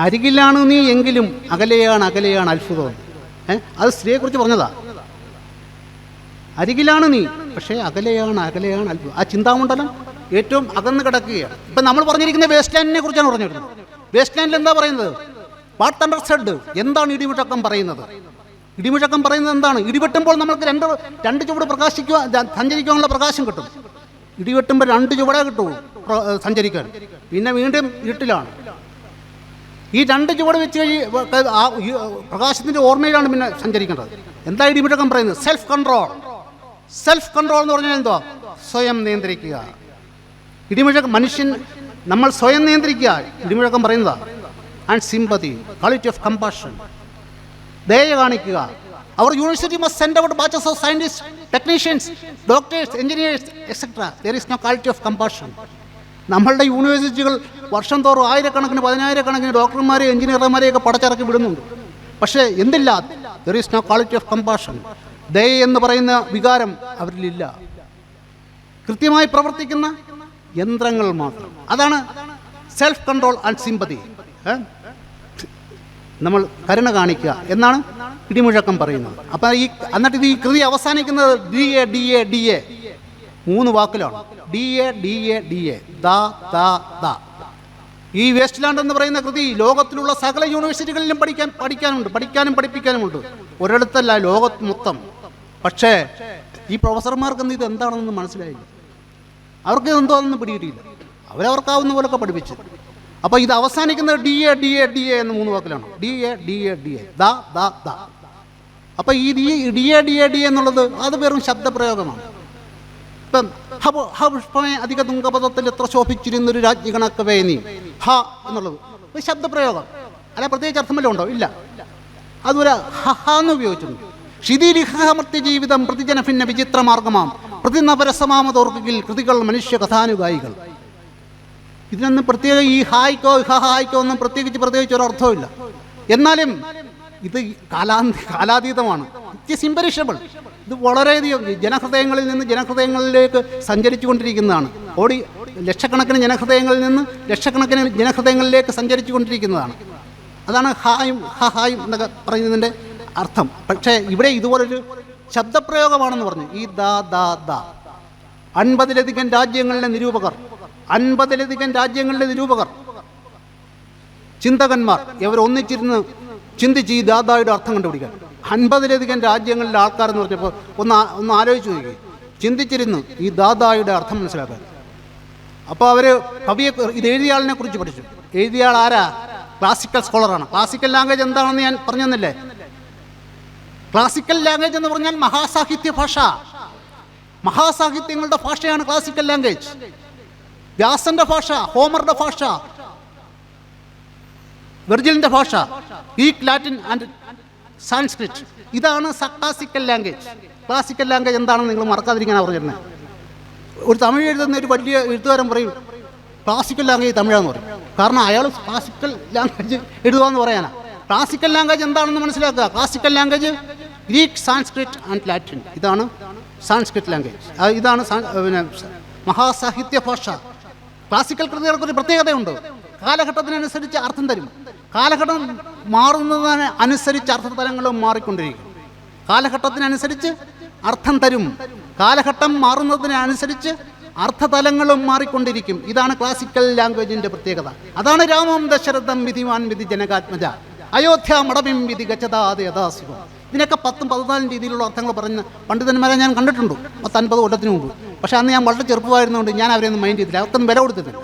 അരികിലാണ് നീ എങ്കിലും അകലെയാണ് അത്ഭുതം. അത് സ്ത്രീയെക്കുറിച്ച് പറഞ്ഞതാ. അരികിലാണ് നീ, പക്ഷേ അകലെയാണ് അത്ഭുതം. ആ ചിന്താമണ്ഡലം ഏറ്റവും അകന്ന് കിടക്കുകയാണ്. ഇപ്പം നമ്മൾ പറഞ്ഞിരിക്കുന്ന വേസ്റ്റ് ലാൻഡിനെ കുറിച്ചാണ് പറഞ്ഞിരുന്നത്. വേസ്റ്റ് ലാൻഡിൽ എന്താ പറയുന്നത്? വാട്ട് അണ്ടർസ്റ്റഡ്, എന്താണ് ഇടിമുഴക്കം പറയുന്നത്? ഇടിമുഴക്കം പറയുന്നത് എന്താണ്? ഇടിവെട്ടുമ്പോൾ നമുക്ക് രണ്ട് ചുവട് സഞ്ചരിക്കാനുള്ള പ്രകാശം കിട്ടും. ഇടിവെട്ടുമ്പോൾ 2 ചുവടേ കിട്ടൂ സഞ്ചരിക്കാൻ, പിന്നെ വീണ്ടും ഇരുട്ടിലാണ്. ഈ 2 ചുവട് വെച്ച് പ്രകാശത്തിൻ്റെ ഓർമ്മയിലാണ് പിന്നെ സഞ്ചരിക്കേണ്ടത്. എന്താ ഇടിമുഴക്കം പറയുന്നത്? സെൽഫ് കൺട്രോൾ എന്ന് പറഞ്ഞാൽ എന്തോ? സ്വയം നിയന്ത്രിക്കുക. ഇടിമുഴക്കം നമ്മൾ സ്വയം നിയന്ത്രിക്കുക, ഇടിമുഴക്കം പറയുന്നതാ. And sympathy, quality of compassion, ദയ കാണിക്കുക. Our university must send out batches of scientist, technicians, doctors, engineers etcetera. There is no quality of compassion. നമ്മളുടെ യൂണിവേഴ്സിറ്റികൾ വർഷം തോറും 1000-കണക്കിന് 10,000-കണക്കിന് ഡോക്ടർമാരെയും എഞ്ചിനീയർമാരെയൊക്കെ പടച്ചിറക്കി വിടുന്നുണ്ട്. പക്ഷേ എന്തില്ല? There is no quality of compassion. ദയ എന്ന് പറയുന്ന വികാരം അവരിലില്ല. കൃത്യമായി പ്രവർത്തിക്കുന്ന യന്ത്രങ്ങൾ മാത്രം. അതാണ് സെൽഫ് കൺട്രോൾ ആൻഡ് സിമ്പതി. നമ്മൾ കരുണ കാണിക്കുക എന്നാണ് ഇടിമുഴക്കം പറയുന്നത്. അപ്പം എന്നിട്ട് ഈ കൃതി അവസാനിക്കുന്നത് DA 3 വാക്കിലാണ്. DA the. ഈ വേസ്റ്റ് ലാൻഡ് എന്ന് പറയുന്ന കൃതി ലോകത്തിലുള്ള സകല യൂണിവേഴ്സിറ്റികളിലും പഠിക്കാനും പഠിപ്പിക്കാനുമുണ്ട്. ഒരിടത്തല്ല, ലോകത്ത് മൊത്തം. പക്ഷേ ഈ പ്രൊഫസർമാർക്കൊന്നും ഇത് എന്താണെന്ന് മനസ്സിലായില്ല. അവർക്ക് എന്തോന്നും പിടികിട്ടിയില്ല. അവരവർക്കാവുന്ന പോലൊക്കെ പഠിപ്പിച്ചു. അപ്പോൾ ഇത് അവസാനിക്കുന്നത് DA എന്ന് 3 വാക്കിലാണ്. DA the. അപ്പോൾ ഈ DA എന്നുള്ളത് അത് വെറും ശബ്ദപ്രയോഗമാണ്. ഇപ്പം പുഷ്പമേ അധിക തുങ്കപദത്തിൽ എത്ര ശോഭിച്ചിരുന്നൊരു രാജ്ഞി കണക്കവേ നീ, ഹ എന്നുള്ളത് ഒരു ശബ്ദപ്രയോഗം. അല്ല പ്രത്യേകിച്ച് അർത്ഥമല്ലോ ഉണ്ടോ? ഇല്ല. അതൊരു എന്ന് ഉപയോഗിച്ചിട്ടുണ്ട്. ക്ഷിതിലിഹമർത്യ ജീവിതം പ്രതിജന ഭിന്ന വിചിത്ര മാർഗമാം പ്രതിനപരസമാമതോർക്കിൽ കൃതികൾ മനുഷ്യ കഥാനുഗായികൾ. ഇതിനൊന്നും പ്രത്യേക ഈ ഹായ്ക്കോ ഒന്നും പ്രത്യേകിച്ച് ഒരർത്ഥമില്ല. എന്നാലും ഇത് കാലാതീതമാണ്. It is imperishable. ഇത് വളരെയധികം ജനഹൃദയങ്ങളിൽ നിന്ന് ജനഹൃദയങ്ങളിലേക്ക് സഞ്ചരിച്ചു കൊണ്ടിരിക്കുന്നതാണ്. ലക്ഷക്കണക്കിന് ജനഹൃദയങ്ങളിൽ നിന്ന് ലക്ഷക്കണക്കിന് ജനഹൃദയങ്ങളിലേക്ക് സഞ്ചരിച്ചു കൊണ്ടിരിക്കുന്നതാണ്. അതാണ് ഹായും എന്നൊക്കെ പറയുന്നതിൻ്റെ അർത്ഥം. പക്ഷേ ഇവിടെ ഇതുപോലൊരു ശബ്ദപ്രയോഗമാണെന്ന് പറഞ്ഞു. ഈ ദ 50-ലധികം രാജ്യങ്ങളിലെ നിരൂപകർ, ചിന്തകന്മാർ ഇവർ ഒന്നിച്ചിരുന്ന് ചിന്തിച്ച് ഈ ദാദായുടെ അർത്ഥം കണ്ടുപിടിക്കാൻ. 50-ലധികം രാജ്യങ്ങളിലെ ആൾക്കാരെന്ന് പറഞ്ഞപ്പോൾ ഒന്ന് ആലോചിച്ച് നോക്കി, ചിന്തിച്ചിരുന്നു ഈ ദാദായുടെ അർത്ഥം മനസ്സിലാക്കാൻ. അപ്പോൾ അവർ ഇത് എഴുതിയ ആളിനെ കുറിച്ച് പഠിച്ചു. എഴുതിയ ആൾ ആരാ? ക്ലാസിക്കൽ സ്കോളറാണ്. ക്ലാസിക്കൽ ലാംഗ്വേജ് എന്താണെന്ന് ഞാൻ പറഞ്ഞെന്നില്ലേ? ക്ലാസിക്കൽ ലാംഗ്വേജ് എന്ന് പറഞ്ഞാൽ മഹാസാഹിത്യ ഭാഷ. മഹാസാഹിത്യങ്ങളുടെ ഭാഷയാണ് ക്ലാസിക്കൽ ലാംഗ്വേജ്. വ്യാസന്റെ ഭാഷ, ഹോമറുടെ ഭാഷ, വെർജിലിന്റെ ഭാഷ, ഗ്രീക്ക്, ലാറ്റിൻ ആൻഡ് സാൻസ്ക്രിറ്റ്. ഇതാണ് ക്ലാസിക്കൽ ലാംഗ്വേജ്. ക്ലാസിക്കൽ ലാംഗ്വേജ് എന്താണെന്ന് നിങ്ങൾ മറക്കാതിരിക്കാനാണ് പറഞ്ഞിരുന്നത്. ഒരു തമിഴ് എഴുതുന്ന ഒരു വലിയ എഴുത്തുകാരൻ പറയും ക്ലാസിക്കൽ ലാംഗ്വേജ് തമിഴാന്ന് പറയും. കാരണം അയാൾ ക്ലാസിക്കൽ ലാംഗ്വേജ് എഴുതുകയെന്ന് പറയാനാണ്. ക്ലാസിക്കൽ ലാംഗ്വേജ് എന്താണെന്ന് മനസ്സിലാക്കുക. Classical language Greek, Sanskrit and Latin. ഇതാണ് സാൻസ്ക്രിറ്റ് ലാംഗ്വേജ്. ഇതാണ് പിന്നെ മഹാസാഹിത്യ ഭാഷ. ക്ലാസിക്കൽ കൃതികൾക്കൊരു പ്രത്യേകതയുണ്ട്. കാലഘട്ടത്തിനനുസരിച്ച് അർത്ഥം തരും. കാലഘട്ടം മാറുന്നതിന് അനുസരിച്ച് അർത്ഥതലങ്ങളും മാറിക്കൊണ്ടിരിക്കും. കാലഘട്ടത്തിനനുസരിച്ച് അർത്ഥം തരും. കാലഘട്ടം മാറുന്നതിനനുസരിച്ച് അർത്ഥതലങ്ങളും മാറിക്കൊണ്ടിരിക്കും. ഇതാണ് ക്ലാസിക്കൽ ലാംഗ്വേജിൻ്റെ പ്രത്യേകത. അതാണ് രാമം ദശരഥം വിധിമാൻ വിധി ജനകാത്മജ അയോധ്യ മടമിം വിധി ഗച്ഛതാദ് യഥാസുഖം. ഇതിനൊക്കെ 10-14 രീതിയിലുള്ള അർത്ഥങ്ങൾ പറഞ്ഞ പണ്ഡിതന്മാരെ ഞാൻ കണ്ടിട്ടുണ്ട് 50 കൊല്ലത്തിന് മുമ്പ്. പക്ഷേ അന്ന് ഞാൻ വളരെ ചെറുപ്പമായിരുന്നുകൊണ്ട് ഞാൻ അവരെയൊന്നും മൈൻഡ് ചെയ്തില്ല, അവർക്കൊന്നും വില കൊടുത്തിട്ടില്ല.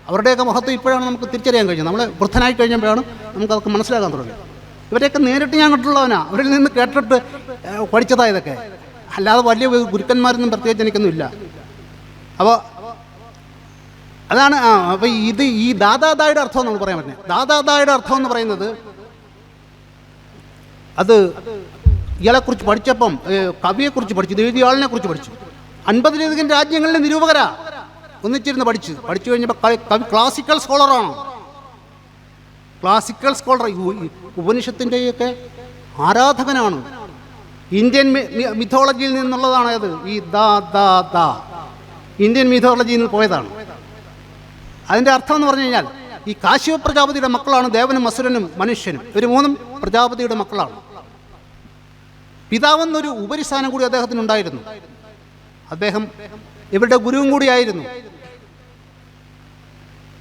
അവരുടെയൊക്കെ മഹത്വം ഇപ്പോഴാണ് നമുക്ക് തിരിച്ചറിയാൻ കഴിഞ്ഞത്. നമ്മൾ വൃദ്ധനായി കഴിഞ്ഞപ്പോഴാണ് നമുക്കതൊക്കെ മനസ്സിലാക്കാൻ തുടങ്ങി. ഇവരെയൊക്കെ നേരിട്ട് ഞാൻ കണ്ടിട്ടുള്ളവനാണ്, അവരിൽ നിന്ന് കേട്ടിട്ട് പഠിച്ചതാണ് ഇതൊക്കെ. അല്ലാതെ വലിയ ഗുരുക്കന്മാരൊന്നും പ്രത്യേകിച്ച് എനിക്കൊന്നും ഇല്ല. അപ്പോൾ അതാണ്. അപ്പോൾ ഈ ദാദാദായുടെ അർത്ഥം നമ്മൾ പറയാൻ പറ്റുന്നത്. ദാദാദായുടെ അർത്ഥം എന്ന് പറയുന്നത് അത് ഇയാളെക്കുറിച്ച് പഠിച്ചപ്പം കവിയെക്കുറിച്ച് പഠിച്ചു, ഇത് എഴുതിയ ആളിനെ കുറിച്ച് പഠിച്ചു. 50-ലധികം രാജ്യങ്ങളിലെ നിരൂപകരാ ഒന്നിച്ചിരുന്ന് പഠിച്ചു കഴിഞ്ഞപ്പോൾ കവി ക്ലാസിക്കൽ സ്കോളറാണ്. ക്ലാസിക്കൽ സ്കോളർ, ഉപനിഷത്തിൻ്റെയൊക്കെ ആരാധകനാണ്. ഇന്ത്യൻ മിഥോളജിയിൽ നിന്നുള്ളതാണ് അത്. ഈ ദാ ഇന്ത്യൻ മിഥോളജിയിൽ നിന്ന് പോയതാണ്. അതിൻ്റെ അർത്ഥം എന്ന് പറഞ്ഞു കഴിഞ്ഞാൽ ഈ കാശ്യപ പ്രജാപതിയുടെ മക്കളാണ് ദേവനും അസുരനും മനുഷ്യനും. ഇവർ മൂന്നും പ്രജാപതിയുടെ മക്കളാണ്. പിതാവെന്നൊരു ഉപരിസ്ഥാനം കൂടി അദ്ദേഹത്തിനുണ്ടായിരുന്നു. അദ്ദേഹം ഇവരുടെ ഗുരുവും കൂടിയായിരുന്നു.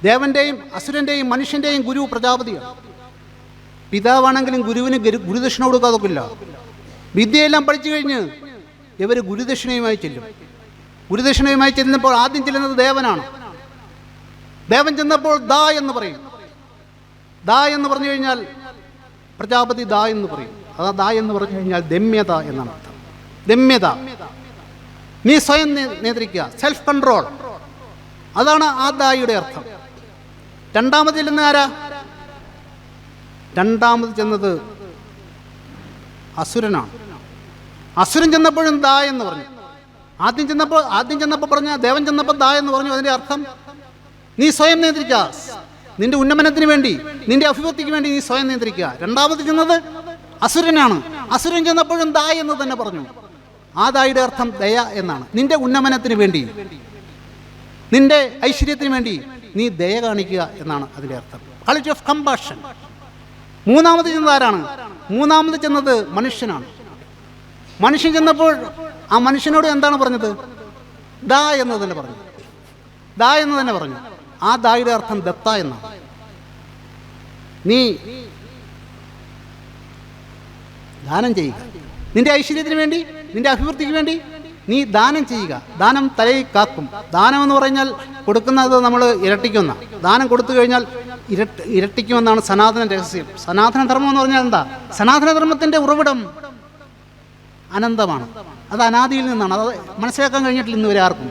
ദേവന്റെയും അസുരന്റെയും മനുഷ്യന്റെയും ഗുരു പ്രജാപതിയാണ്. പിതാവാണെങ്കിലും ഗുരുവിന് ഗുരുദക്ഷിണ കൊടുക്കാതൊക്കില്ല. വിദ്യയെല്ലാം പഠിച്ചു കഴിഞ്ഞ് ഇവർ ഗുരുദക്ഷിണയുമായി ചെല്ലും. ഗുരുദക്ഷിണയുമായി ചെല്ലുന്നപ്പോൾ ആദ്യം ചെല്ലുന്നത് ദേവനാണ്. ദേവൻ ചെന്നപ്പോൾ ദാ എന്ന് പറയും. ദാ എന്ന് പറഞ്ഞു കഴിഞ്ഞാൽ പ്രജാപതി ദാ എന്ന് പറയും. അതാ ദാ എന്ന് പറഞ്ഞു കഴിഞ്ഞാൽ ദമ്യത എന്നാണ് അർത്ഥം. ദമ്യത, നീ സ്വയം നിയന്ത്രിക്കുക, സെൽഫ് കൺട്രോൾ, അതാണ് ആ ദായുടെ അർത്ഥം. രണ്ടാമത് ചെല്ലുന്ന ആരാ? രണ്ടാമത് ചെന്നത് അസുരനാണ്. അസുരൻ ചെന്നപ്പോഴും ദാ എന്ന് പറഞ്ഞു. ആദ്യം ചെന്നപ്പോൾ പറഞ്ഞ ദേവൻ ചെന്നപ്പോൾ ദാ എന്ന് പറഞ്ഞു. അതിൻ്റെ അർത്ഥം നീ സ്വയം നിയന്ത്രിക്കുക, നിന്റെ ഉന്നമനത്തിന് വേണ്ടി, നിന്റെ അഭിവൃദ്ധിക്ക് വേണ്ടി നീ സ്വയം നിയന്ത്രിക്കുക. രണ്ടാമത് ചെന്നത് അസുരനാണ്. അസുരൻ ചെന്നപ്പോഴും ദാ എന്ന് തന്നെ പറഞ്ഞു. ആ ദായുടെ അർത്ഥം ദയ എന്നാണ്. നിന്റെ ഉന്നമനത്തിന് വേണ്ടി, നിന്റെ ഐശ്വര്യത്തിന് വേണ്ടി നീ ദയ കാണിക്കുക എന്നാണ് അതിൻ്റെ അർത്ഥം. Quality of compassion. മൂന്നാമത് ചെന്നത് ആരാണ്? മൂന്നാമത് ചെന്നത് മനുഷ്യനാണ്. മനുഷ്യൻ ചെന്നപ്പോൾ ആ മനുഷ്യനോട് എന്താണ് പറഞ്ഞത്? ദാ എന്ന് തന്നെ പറഞ്ഞു. ദാ എന്ന് തന്നെ പറഞ്ഞു. ആ ദായുടെ അർത്ഥം ദത്ത എന്നാണ്. നീ ദാനം ചെയ്യുക, നിന്റെ ഐശ്വര്യത്തിന് വേണ്ടി, നിന്റെ അഭിവൃദ്ധിക്ക് വേണ്ടി നീ ദാനം ചെയ്യുക. ദാനം തലയിൽ കാക്കും. ദാനം എന്ന് പറഞ്ഞാൽ കൊടുക്കുന്നത് നമ്മൾ ഇരട്ടിക്കുന്ന. ദാനം കൊടുത്തു കഴിഞ്ഞാൽ ഇരട്ടിക്കുമെന്നാണ് സനാതന രഹസ്യം. സനാതനധർമ്മം എന്ന് പറഞ്ഞാൽ എന്താ? സനാതനധർമ്മത്തിൻ്റെ ഉറവിടം അനന്തമാണ്. അത് അനാദിയിൽ നിന്നാണ്. അത് മനസ്സിലാക്കാൻ കഴിഞ്ഞിട്ടില്ല ഇന്ന് വരെ ആർക്കും.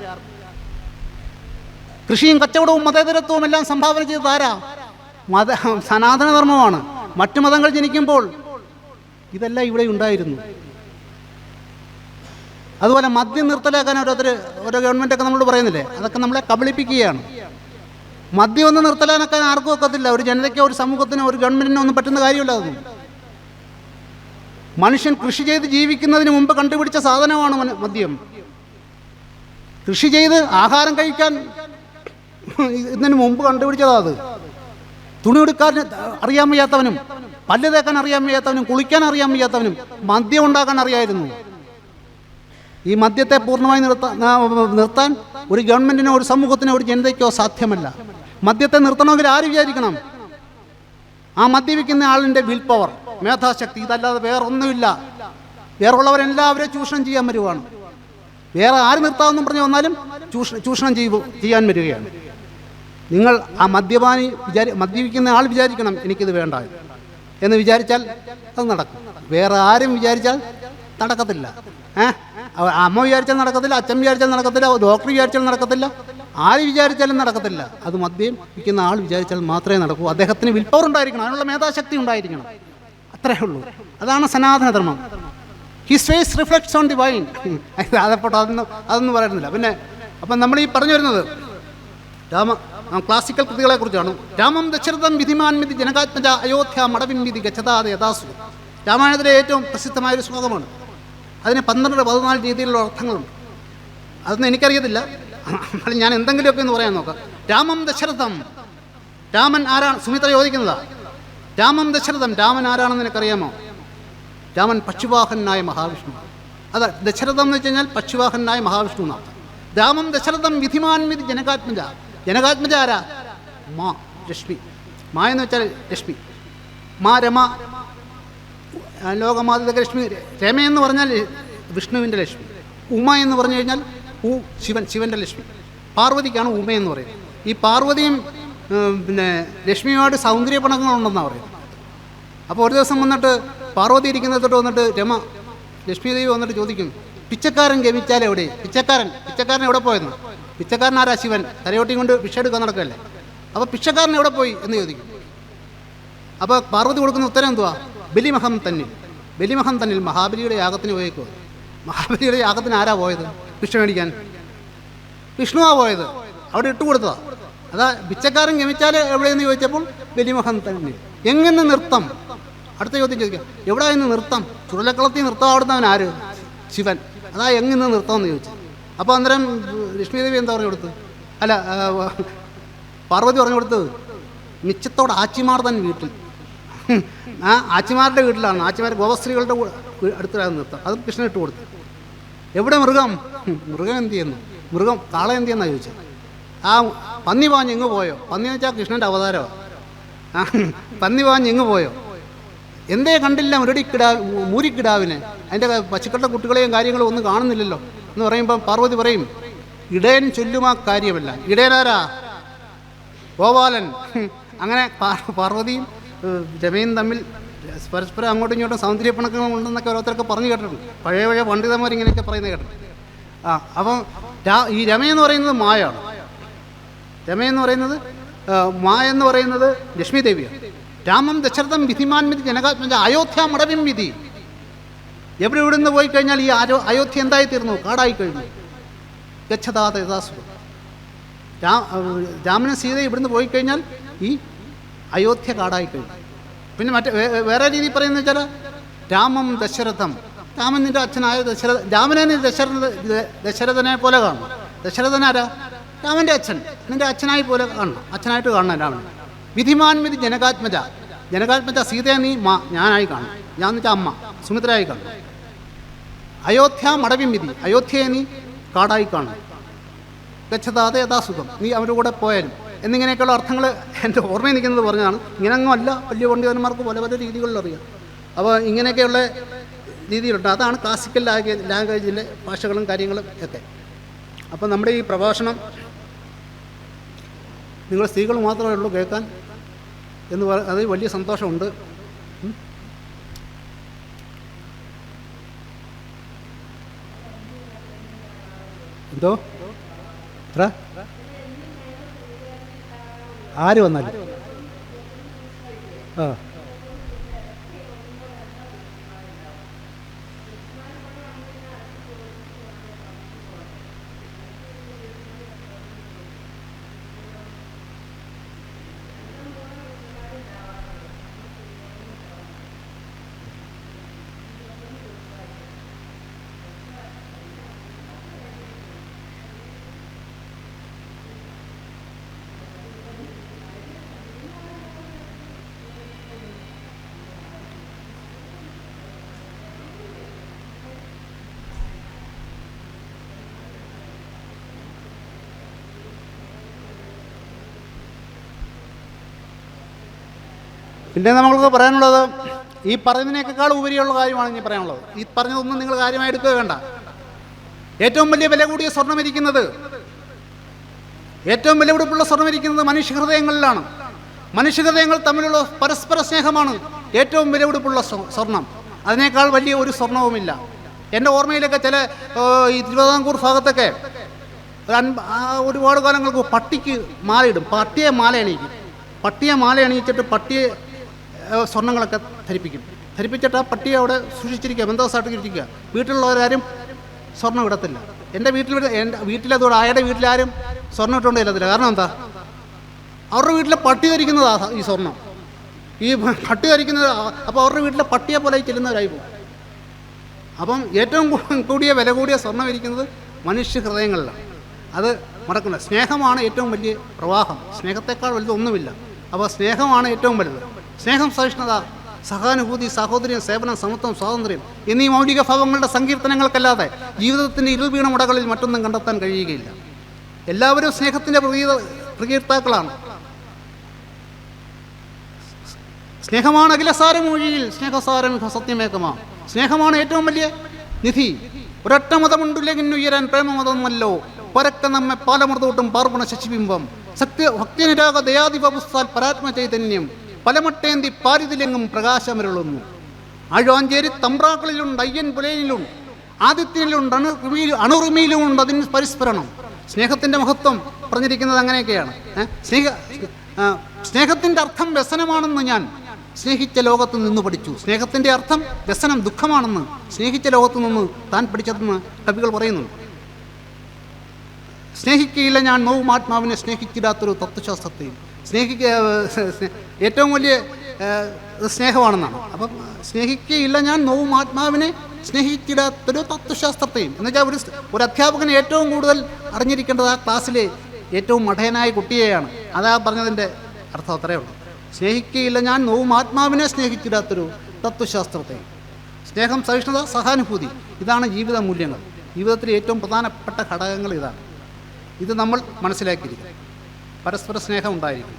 കൃഷിയും കച്ചവടവും മതേതരത്വവും എല്ലാം സംഭാവന ചെയ്തത് ആരാ? സനാതനധർമ്മമാണ്. മറ്റു മതങ്ങൾ ജനിക്കുമ്പോൾ ഇതെല്ലാം ഇവിടെ ഉണ്ടായിരുന്നു. അതുപോലെ മദ്യം നിർത്തലാക്കാൻ ഓരോ ഗവൺമെൻറ്റൊക്കെ നമ്മളോട് പറയുന്നില്ലേ? അതൊക്കെ നമ്മളെ കബളിപ്പിക്കുകയാണ്. മദ്യം ഒന്നും നിർത്തലാക്കാൻ ആർക്കും ഒക്കത്തില്ല. ഒരു ജനതയ്ക്കോ ഒരു സമൂഹത്തിനോ ഒരു ഗവൺമെൻറ്റിനോ ഒന്നും പറ്റുന്ന കാര്യമില്ല. അതൊന്നും മനുഷ്യൻ കൃഷി ചെയ്ത് ജീവിക്കുന്നതിന് മുമ്പ് കണ്ടുപിടിച്ച സാധനമാണ് മദ്യം. കൃഷി ചെയ്ത് ആഹാരം കഴിക്കാൻ ഇതിന് മുമ്പ് കണ്ടുപിടിച്ചതാ അത്. തുണി എടുക്കാൻ അറിയാൻ വയ്യാത്തവനും, പല്ല് തേക്കാൻ അറിയാൻ വയ്യാത്തവനും, കുളിക്കാൻ അറിയാൻ വയ്യാത്തവനും മദ്യം ഉണ്ടാക്കാൻ അറിയായിരുന്നു. ഈ മദ്യത്തെ പൂർണ്ണമായി നിർത്താൻ ഒരു ഗവൺമെൻറ്റിനോ ഒരു സമൂഹത്തിനോ ഒരു ജനതയ്ക്കോ സാധ്യമല്ല. മദ്യത്തെ നിർത്തണമെങ്കിൽ ആര് വിചാരിക്കണം? ആ മദ്യപിക്കുന്ന ആളിൻ്റെ വിൽ പവർ, മേധാശക്തി. ഇതല്ലാതെ വേറൊന്നുമില്ല. വേറുള്ളവരെല്ലാവരും ചൂഷണം ചെയ്യാൻ വരുവാണ്. വേറെ ആര് നിർത്താമെന്നും പറഞ്ഞു വന്നാലും ചൂഷണം ചെയ്യാൻ വരികയാണ്. നിങ്ങൾ ആ മദ്യപിക്കുന്ന ആൾ വിചാരിക്കണം എനിക്കിത് വേണ്ട എന്ന് വിചാരിച്ചാൽ അത് നടക്കും. വേറെ ആരും വിചാരിച്ചാൽ നടക്കത്തില്ല. അമ്മ വിചാരിച്ചാൽ നടക്കത്തില്ല, അച്ഛൻ വിചാരിച്ചാൽ നടക്കത്തില്ല, ഡോക്ടർ വിചാരിച്ചാൽ നടക്കത്തില്ല, ആര് വിചാരിച്ചാലും നടക്കത്തില്ല. അത് മദ്യം വിൽക്കുന്ന ആൾ വിചാരിച്ചാൽ മാത്രമേ നടക്കൂ. അദ്ദേഹത്തിന് വിൽ പവർ ഉണ്ടായിരിക്കണം, അതിനുള്ള മേധാശക്തി ഉണ്ടായിരിക്കണം. അത്രേ ഉള്ളൂ. അതാണ് സനാതനധർമ്മം. His face reflects on the wine. അതപ്പോട്ട് അതൊന്നും പറയുന്നില്ല. പിന്നെ അപ്പം നമ്മൾ ഈ പറഞ്ഞു വരുന്നത് ക്ലാസിക്കൽ കൃതികളെ കുറിച്ചാണ്. രാമം ദശരഥം വിധിമാൻ വിധി ജനകാത്മജ അയോധ്യ മടവിൻ വിധി ഗച്ഛതാദ യഥാസു. രാമായണത്തിലെ ഏറ്റവും പ്രസിദ്ധമായൊരു ശ്ലോകമാണ്. അതിന് 12-14 രീതിയിലുള്ള അർത്ഥങ്ങളുണ്ട്. അതൊന്നും എനിക്കറിയത്തില്ല. എന്നാലും ഞാൻ എന്തെങ്കിലുമൊക്കെ ഒന്ന് പറയാൻ നോക്കാം. രാമം ദശരഥം. രാമൻ ആരാണ്? സുമിത്ര ചോദിക്കുന്നതാ. രാമം ദശരഥം. രാമൻ ആരാണെന്ന് നിനക്കറിയാമോ? രാമൻ പക്ഷിവാഹനായ മഹാവിഷ്ണു. അതാ ദശരഥം എന്ന് വെച്ച് കഴിഞ്ഞാൽ പക്ഷിവാഹനായ മഹാവിഷ്ണു എന്നാണ്. രാമം ദശരഥം വിധിമാൻ വിധി ജനകാത്മജ. ജനകാത്മജ ആരാ? മാ ലക്ഷ്മി. മാ എന്ന് വെച്ചാൽ ലക്ഷ്മി. മാ രമ, ലോകമാതൃക ലക്ഷ്മി. രമ എന്ന് പറഞ്ഞാൽ വിഷ്ണുവിൻ്റെ ലക്ഷ്മി. ഉമ എന്ന് പറഞ്ഞു കഴിഞ്ഞാൽ ശിവൻ്റെ ലക്ഷ്മി. പാർവതിക്കാണ് ഉമ എന്ന് പറയുന്നത്. ഈ പാർവതിയും പിന്നെ ലക്ഷ്മിയുമായിട്ട് സൗന്ദര്യ പണങ്ങളുണ്ടെന്നാണ് പറയുന്നത്. അപ്പോൾ ഒരു ദിവസം വന്നിട്ട് പാർവതി ഇരിക്കുന്നിടത്തോട്ട് വന്നിട്ട് ലക്ഷ്മി ദേവി വന്നിട്ട് ചോദിക്കും, പിച്ചക്കാരൻ ഗമിച്ചാൽ എവിടെ? പിച്ചക്കാരൻ എവിടെ പോയെന്ന്. പിച്ചക്കാരൻ ആരാ? ശിവൻ. തലയോട്ടിയും കൊണ്ട് ഭിക്ഷ എടുക്കാൻ നടക്കല്ലേ. അപ്പോൾ പിച്ചക്കാരൻ എവിടെ പോയി എന്ന് ചോദിക്കും. അപ്പോൾ പാർവതി കൊടുക്കുന്ന ഉത്തരം എന്തുവാ? ബലിമഹം തന്നെ. ബലിമഹം തന്നിൽ മഹാബലിയുടെ യാഗത്തിന് പോയേക്കോ. മഹാബലിയുടെ യാഗത്തിന് ആരാ പോയത്? ഭിക്ഷ മേടിക്കാൻ വിഷ്ണുവാ പോയത്. അവിടെ ഇട്ടുകൊടുത്തതാ. അതാ പിച്ചക്കാരൻ ഗമിച്ചാൽ എവിടെയെന്ന് ചോദിച്ചപ്പോൾ ബലിമഹം തന്നിൽ. എങ്ങനെ നൃത്തം? അടുത്ത ചോദ്യം ചോദിക്കാം, എവിടെ നിന്ന് നൃത്തം? ചുഴലക്കളത്തിൽ നൃത്തം ആടുന്നവൻ ആര്? ശിവൻ. അതാ എങ്ങനെ നൃത്തം എന്ന് ചോദിച്ചു. അപ്പോൾ അന്നേരം ലക്ഷ്മീദേവി എന്താ പറഞ്ഞു കൊടുത്ത്? അല്ല, പാർവതി പറഞ്ഞു കൊടുത്തത് മിച്ചത്തോടെ ആച്ചിമാർ തന്നെ വീട്ടിൽ. ആച്ചിമാരുടെ വീട്ടിലാണ്. ആച്ചിമാർ ഗോപസ്ത്രീകളുടെ അടുത്താണ് നൃത്തം. അത് കൃഷ്ണൻ ഇട്ട് കൊടുത്തു. എവിടെ മൃഗം? മൃഗം എന്ത് ചെയ്യുന്നു? മൃഗം കാള എന്ത് ചെയ്യുന്ന ചോദിച്ചത്. ആ പന്നി പാഞ്ഞ് ഇങ്ങ് പോയോ? പന്നി എന്ന് വെച്ചാൽ കൃഷ്ണൻ്റെ അവതാരമാണ്. പന്നി പാഞ്ഞ് ഇങ്ങ് പോയോ? എന്തേ കണ്ടില്ല മൂരിക്കിടാവിനെ? അതിൻ്റെ പശുക്കളുടെ കുട്ടികളെയും കാര്യങ്ങളും ഒന്നും കാണുന്നില്ലല്ലോ എന്ന് പറയുമ്പം പാർവതി പറയും, ഇടയൻ ചൊല്ലുമാ കാര്യമല്ല. ഇടയനാരാ? ഗോപാലൻ. അങ്ങനെ പാർവതിയും രമയും തമ്മിൽ പരസ്പരം അങ്ങോട്ടും ഇങ്ങോട്ടും സൗന്ദര്യപ്പിണക്കങ്ങൾ ഉണ്ടെന്നൊക്കെ ഓരോരുത്തരൊക്കെ പറഞ്ഞു കേട്ടിട്ടുണ്ട്. പഴയ പണ്ഡിതന്മാർ ഇങ്ങനെയൊക്കെ പറയുന്നത് കേട്ടിട്ടുണ്ട്. അപ്പം ഈ രമയെന്ന് പറയുന്നത് മായാണ്. രമയെന്ന് പറയുന്നത് മായെന്ന് പറയുന്നത് ലക്ഷ്മി ദേവിയാണ്. രാമം ദശരഥം വിധിമാൻ വിധി ജനകാത്മജ അയോധ്യ മടവിം വിധി. എവിടെ നിന്ന് പോയി കഴിഞ്ഞാൽ ഈ അയോധ്യ എന്തായി തീർന്നു? കാടായി കഴിഞ്ഞു. ഗച്ഛതാത യഥാസുഖം. രാമനും സീതയും ഇവിടുന്ന് പോയി കഴിഞ്ഞാൽ ഈ അയോധ്യ കാടായി കഴിഞ്ഞു. പിന്നെ വേറെ രീതി പറയുന്നത് വെച്ചാൽ രാമം ദശരഥം. രാമൻ നിൻ്റെ അച്ഛനായ രാമനെ ദശരഥനെ പോലെ കാണണം. ദശരഥനാരാ? രാമൻ്റെ അച്ഛൻ. നിൻ്റെ അച്ഛനായി പോലെ കാണണം. അച്ഛനായിട്ട് കാണണം രാമൻ. വിധിമാൻ വിധി ജനകാത്മജ. ജനകാത്മജ സീതയെ നീ ഞാനായി കാണും. ഞാൻ എന്ന് വെച്ചാൽ അമ്മ സുമിത്രയായി കാണും. അയോധ്യ മടവിം വിധി. അയോധ്യയെ നീ കാടായി കാണും. ഗച്ഛതാതെ യഥാസുഖം. നീ അവരുടെ കൂടെ പോയാലും എന്നിങ്ങനെയൊക്കെയുള്ള അർത്ഥങ്ങൾ എൻ്റെ ഓർമ്മയിൽ നിൽക്കുന്നത് പറഞ്ഞതാണ്. ഇങ്ങനെയൊന്നും അല്ല, വലിയ പണ്ഡിതന്മാർക്ക് പല പല രീതികളിൽ അറിയാം. അപ്പോൾ ഇങ്ങനെയൊക്കെയുള്ള രീതിയിലുണ്ട്. അതാണ് ക്ലാസിക്കൽ ലാംഗ്വേജിലെ ഭാഷകളും കാര്യങ്ങളും ഒക്കെ. അപ്പോൾ നമ്മുടെ ഈ പ്രഭാഷണം നിങ്ങൾ സ്ത്രീകൾ മാത്രമേ ഉള്ളൂ കേൾക്കാൻ എന്ന് അത് വലിയ സന്തോഷമുണ്ട്. എന്തോ എത്ര ആര് വന്നാലും പിന്നെ നമ്മൾക്ക് പറയാനുള്ളത് ഈ പറയുന്നതിനേക്കാൾ ഉപരിയുള്ള കാര്യമാണ് ഇനി പറയാനുള്ളത്. ഈ പറഞ്ഞതൊന്നും നിങ്ങൾ കാര്യമായി എടുക്കുക വേണ്ട. ഏറ്റവും വലിയ വില കൂടിയ സ്വർണം ഇരിക്കുന്നത്, ഏറ്റവും വിലപിടിപ്പുള്ള സ്വർണം ഇരിക്കുന്നത് മനുഷ്യഹൃദയങ്ങളിലാണ്. മനുഷ്യഹൃദയങ്ങൾ തമ്മിലുള്ള പരസ്പര സ്നേഹമാണ് ഏറ്റവും വിലപിടിപ്പുള്ള സ്വർണം. അതിനേക്കാൾ വലിയ ഒരു സ്വർണവുമില്ല. എൻ്റെ ഓർമ്മയിലൊക്കെ ചില ഈ തിരുവിതാംകൂർ ഭാഗത്തൊക്കെ ഒരുപാട് കാലങ്ങൾക്ക് പട്ടിക്ക് മാലയിടും. പട്ടിയെ മാല അണിയിക്കും. പട്ടിയെ മാല അണിയിച്ചിട്ട് പട്ടിയെ സ്വർണ്ണങ്ങളൊക്കെ ധരിപ്പിച്ചിട്ട് ആ പട്ടിയെ അവിടെ സൂക്ഷിച്ചിരിക്കുക, ബന്ധവസായിട്ട് ഇരിക്കുക. വീട്ടിലുള്ളവരാരും സ്വർണ്ണം ഇടത്തില്ല. എൻ്റെ വീട്ടിലതോടെ അയാളുടെ വീട്ടിലാരും സ്വർണ്ണം ഇട്ടുകൊണ്ട് ഇല്ലത്തില്ല. കാരണം എന്താ? അവരുടെ വീട്ടിലെ പട്ടി ധരിക്കുന്നതാണ് ഈ സ്വർണം. ഈ പട്ടി ധരിക്കുന്നത്. അപ്പോൾ അവരുടെ വീട്ടിലെ പട്ടിയെ പോലെ ചെല്ലുന്നവരായി പോകും. അപ്പം ഏറ്റവും കൂടിയ വില കൂടിയ സ്വർണ്ണം ഇരിക്കുന്നത് മനുഷ്യ ഹൃദയങ്ങളിലാണ്. അത് മറക്കണ്ട. സ്നേഹമാണ് ഏറ്റവും വലിയ പ്രവാഹം. സ്നേഹത്തെക്കാൾ വലുതൊന്നുമില്ല. അപ്പോൾ സ്നേഹമാണ് ഏറ്റവും വലുത്. സ്നേഹം, സഹിഷ്ണുത, സഹാനുഭൂതി, സാഹോദര്യം, സേവനം, സമത്വം, സ്വാതന്ത്ര്യം എന്നീ മൗലിക ഭാവങ്ങളുടെ സങ്കീർത്തനങ്ങൾക്കല്ലാതെ ജീവിതത്തിൻ്റെ ഇരുൾവീണ മുടകളിൽ മറ്റൊന്നും കണ്ടെത്താൻ കഴിയുകയില്ല. എല്ലാവരും സ്നേഹത്തിൻ്റെ പ്രകീർത്താക്കളാണ്. സ്നേഹമാണ് അഖിലസാരമൊഴിയിൽ സ്നേഹസാരം സത്യമേകമാ. സ്നേഹമാണ് ഏറ്റവും വലിയ നിധി. ഒരൊറ്റ മതമുണ്ടില്ലെങ്കിൽ ഉയരാൻ പ്രേമമതമല്ലോ പരക്ക നമ്മെ പാലമൃതോട്ടും പാർപ്പണ ശശിബിംബം ഭക്തിനിരാഗ ദയാദിപുസ്താൽ പരാത്മ ചൈതന്യം പലമട്ടേന്തി പാരിതിലെങ്ങും പ്രകാശമരുളുന്നു. ആഴ്വാഞ്ചേരി തമ്പ്രാക്കളിലുണ്ട്, അയ്യൻ പുലയിലുണ്ട്, ആദിത്യനിലുണ്ട്, അണുറുമിയിലുമുണ്ട് അതിന് പരിസ്ഫരണം. സ്നേഹത്തിൻ്റെ മഹത്വം പറഞ്ഞിരിക്കുന്നത് അങ്ങനെയൊക്കെയാണ്. സ്നേഹത്തിൻ്റെ അർത്ഥം വ്യസനമാണെന്ന് ഞാൻ സ്നേഹിച്ച ലോകത്ത് നിന്ന് പഠിച്ചു. സ്നേഹത്തിൻ്റെ അർത്ഥം വ്യസനം, ദുഃഖമാണെന്ന് സ്നേഹിച്ച ലോകത്ത് നിന്ന് താൻ പഠിച്ചതെന്ന് കവികൾ പറയുന്നുണ്ട്. സ്നേഹിക്കുകയില്ല ഞാൻ നോവും ആത്മാവിനെ സ്നേഹിച്ചിടാത്തൊരു തത്വശാസ്ത്രത്തെയും. ഏറ്റവും വലിയ സ്നേഹമാണെന്നാണ്. അപ്പം സ്നേഹിക്കുകയില്ല ഞാൻ നോവും ആത്മാവിനെ സ്നേഹിച്ചിടാത്തൊരു തത്വശാസ്ത്രത്തെയും എന്ന് വെച്ചാൽ ഒരു അധ്യാപകൻ ഏറ്റവും കൂടുതൽ അറിഞ്ഞിരിക്കേണ്ടത് ആ ക്ലാസ്സിലെ ഏറ്റവും മഠയനായ കുട്ടിയെയാണ്. അതാ പറഞ്ഞതിൻ്റെ അർത്ഥം അത്രയേ ഉള്ളൂ. സ്നേഹിക്കുകയില്ല ഞാൻ നോവും ആത്മാവിനെ സ്നേഹിച്ചിടാത്തൊരു തത്വശാസ്ത്രത്തെയും. സ്നേഹം, സഹിഷ്ണുത, സഹാനുഭൂതി, ഇതാണ് ജീവിത മൂല്യങ്ങൾ. ജീവിതത്തിലെ ഏറ്റവും പ്രധാനപ്പെട്ട ഘടകങ്ങൾ ഇതാണ്. ഇത് നമ്മൾ മനസ്സിലാക്കിയിരിക്കും. പരസ്പര സ്നേഹം ഉണ്ടായിരിക്കും.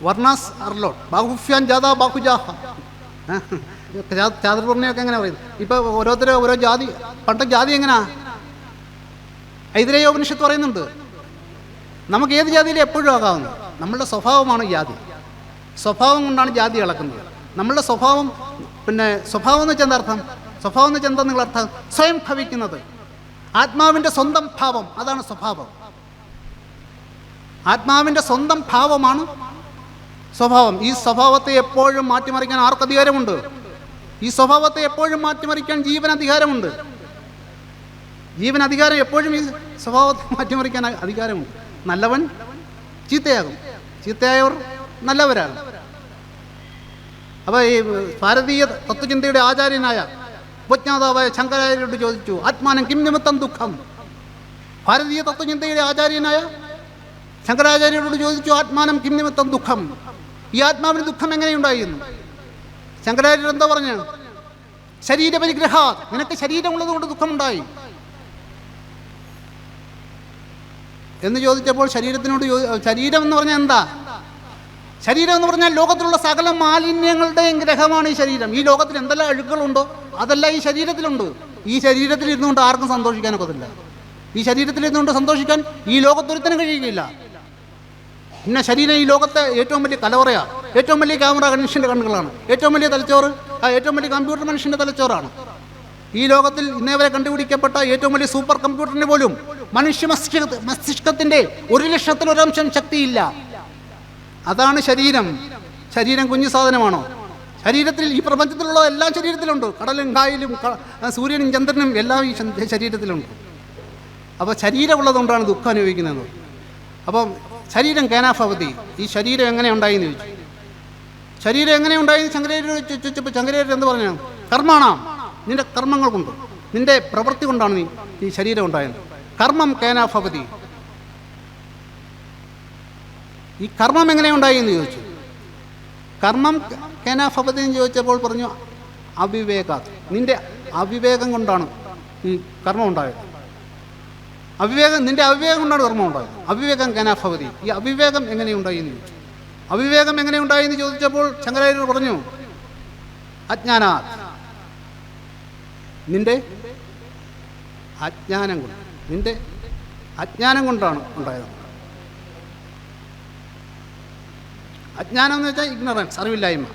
വർണ്ണാസ് അർലോട്ട് ബാഹുഫ്യാൻ ജാഥാ ബാഹുജാഹ. ചാതുർവർണ്ണയൊക്കെ എങ്ങനെ പറയുന്നു? ഇപ്പോൾ ഓരോരുത്തരും ഓരോ ജാതി. പണ്ട് ജാതി എങ്ങനെയാ? ഐതിരേയ ഉപനിഷത്ത് പറയുന്നുണ്ട്, നമുക്ക് ഏത് ജാതിയിലും എപ്പോഴും ആകാവുന്നത്. നമ്മളുടെ സ്വഭാവമാണ് ജാതി. സ്വഭാവം കൊണ്ടാണ് ജാതി ഇളക്കുന്നത്. നമ്മളുടെ സ്വഭാവം, സ്വഭാവം എന്ന് വെച്ചാൽ എന്താ അർത്ഥം? സ്വഭാവം എന്ന് വെച്ചാൽ എന്താ നിങ്ങളുടെ അർത്ഥം? സ്വയം ഭവിക്കുന്നത്, ആത്മാവിൻ്റെ സ്വന്തം ഭാവം, അതാണ് സ്വഭാവം. ആത്മാവിൻ്റെ സ്വന്തം ഭാവമാണ് സ്വഭാവം. ഈ സ്വഭാവത്തെ എപ്പോഴും മാറ്റിമറിക്കാൻ ആർക്ക് അധികാരമുണ്ട്? ഈ സ്വഭാവത്തെ എപ്പോഴും മാറ്റിമറിക്കാൻ ജീവന് അധികാരമുണ്ട്. ജീവന് അധികാരം, എപ്പോഴും ഈ സ്വഭാവത്തെ മാറ്റിമറിക്കാൻ അധികാരമുണ്ട്. നല്ലവൻ ചീത്തയാകും, ചീത്തയായവർ നല്ലവരാകും. അപ്പോൾ ഈ ഭാരതീയ തത്വചിന്തയുടെ ആചാര്യനായ ഉപജ്ഞാതാവായ ശങ്കരാചാര്യരോട് ചോദിച്ചു, ആത്മാനം കിം നിമിത്തം ദുഃഖം. ഭാരതീയ തത്വചിന്തയുടെ ആചാര്യനായ ശങ്കരാചാര്യരോട് ചോദിച്ചു, ആത്മാനം കിം നിമിത്തം ദുഃഖം. ഈ ആത്മാവിന് ദുഃഖം എങ്ങനെയുണ്ടായിരുന്നു? ശങ്കരാചാര്യർ എന്താ പറഞ്ഞു? ശരീരപരിഗ്രഹ, നിനക്ക് ശരീരമുള്ളത് കൊണ്ട് ദുഃഖമുണ്ടായി എന്ന് ചോദിച്ചപ്പോൾ ശരീരത്തിനോട് ശരീരം എന്ന് പറഞ്ഞാൽ എന്താ? ശരീരം എന്ന് പറഞ്ഞാൽ ലോകത്തിലുള്ള സകല മാലിന്യങ്ങളുടെയും ഗ്രഹമാണ് ഈ ശരീരം. ഈ ലോകത്തിൽ എന്തെല്ലാം അഴുക്കുകളുണ്ടോ അതെല്ലാം ഈ ശരീരത്തിലുണ്ട്. ഈ ശരീരത്തിൽ ഇരുന്നുകൊണ്ട് ആർക്കും സന്തോഷിക്കാനൊക്കത്തില്ല. ഈ ശരീരത്തിൽ ഇരുന്നുകൊണ്ട് സന്തോഷിക്കാൻ ഈ ലോകത്തൊരുത്തനും കഴിയുകയില്ല. പിന്നെ ശരീരം ഈ ലോകത്തെ ഏറ്റവും വലിയ കലവറയാണ്. ഏറ്റവും വലിയ ക്യാമറ മനുഷ്യൻ്റെ കണ്ണുകളാണ്. ഏറ്റവും വലിയ തലച്ചോറ്, ഏറ്റവും വലിയ കമ്പ്യൂട്ടർ മനുഷ്യൻ്റെ തലച്ചോറാണ്. ഈ ലോകത്തിൽ ഇന്നേ വരെ കണ്ടുപിടിക്കപ്പെട്ട ഏറ്റവും വലിയ സൂപ്പർ കമ്പ്യൂട്ടറിന് പോലും മനുഷ്യ മസ്തിഷ്കത്തിൻ്റെ 1,00,000 ശക്തിയില്ല. അതാണ് ശരീരം. ശരീരം കുഞ്ഞു സാധനമാണോ? ശരീരത്തിൽ, ഈ പ്രപഞ്ചത്തിലുള്ള എല്ലാം ശരീരത്തിലുണ്ട്. കടലും കായലും സൂര്യനും ചന്ദ്രനും എല്ലാം ഈ ശരീരത്തിലുണ്ട്. അപ്പോൾ ശരീരമുള്ളതുകൊണ്ടാണ് ദുഃഖം അനുഭവിക്കുന്നത്. അപ്പം ശരീരം കേനാഭവതി, ഈ ശരീരം എങ്ങനെ ഉണ്ടായിന്ന് ചോദിച്ചു. ശരീരം എങ്ങനെ ഉണ്ടായി ശങ്കരാചാര്യർ ചോദിച്ചപ്പോൾ ശങ്കരാചാര്യർ എന്ത് പറഞ്ഞു? കർമ്മണാം, നിന്റെ കർമ്മങ്ങൾ കൊണ്ട്, നിന്റെ പ്രവൃത്തി കൊണ്ടാണ് നീ ഈ ശരീരം ഉണ്ടായത്. കർമ്മം കേനാഭവതി. ഈ കർമ്മം എങ്ങനെ ഉണ്ടായി എന്ന് ചോദിച്ചു. കർമ്മം കേനാഭവതി എന്ന് ചോദിച്ചപ്പോൾ പറഞ്ഞു, അവിവേകാത്, നിന്റെ അവിവേകം കൊണ്ടാണ് ഈ കർമ്മം ഉണ്ടായത്. നിന്റെ അവിവേകം കൊണ്ടാണ് കർമ്മം ഉണ്ടായത്. അവിവേകം കേനാഭവതി. ഈ അവിവേകം എങ്ങനെയുണ്ടായി എന്ന് ചോദിച്ചു. അവിവേകം എങ്ങനെയുണ്ടായി എന്ന് ചോദിച്ചപ്പോൾ ശങ്കരാചാര്യർ പറഞ്ഞു, അജ്ഞാനാത്, നിന്റെ അജ്ഞാനം കൊണ്ട്, നിന്റെ അജ്ഞാനം കൊണ്ടാണ് ഉണ്ടായത്. അജ്ഞാനം എന്ന് വെച്ചാൽ ഇഗ്നറൻസ്, അറിവില്ലായ്മ.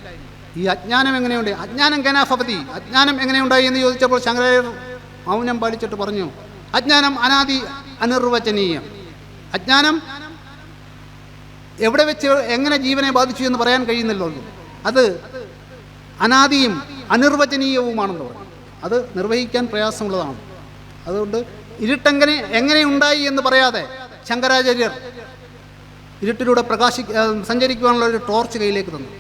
ഈ അജ്ഞാനം എങ്ങനെയുണ്ട്? അജ്ഞാനം കേനാഭവതി, അജ്ഞാനം എങ്ങനെയുണ്ടായി എന്ന് ചോദിച്ചപ്പോൾ ശങ്കരാചാര്യർ മൗനം പാലിച്ചിട്ട് പറഞ്ഞു, അജ്ഞാനം അനാദി അനിർവചനീയം. അജ്ഞാനം എവിടെ വെച്ച് എങ്ങനെ ജീവനെ ബാധിച്ചു എന്ന് പറയാൻ കഴിയുന്നില്ലോ. അത് അനാദിയും അനിർവചനീയവുമാണെന്ന് പറഞ്ഞു. അത് നിർവഹിക്കാൻ പ്രയാസമുള്ളതാണ്. അതുകൊണ്ട് എങ്ങനെ ഉണ്ടായി എന്ന് പറയാതെ ശങ്കരാചാര്യർ ഇരുട്ടിലൂടെ സഞ്ചരിക്കുവാനുള്ള ഒരു ടോർച്ച് കയ്യിലേക്ക് തന്നു.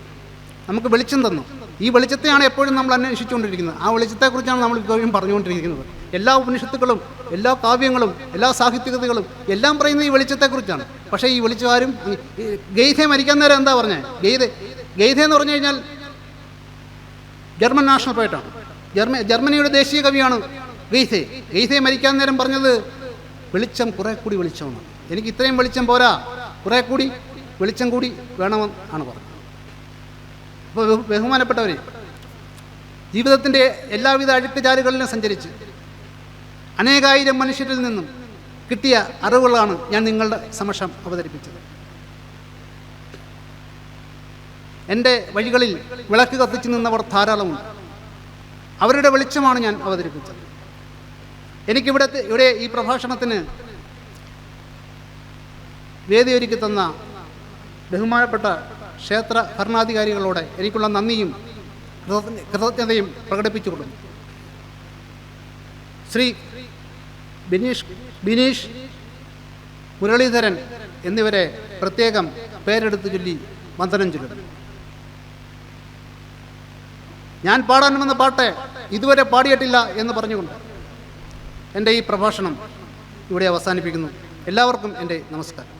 നമുക്ക് വെളിച്ചം തന്നു. ഈ വെളിച്ചത്തെയാണ് എപ്പോഴും നമ്മൾ അന്വേഷിച്ചുകൊണ്ടിരിക്കുന്നത്. ആ വെളിച്ചത്തെക്കുറിച്ചാണ് നമ്മൾ ഇപ്പോഴും പറഞ്ഞുകൊണ്ടിരിക്കുന്നത്. എല്ലാ ഉപനിഷത്തുക്കളും, എല്ലാ കാവ്യങ്ങളും, എല്ലാ സാഹിത്യകൃതികളും എല്ലാം പറയുന്നത് ഈ വെളിച്ചത്തെക്കുറിച്ചാണ്. പക്ഷേ ഈ വെളിച്ചമാരും ഗെയ്തെ മരിക്കാൻ നേരം എന്താ പറഞ്ഞത്? ഗെയ്തെ എന്ന് പറഞ്ഞു കഴിഞ്ഞാൽ ജർമ്മൻ നാഷണൽ പോയിട്ടാണ്. ജർമ്മനിയുടെ ദേശീയ കവിയാണ് ഗെയ്തെ. ഗെയ്തെ മരിക്കാൻ നേരം പറഞ്ഞത്, വെളിച്ചം കുറെ കൂടി വെളിച്ചമാണ്, എനിക്ക് ഇത്രയും വെളിച്ചം പോരാ, കുറെ കൂടി വെളിച്ചം കൂടി വേണമെന്നാണ് പറഞ്ഞത്. അപ്പോൾ ബഹുമാനപ്പെട്ടവരെ, ജീവിതത്തിൻ്റെ എല്ലാവിധ അഴുക്കുചാലുകളിലും സഞ്ചരിച്ച് അനേകായിരം മനുഷ്യരിൽ നിന്നും കിട്ടിയ അറിവുകളാണ് ഞാൻ നിങ്ങളുടെ സമക്ഷം അവതരിപ്പിച്ചത്. എൻ്റെ വഴികളിൽ വിളക്ക് കത്തിച്ചു നിന്നവർ ധാരാളമുണ്ട്. അവരുടെ വെളിച്ചമാണ് ഞാൻ അവതരിപ്പിച്ചത്. ഇവിടെ ഈ പ്രഭാഷണത്തിന് വേദിയൊരുക്കി തന്ന ബഹുമാനപ്പെട്ട ക്ഷേത്ര ഭരണാധികാരികളോട് എനിക്കുള്ള നന്ദിയും കൃതജ്ഞതയും പ്രകടിപ്പിച്ചുകൊള്ളുന്നു. ശ്രീ ബിനീഷ്, മുരളീധരൻ എന്നിവരെ പ്രത്യേകം പേരെടുത്ത് ചൊല്ലി വന്ദനം ചൊല്ലുന്നു. ഞാൻ പാടാൻ വന്ന പാട്ട് ഇതുവരെ പാടിയിട്ടില്ല എന്ന് പറഞ്ഞുകൊണ്ട് എൻ്റെ ഈ പ്രഭാഷണം ഇവിടെ അവസാനിപ്പിക്കുന്നു. എല്ലാവർക്കും എൻ്റെ നമസ്കാരം.